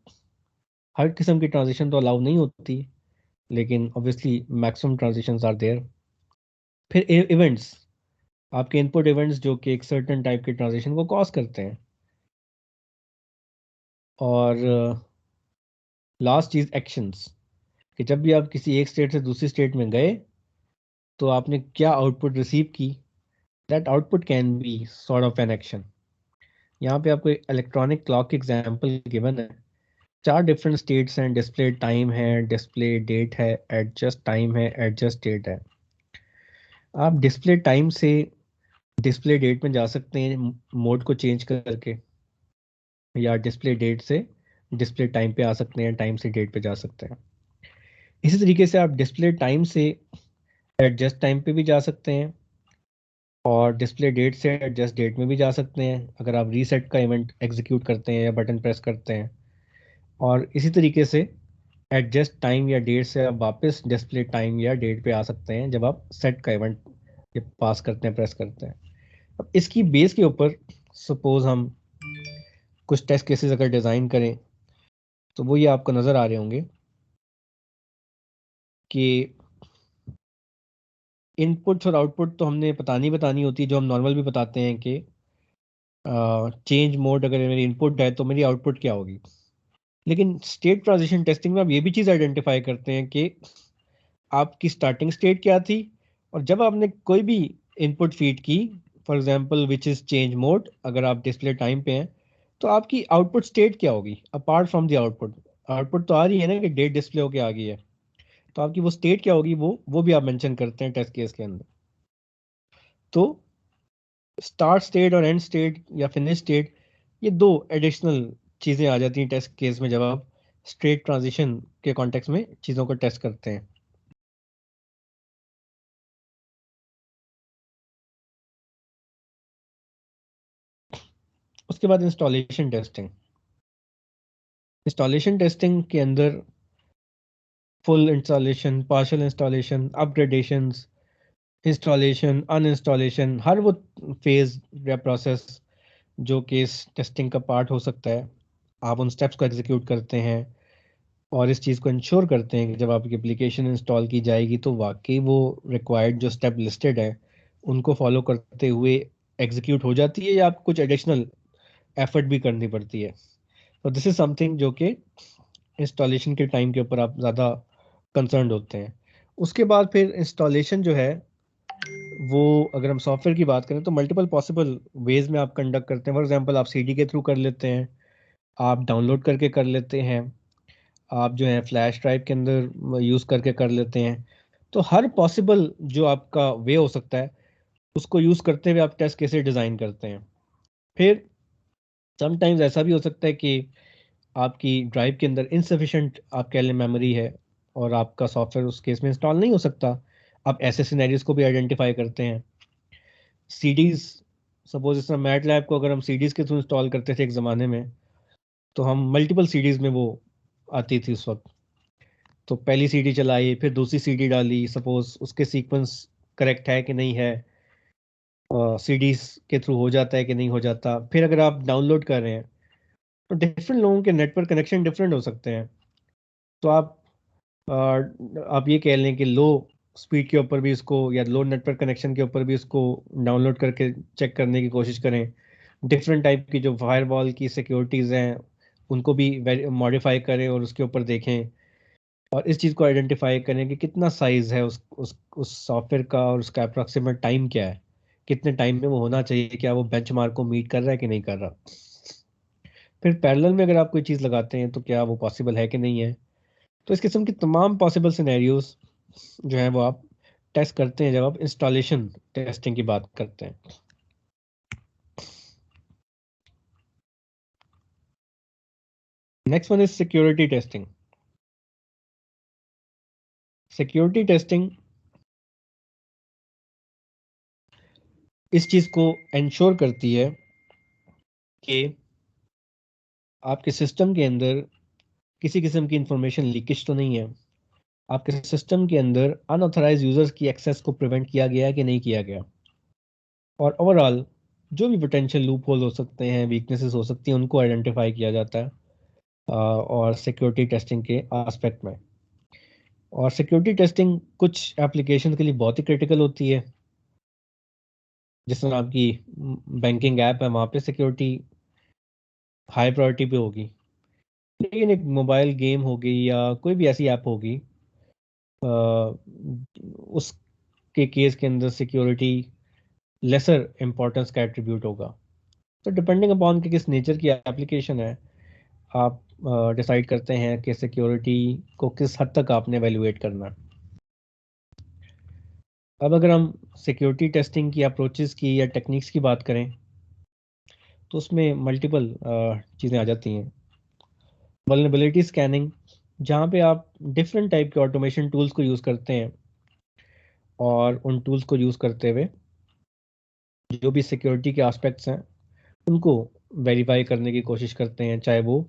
हर किस्म की ट्रांजिशन तो अलाउ नहीं होती, लेकिन obviously maximum transitions are there. फिर इवेंट्स, आपके इनपुट इवेंट्स जो कि एक सर्टेन टाइप के ट्रांजिशन को कॉज करते हैं। और लास्ट चीज एक्शंस, कि जब भी आप किसी एक स्टेट से दूसरी स्टेट में गए तो आपने क्या आउटपुट रिसीव की, that output can be sort of an action. यहाँ पे आपको इलेक्ट्रॉनिक क्लॉक की एग्जांपल गिवन है। 4 डिफरेंट स्टेट्स हैं, डिस्प्ले टाइम है, डिस्प्ले डेट है, एडजस्ट टाइम है, एडजस्ट डेट है। आप डिस्प्ले टाइम से डिस्प्ले डेट में जा सकते हैं मोड को चेंज करके, या डिस्प्ले डेट से डिस्प्ले टाइम पे आ सकते हैं, टाइम से डेट पे जा सकते हैं। इसी तरीके से आप डिस्प्ले टाइम से एडजस्ट टाइम पे भी जा सकते हैं और डिस्प्ले डेट से एडजस्ट डेट में भी जा सकते हैं अगर आप रीसेट का इवेंट एग्जीक्यूट करते हैं या बटन प्रेस करते हैं। और इसी तरीके से एडजस्ट टाइम या डेट से आप वापस डिस्प्ले टाइम या डेट पे आ सकते हैं जब आप सेट का इवेंट पास करते हैं, प्रेस करते हैं। अब इसकी बेस के ऊपर सपोज हम कुछ टेस्ट केसेस अगर डिज़ाइन करें तो वो ये आपको नज़र आ रहे होंगे कि इनपुट्स और आउटपुट तो हमने बतानी होती, जो हम नॉर्मल भी बताते हैं कि चेंज मोड अगर मेरी इनपुट है तो मेरी आउटपुट क्या होगी। लेकिन स्टेट ट्रांजिशन टेस्टिंग में आप ये भी चीज़ आइडेंटिफाई करते हैं कि आपकी स्टार्टिंग स्टेट क्या थी और जब आपने कोई भी इनपुट फीड की, for example which is change mode, अगर आप डिस्प्ले टाइम पे हैं तो आपकी आउटपुट स्टेट क्या होगी apart from the output. Output तो आ रही है ना कि डेट डिस्प्ले होके आ गई है, तो आपकी वो स्टेट क्या होगी वो भी आप मेंशन करते हैं टेस्ट केस के अंदर। तो स्टार्ट स्टेट और एंड स्टेट या फिनिश स्टेट, ये 2 एडिशनल चीज़ें आ जाती हैं टेस्ट केस में जब आप स्टेट ट्रांजिशन के कॉन्टेक्स्ट में चीज़ों को टेस्ट करते हैं। उसके बाद इंस्टॉलेशन टेस्टिंग। इंस्टॉलेशन टेस्टिंग के अंदर full installation, partial installation, upgradations, installation, uninstallation, हर वो फेज या प्रोसेस जो कि इस टेस्टिंग का पार्ट हो सकता है, आप उन स्टेप्स को एग्जीक्यूट करते हैं और इस चीज़ को इंश्योर करते हैं कि जब आपकी एप्लीकेशन इंस्टॉल की जाएगी तो वाकई वो रिक्वायर्ड जो स्टेप लिस्टेड है उनको फॉलो करते हुए एग्जीक्यूट हो जाती है या आपको कुछ एडिशनल एफर्ट भी करनी पड़ती है। तो दिस इज समथिंग जो कि इंस्टॉलेशन के टाइम के ऊपर आप ज़्यादा कंसर्न होते हैं। उसके बाद फिर इंस्टॉलेशन जो है वो, अगर हम सॉफ्टवेयर की बात करें तो मल्टीपल पॉसिबल वेज में आप कंडक्ट करते हैं। फॉर एग्जांपल आप सीडी के थ्रू कर लेते हैं, आप डाउनलोड करके कर लेते हैं, आप जो है फ्लैश ड्राइव के अंदर यूज़ करके कर लेते हैं। तो हर पॉसिबल जो आपका वे हो सकता है उसको यूज़ करते हुए आप टेस्ट केसेस डिज़ाइन करते हैं। फिर समटाइम्स ऐसा भी हो सकता है कि आपकी ड्राइव के अंदर इनसफिशेंट आप कह लें मेमोरी है और आपका सॉफ्टवेयर उस केस में इंस्टॉल नहीं हो सकता। आप ऐसे सिनेरियोज को भी आइडेंटिफाई करते हैं। सीडीज, सपोज इस तरह मैट लैब को अगर हम सीडीज के थ्रू इंस्टॉल करते थे एक ज़माने में, तो हम मल्टीपल सीडीज में वो आती थी उस वक्त। तो पहली सीडी चलाई, फिर दूसरी सीडी डाली, सपोज उसके सीक्वेंस करेक्ट है कि नहीं है, सीडीज के थ्रू हो जाता है कि नहीं हो जाता। फिर अगर आप डाउनलोड कर रहे हैं तो डिफरेंट लोगों के नेटवर्क कनेक्शन डिफरेंट हो सकते हैं। तो आप ये कह लें कि लो स्पीड के ऊपर भी इसको, या लो नेटवर्क कनेक्शन के ऊपर भी इसको डाउनलोड करके चेक करने की कोशिश करें। डिफरेंट टाइप की जो फायरवॉल की सिक्योरिटीज़ हैं उनको भी मॉडिफाई करें और उसके ऊपर देखें, और इस चीज़ को आइडेंटिफाई करें कि कितना साइज़ है उस सॉफ्टवेयर का, और उसका अप्रॉक्सीमेट टाइम क्या है, कितने टाइम में वो होना चाहिए, क्या वो बेंचमार्क को मीट कर रहा है कि नहीं कर रहा। फिर पैरेलल में अगर आप कोई चीज़ लगाते हैं तो क्या वो पॉसिबल है कि नहीं है। तो इस किस्म की तमाम पॉसिबल सिनेरियोज जो है वो आप टेस्ट करते हैं जब आप इंस्टॉलेशन टेस्टिंग की बात करते हैं। Next one is security testing. Security testing इस चीज़ को इंश्योर करती है कि आपके सिस्टम के अंदर किसी किस्म की इंफॉर्मेशन लीकेज तो नहीं है, आपके सिस्टम के अंदर अनऑथराइज यूजर्स की एक्सेस को प्रिवेंट किया गया है कि नहीं किया गया, और ओवरऑल जो भी पोटेंशियल लूप होल हो सकते हैं, वीकनेसेस हो सकती हैं, उनको आइडेंटिफाई किया जाता है और सिक्योरिटी टेस्टिंग के एस्पेक्ट में। और सिक्योरिटी टेस्टिंग कुछ एप्लीकेशन के लिए बहुत ही क्रिटिकल होती है, जिस तरह आपकी बैंकिंग ऐप है, वहाँ पे सिक्योरिटी हाई प्रायोरिटी पे होगी। लेकिन एक मोबाइल गेम होगी या कोई भी ऐसी ऐप होगी, उसके केस के अंदर सिक्योरिटी लेसर इम्पोर्टेंस का एट्रीब्यूट होगा। तो डिपेंडिंग अपॉन कि किस नेचर की एप्लीकेशन है, आप डिसाइड करते हैं कि सिक्योरिटी को किस हद तक आपने एवेल्युएट करना है। अब अगर हम सिक्योरिटी टेस्टिंग की अप्रोचेस की या टेक्निक्स की बात करें तो उसमें मल्टीपल चीज़ें आ जाती हैं। वल्नरेबिलिटी स्कैनिंग, जहाँ पे आप डिफरेंट टाइप के ऑटोमेशन टूल्स को यूज़ करते हैं, और उन टूल्स को यूज़ करते हुए जो भी सिक्योरिटी के एस्पेक्ट्स हैं उनको वेरीफाई करने की कोशिश करते हैं, चाहे वो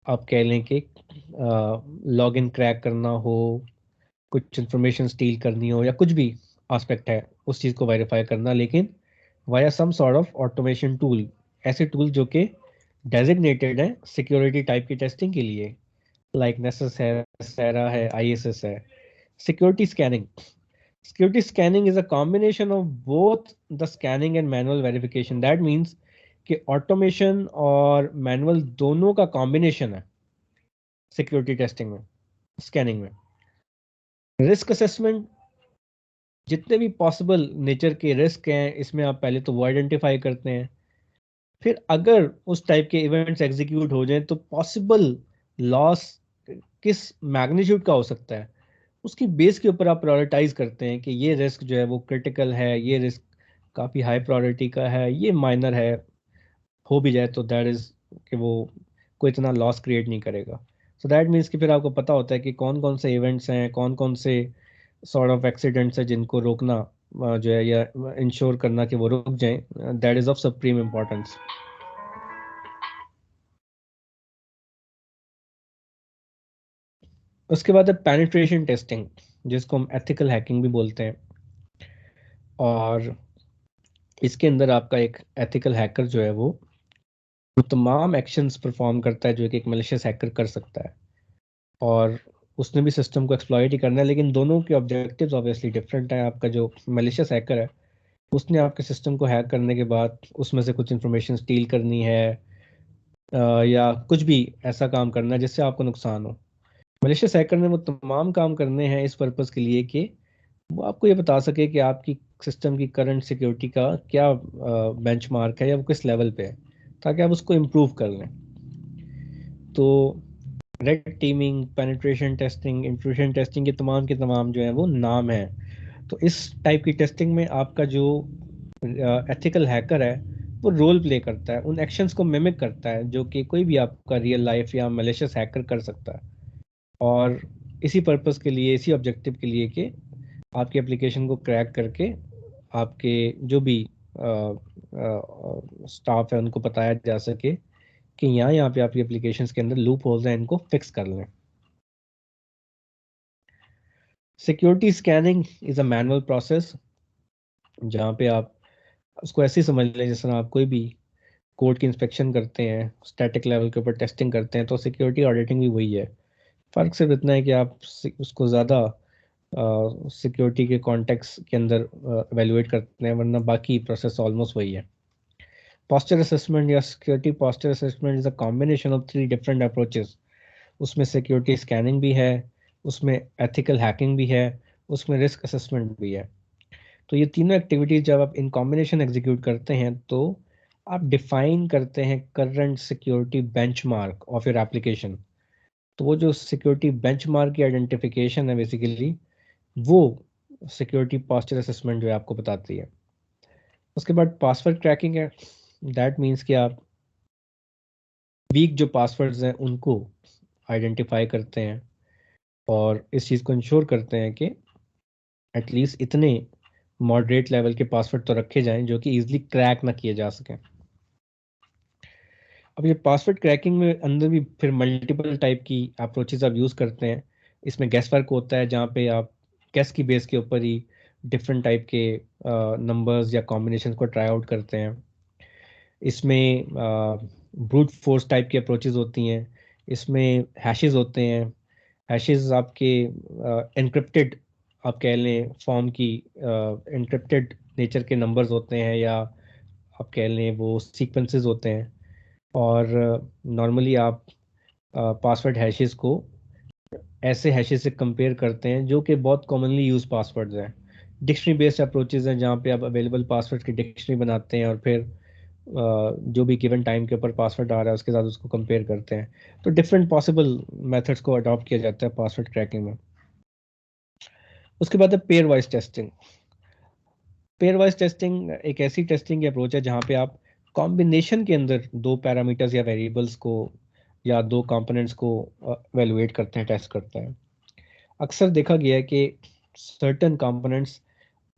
आप कह लें कि लॉग इन क्रैक करना हो, कुछ इंफॉर्मेशन स्टील करनी हो, या कुछ भी एस्पेक्ट है उस चीज़ को वेरीफाई करना, लेकिन via some sort of automation tool, ऐसे टूल जो कि डेजिग्नेटेड है सिक्योरिटी टाइप की टेस्टिंग के लिए, लाइक नेसस है, सेरा है, आईएसएस है। Security scanning, security scanning is a combination of both the scanning and manual verification. That means कि ऑटोमेशन और मैनुअल दोनों का कॉम्बिनेशन है सिक्योरिटी टेस्टिंग में, स्कैनिंग में। रिस्क असेसमेंट, जितने भी पॉसिबल नेचर के रिस्क हैं इसमें आप पहले तो वो आइडेंटिफाई करते हैं, फिर अगर उस टाइप के इवेंट्स एग्जीक्यूट हो जाएं तो पॉसिबल लॉस किस मैग्नीट्यूड का हो सकता है, उसकी बेस के ऊपर आप प्रायोरिटाइज करते हैं कि ये रिस्क जो है वो क्रिटिकल है, ये रिस्क काफ़ी हाई प्रायोरिटी का है, ये माइनर है, हो भी जाए तो दैट इज़ कि वो कोई इतना लॉस क्रिएट नहीं करेगा। सो दैट मीन्स कि फिर आपको पता होता है कि कौन कौन से इवेंट्स हैं, कौन कौन से सॉर्ट ऑफ एक्सीडेंट्स हैं जिनको रोकना जो है, या इंश्योर करना कि वो रुक जाएं, that is of supreme importance. उसके बाद है पेनिट्रेशन टेस्टिंग, जिसको हम एथिकल हैकिंग भी बोलते हैं। और इसके अंदर आपका एक एथिकल हैकर जो है वो तमाम एक्शंस परफॉर्म करता है जो कि एक मैलिशियस हैकर कर सकता है, और उसने भी सिस्टम को एक्सप्लॉइट ही करना है, लेकिन दोनों के ऑब्जेक्टिव्स ऑब्वियसली डिफरेंट हैं। आपका जो मैलिशियस हैकर है उसने आपके सिस्टम को हैक करने के बाद उसमें से कुछ इंफॉर्मेशन स्टील करनी है, या कुछ भी ऐसा काम करना है जिससे आपको नुकसान हो। मैलिशियस हैकर ने वो तमाम काम करने हैं इस पर्पज़ के लिए कि वो आपको ये बता सके कि आपकी सिस्टम की करंट सिक्योरिटी का क्या बेंचमार्क है या वो किस लेवल पे है, ताकि आप उसको इम्प्रूव कर लें। तो red teeming, penetration testing, intrusion testing, के तमाम जो है वो नाम हैं। तो इस टाइप की टेस्टिंग में आपका जो एथिकल हैकर है वो रोल प्ले करता है, उन एक्शंस को मिमिक करता है जो कि कोई भी आपका रियल लाइफ या मैलिशियस हैकर कर सकता है, और इसी पर्पस के लिए, इसी ऑब्जेक्टिव के लिए कि आपकी एप्लीकेशन को क्रैक करके आपके जो भी स्टाफ है उनको बताया जा सके कि यहाँ पे आपकी एप्लीकेशंस के अंदर लूप होल्स हैं, इनको फिक्स कर लें। Security scanning is a manual process, जहाँ पे आप उसको ऐसे ही समझ लें जिस तरह आप कोई भी कोड की इंस्पेक्शन करते हैं, स्टैटिक लेवल के ऊपर टेस्टिंग करते हैं, तो सिक्योरिटी ऑडिटिंग भी वही है। फ़र्क सिर्फ इतना है कि आप उसको ज़्यादा सिक्योरिटी के कॉन्टेक्स्ट के अंदर एवेलुएट करते हैं, वरना बाकी प्रोसेस ऑलमोस्ट वही है। पोस्चर असेसमेंट या security posture assessment is a combination of 3 different approaches. उसमें सिक्योरिटी स्कैनिंग भी है, उसमें एथिकल हैकिंग भी है, उसमें रिस्क असेसमेंट भी है। तो ये तीनों एक्टिविटीज जब आप इन कॉम्बिनेशन एग्जीक्यूट करते हैं तो आप डिफाइन करते हैं current security benchmark of your application. तो वो जो सिक्योरिटी बेंचमार्क की आइडेंटिफिकेशन है बेसिकली, वो सिक्योरिटी पोस्चर असेसमेंट जो है आपको बताती है। उसके बाद पासवर्ड क्रैकिंग है। दैट मीन्स कि आप वीक जो पासवर्ड्स हैं उनको आइडेंटिफाई करते हैं और इस चीज़ को इंश्योर करते हैं कि एटलीस्ट इतने मॉडरेट लेवल के पासवर्ड तो रखे जाएं जो कि इजीली क्रैक ना किए जा सकें। अब ये पासवर्ड क्रैकिंग में अंदर भी फिर मल्टीपल टाइप की अप्रोचेस आप यूज़ करते हैं। इसमें गैस वर्क होता है, जहाँ पे आप गैस की बेस के ऊपर ही डिफरेंट टाइप के नंबर्स या कॉम्बिनेशन को ट्राई आउट करते हैं। इसमें ब्रूट फोर्स टाइप की अप्रोचेस होती हैं। इसमें हैशेस होते हैं। हैशेस आपके एनक्रिप्टेड, आप कह लें फॉर्म की एनक्रिप्टेड नेचर के नंबर्स होते हैं, या आप कह लें वो सीक्वेंसेस होते हैं। और नॉर्मली आप पासवर्ड हैशेस को ऐसे हैशेस से कंपेयर करते हैं जो कि बहुत कॉमनली यूज पासवर्ड्स हैं। डिक्शनरी बेस्ड अप्रोचेस हैं जहाँ पे आप अवेलेबल पासवर्ड की डिक्शनरी बनाते हैं और फिर जो भी गिवन टाइम के ऊपर पासवर्ड आ रहा है उसके साथ उसको कंपेयर करते हैं। तो डिफरेंट पॉसिबल मेथड्स को अडॉप्ट किया जाता है पासवर्ड क्रैकिंग में। उसके बाद है pair wise testing. Pair wise testing एक ऐसी टेस्टिंग की अप्रोच है जहाँ पे आप कॉम्बिनेशन के अंदर दो पैरामीटर्स या वेरिएबल्स को या दो कंपोनेंट्स को एवेलुएट करते हैं, टेस्ट करते हैं। अक्सर देखा गया है कि सर्टेन कंपोनेंट्स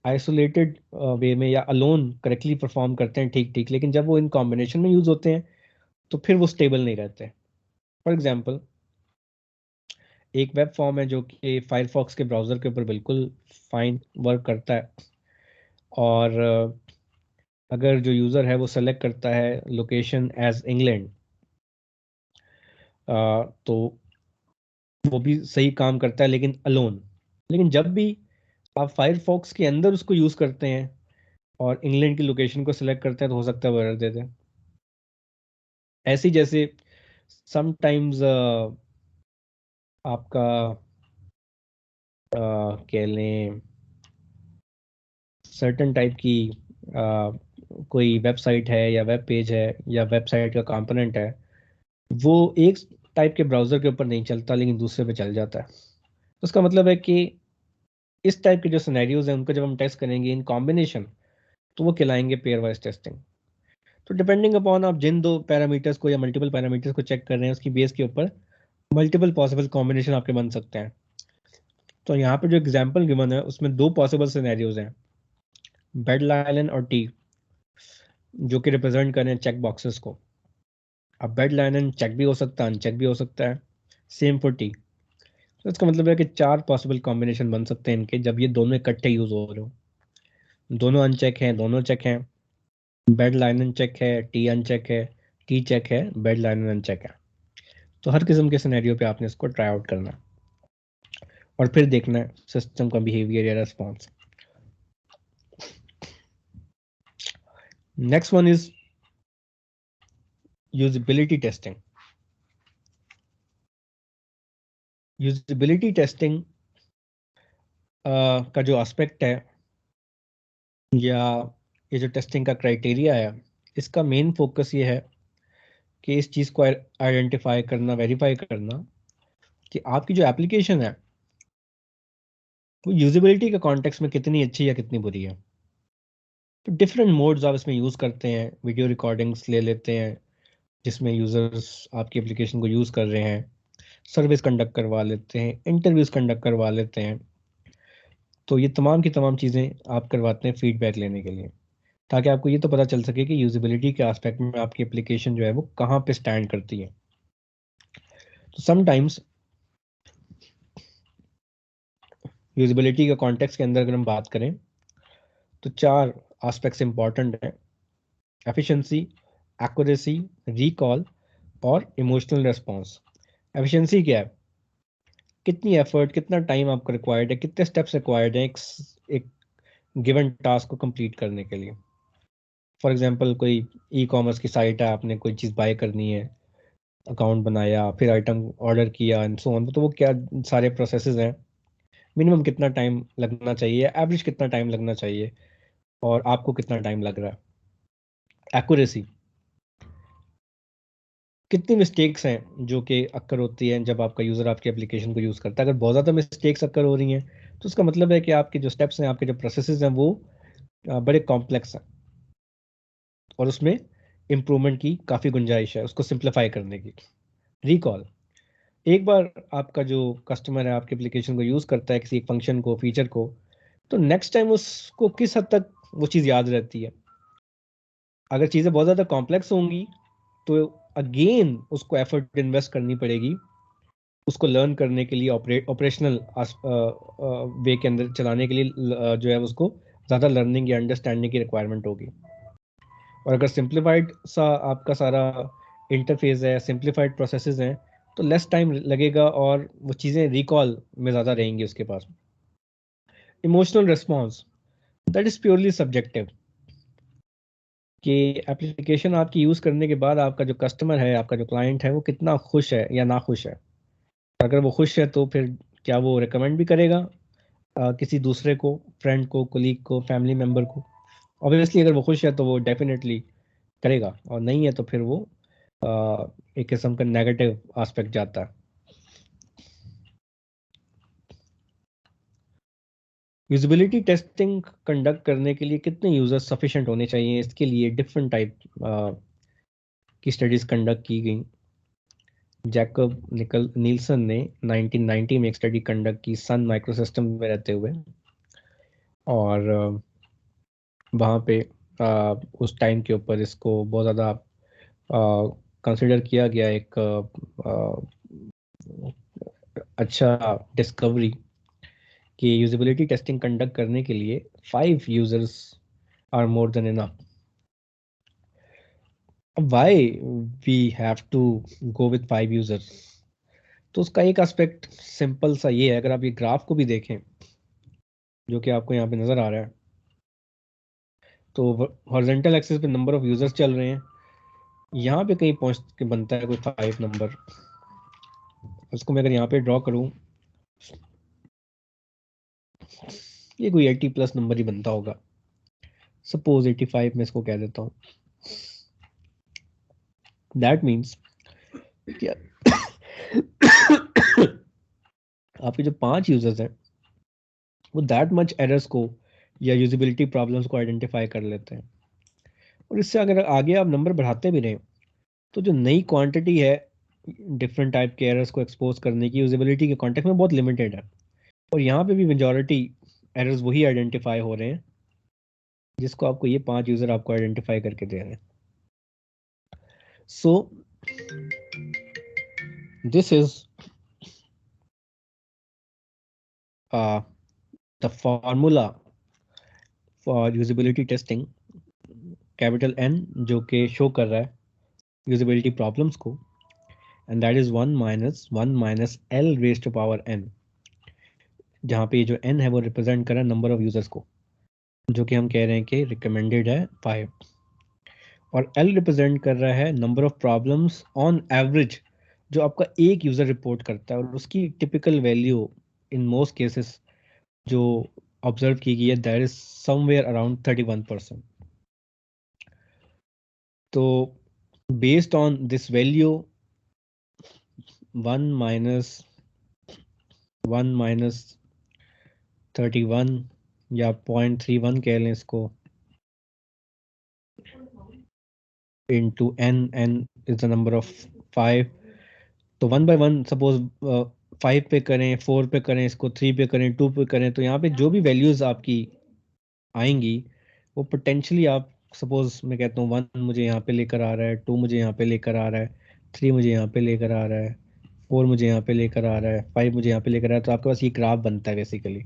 आइसोलेटेड वे में या अलोन करेक्टली परफॉर्म करते हैं ठीक ठीक, लेकिन जब वो इन कॉम्बिनेशन में यूज होते हैं तो फिर वो स्टेबल नहीं रहते। फॉर एग्जांपल, एक वेब फॉर्म है जो कि फायरफॉक्स के ब्राउज़र के ऊपर बिल्कुल फाइन वर्क करता है, और अगर जो यूज़र है वो सेलेक्ट करता है लोकेशन एज इंग्लैंड, तो वो भी सही काम करता है लेकिन अलोन। लेकिन जब भी आप फायरफॉक्स के अंदर उसको यूज़ करते हैं और इंग्लैंड की लोकेशन को सिलेक्ट करते हैं तो हो सकता है वो एरर दे दे। ऐसी जैसे समटाइम्स आपका कह लें सर्टन टाइप की कोई वेबसाइट है या वेब पेज है या वेबसाइट का कंपोनेंट है, वो एक टाइप के ब्राउज़र के ऊपर नहीं चलता लेकिन दूसरे पे चल जाता है। तो उसका मतलब है कि इस टाइप के जो सिनेरियोज हैं उनको जब हम टेस्ट करेंगे इन कॉम्बिनेशन, तो वो कहलाएंगे पेयर वाइज टेस्टिंग। तो डिपेंडिंग अपॉन आप जिन दो पैरामीटर्स को या मल्टीपल पैरामीटर्स को चेक कर रहे हैं उसकी बेस के ऊपर मल्टीपल पॉसिबल कॉम्बिनेशन आपके बन सकते हैं। तो यहाँ पे जो एग्जांपल गिवन है उसमें दो पॉसिबल सिनेरियोज हैं, बेड लाइन और टी, जो कि रिप्रेजेंट कर रहे हैं चेक बॉक्सेस को। अब बेड लाइन चेक भी हो सकता है, अनचेक भी हो सकता है। Same for T. तो इसका मतलब है कि चार पॉसिबल कॉम्बिनेशन बन सकते हैं इनके जब ये दोनों इकट्ठे यूज हो रहे हो। दोनों अनचेक हैं, दोनों चेक हैं। बेड लाइन अनचेक है, टी अनचेक है, टी चेक है, बेड लाइन अनचेक है। तो हर किस्म के सिनेरियो पे आपने इसको ट्राई आउट करना है और फिर देखना है सिस्टम का बिहेवियर या response. Next one is usability testing. Usability testing का जो एस्पेक्ट है या ये जो टेस्टिंग का क्राइटेरिया है, इसका मेन फोकस ये है कि इस चीज़ को आइडेंटिफाई करना, वेरीफाई करना कि आपकी जो एप्लीकेशन है वो यूजिबिलिटी के कॉन्टेक्स्ट में कितनी अच्छी या कितनी बुरी है। तो डिफरेंट मोड्स आप इसमें यूज़ करते हैं। वीडियो रिकॉर्डिंग्स ले लेते हैं जिसमें यूज़र्स आपकी एप्लीकेशन को यूज़ कर रहे हैं, सर्विस कंडक्ट करवा लेते हैं, इंटरव्यूज़ कंडक्ट करवा लेते हैं। तो ये तमाम की तमाम चीज़ें आप करवाते हैं फीडबैक लेने के लिए। ताकि आपको ये तो पता चल सके कि यूजिबिलिटी के एस्पेक्ट में आपकी एप्लीकेशन जो है वो कहाँ पे स्टैंड करती है। तो समटाइम्स यूजिबिलिटी के कॉन्टेक्स्ट के अंदर अगर हम बात करें तो 4 एस्पेक्ट्स इंपॉर्टेंट हैं: एफिशिएंसी, एक्यूरेसी, रिकॉल और इमोशनल रिस्पॉन्स। एफिशिएंसी क्या है? कितनी एफर्ट, कितना टाइम आपको रिक्वायर्ड है, कितने स्टेप्स रिक्वायर्ड हैं एक गिवन टास्क को कंप्लीट करने के लिए। फॉर एग्जांपल कोई ई कॉमर्स की साइट है, आपने कोई चीज़ बाय करनी है, अकाउंट बनाया, फिर आइटम ऑर्डर किया एंड सो ऑन, तो वो क्या सारे प्रोसेसेस हैं, मिनिमम कितना टाइम लगना चाहिए, एवरेज कितना टाइम लगना चाहिए, और आपको कितना टाइम लग रहा है। एक्यूरेसी, कितनी मिस्टेक्स हैं जो कि अक्कर होती हैं जब आपका यूज़र आपकी एप्लीकेशन को यूज़ करता है। अगर बहुत ज़्यादा मिस्टेक्स अक्कर हो रही हैं तो उसका मतलब है कि आपके जो स्टेप्स हैं, आपके जो प्रोसेसेस हैं वो बड़े कॉम्प्लेक्स हैं और उसमें इम्प्रूवमेंट की काफ़ी गुंजाइश है उसको सिंप्लीफाई करने की। रिकॉल, एक बार आपका जो कस्टमर है आपके एप्लीकेशन को यूज़ करता है किसी एक फंक्शन को, फीचर को, तो नेक्स्ट टाइम उसको किस हद तक वो चीज़ याद रहती है। अगर चीज़ें बहुत ज़्यादा कॉम्प्लेक्स होंगी तो अगेन उसको एफर्ट इन्वेस्ट करनी पड़ेगी उसको लर्न करने के लिए, ऑपरेशनल वे के अंदर चलाने के लिए जो है उसको ज़्यादा लर्निंग या अंडरस्टैंडिंग की रिक्वायरमेंट होगी। और अगर सिंप्लीफाइड सा आपका सारा इंटरफेस है, सिंप्लीफाइड प्रोसेसेस हैं, तो लेस टाइम लगेगा और वो चीज़ें रिकॉल में ज़्यादा रहेंगी उसके पास। Emotional response, that is purely subjective, कि एप्लीकेशन आपकी यूज़ करने के बाद आपका जो कस्टमर है, आपका जो क्लाइंट है, वो कितना खुश है या ना खुश है। अगर वो खुश है तो फिर क्या वो रिकमेंड भी करेगा किसी दूसरे को, फ्रेंड को, कोलीग को, फैमिली मेम्बर को? ऑब्वियसली अगर वो खुश है तो वो डेफिनेटली करेगा, और नहीं है तो फिर वो एक किस्म का नेगेटिव एस्पेक्ट जाता है। यूजिबिलिटी टेस्टिंग कंडक्ट करने के लिए कितने यूजर्स सफिशिएंट होने चाहिए, इसके लिए डिफरेंट टाइप की स्टडीज कंडक्ट की गई। जैकब नील्सन ने 1990 में एक स्टडी कंडक्ट की सन माइक्रोसिस्टम में रहते हुए, और वहाँ पे उस टाइम के ऊपर इसको बहुत ज़्यादा कंसिडर किया गया एक अच्छा डिस्कवरी कि यूजिबिलिटी टेस्टिंग कंडक्ट करने के लिए 5 users are more than enough. Why we have to go with 5 users? तो उसका एक एस्पेक्ट सिंपल सा ये है, अगर आप ये ग्राफ को भी देखें जो कि आपको यहाँ पे नज़र आ रहा है, तो हॉरिजॉन्टल एक्सिस पे नंबर ऑफ यूजर्स चल रहे हैं, यहाँ पे कहीं पहुँच के बनता है कोई 5 नंबर। उसको मैं अगर यहाँ पे ड्रॉ करूँ, ये कोई 80+ नंबर ही बनता होगा, सपोज 85 में इसको कह देता हूँ। दैट मीन्स क्या आपके जो 5 यूजर्स हैं वो दैट मच एरर्स को या यूजिबिलिटी प्रॉब्लम्स को आइडेंटिफाई कर लेते हैं। और इससे अगर आगे आप नंबर बढ़ाते भी रहें तो जो नई क्वांटिटी है डिफरेंट टाइप के एरर्स को एक्सपोज करने की यूजिबिलिटी के कॉन्टेक्स्ट में बहुत लिमिटेड है। और यहाँ पे भी मेजॉरिटी एरर्स वही आइडेंटिफाई हो रहे हैं जिसको आपको ये 5 यूजर आपको आइडेंटिफाई करके दे रहे हैं। So this is the formula for usability testing, capital N, जो कि शो कर रहा है यूजिबिलिटी प्रॉब्लम्स को, and that is 1 minus L raise to power N, जहाँ पे ये जो एन है वो रिप्रेजेंट कर रहा है नंबर ऑफ यूजर्स को, जो कि हम कह रहे हैं कि रिकमेंडेड है 5, और एल रिप्रेजेंट कर रहा है number of problems on average जो आपका एक यूजर रिपोर्ट करता है, और उसकी typical value in most cases जो ऑब्जर्व की गई है दैट इज समवेयर अराउंड 31%। तो based on this value 1 minus 31 या 0.31 कह लें इसको, into n is the number of 5, तो 1 by 1 सपोज 5 पे करें, 4 पे करें, इसको 3 पे करें, 2 पे करें, तो यहाँ पे जो भी वैल्यूज आपकी आएंगी वो पोटेंशियली आप सपोज मैं कहता हूँ 1 मुझे यहाँ पे लेकर आ रहा है, 2 मुझे यहाँ पे लेकर आ रहा है, 3 मुझे यहाँ पे लेकर आ रहा है, 4 मुझे यहाँ पे लेकर आ रहा है, 5 मुझे यहाँ पे लेकर आ रहा है, तो आपके पास ये ग्राफ बनता है बेसिकली।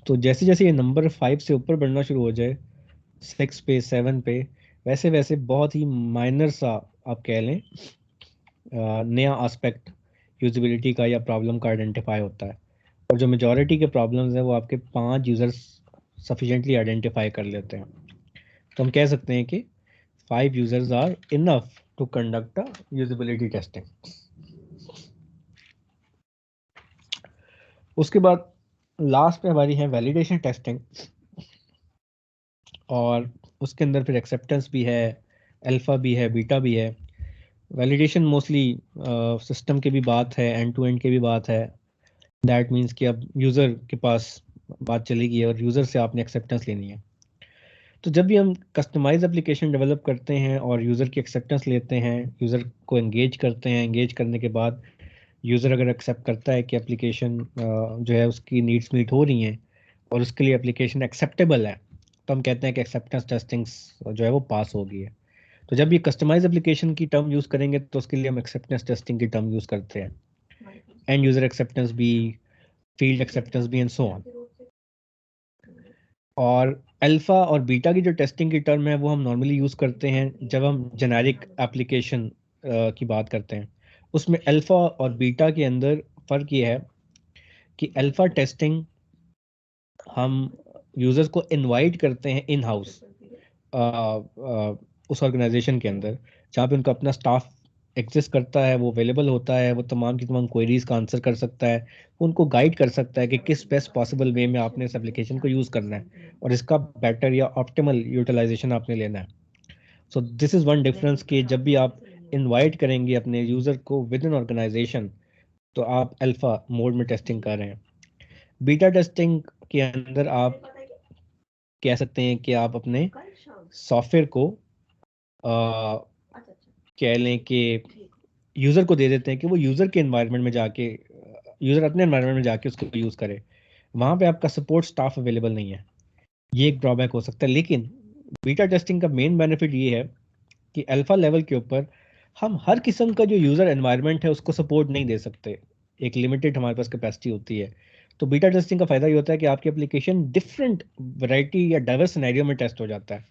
तो जैसे जैसे ये नंबर 5 से ऊपर बढ़ना शुरू हो जाए, 6 पे, 7 पे, वैसे वैसे बहुत ही माइनर सा आप कह लें नया एस्पेक्ट यूजिबिलिटी का या प्रॉब्लम का आइडेंटिफाई होता है। और जो मेजॉरिटी के प्रॉब्लम्स हैं वो आपके 5 यूजर्स सफिशिएंटली आइडेंटिफाई कर लेते हैं। तो हम कह सकते हैं कि 5 users are enough to conduct a usability testing. उसके बाद लास्ट पे हमारी है वैलिडेशन टेस्टिंग, और उसके अंदर फिर एक्सेप्टेंस भी है, अल्फा भी है, बीटा भी है। वैलिडेशन मोस्टली सिस्टम की भी बात है, एंड टू एंड की भी बात है। दैट मीन्स कि अब यूज़र के पास बात चलेगी और यूज़र से आपने एक्सेप्टेंस लेनी है। तो जब भी हम कस्टमाइज एप्लीकेशन डेवलप करते हैं और यूज़र की एक्सेप्टेंस लेते हैं, यूज़र को एंगेज करते हैं, एंगेज करने के बाद यूज़र अगर एक्सेप्ट करता है कि एप्लीकेशन जो है उसकी नीड्स मीट हो रही हैं और उसके लिए एप्लीकेशन एक्सेप्टेबल है, तो हम कहते हैं कि एक्सेप्टेंस टेस्टिंग जो है वो पास हो गई है। तो जब ये कस्टमाइज एप्लीकेशन की टर्म यूज़ करेंगे तो उसके लिए हम एक्सेप्टेंस टेस्टिंग की टर्म यूज़ करते हैं, एंड यूज़र एक्सेप्टेंस भी, फील्ड एक्सेप्टेंस भी, एंड सो ऑन। और अल्फा और बीटा की जो टेस्टिंग की टर्म है वो हम नॉर्मली यूज़ करते हैं जब हम जेनेरिक एप्लीकेशन की बात करते हैं। उसमें अल्फा और बीटा के अंदर फ़र्क ये है कि अल्फा टेस्टिंग हम यूज़र्स को इनवाइट करते हैं इन हाउस उस ऑर्गेनाइजेशन के अंदर जहाँ पे उनका अपना स्टाफ एग्जिस्ट करता है, वो अवेलेबल होता है, वो तमाम की तमाम क्वेरीज का आंसर कर सकता है, उनको गाइड कर सकता है कि किस बेस्ट पॉसिबल वे में आपने इस एप्लीकेशन को यूज़ करना है और इसका बेटर या ऑप्टिमल यूटिलाइजेशन आपने लेना है। So this is one difference कि जब भी आप इनवाइट करेंगे अपने यूज़र को विद इन ऑर्गेनाइजेशन तो आप अल्फा मोड में टेस्टिंग कर रहे हैं। बीटा टेस्टिंग के अंदर आप कह सकते हैं कि आप अपने सॉफ्टवेयर को कह लें कि यूज़र को दे देते हैं कि वो यूज़र के एनवायरनमेंट में जाके, यूज़र अपने एनवायरनमेंट में जाके उसको यूज़ करे, वहाँ पे आपका सपोर्ट स्टाफ अवेलेबल नहीं है। ये एक ड्रॉबैक हो सकता है, लेकिन बीटा टेस्टिंग का मेन बेनिफिट ये है कि अल्फा लेवल के ऊपर हम हर किस्म का जो यूज़र एनवायरनमेंट है उसको सपोर्ट नहीं दे सकते, एक लिमिटेड हमारे पास कैपेसिटी होती है। तो बीटा टेस्टिंग का फ़ायदा ये होता है कि आपकी एप्लीकेशन डिफरेंट वैरायटी या डाइवर्स सिनेरियो में टेस्ट हो जाता है,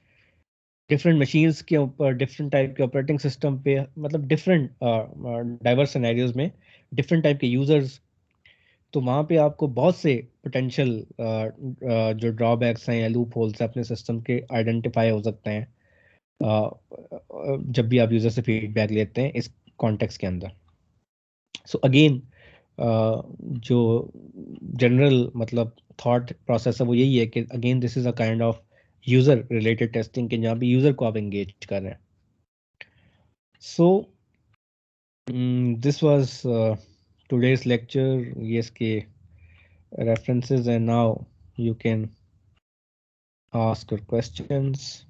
डिफरेंट मशीन्स के ऊपर, डिफरेंट टाइप के ऑपरेटिंग सिस्टम पे, मतलब डिफरेंट डाइवर्स सिनेरियोज में डिफरेंट टाइप के यूज़र्स। तो वहाँ पे आपको बहुत से पोटेंशियल जो ड्रॉबैक्स हैं या लूप होल्स हैं अपने सिस्टम के आइडेंटिफाई हो सकते हैं जब भी आप यूज़र से फीडबैक लेते हैं इस कॉन्टेक्स्ट के अंदर। सो अगेन जो जनरल मतलब थॉट प्रोसेस है वो यही है कि again this is a kind of user related testing के जहाँ पे यूज़र को आप एंगेज कर रहे हैं। सो this was today's lecture. Yes, के references, and now you can ask your questions.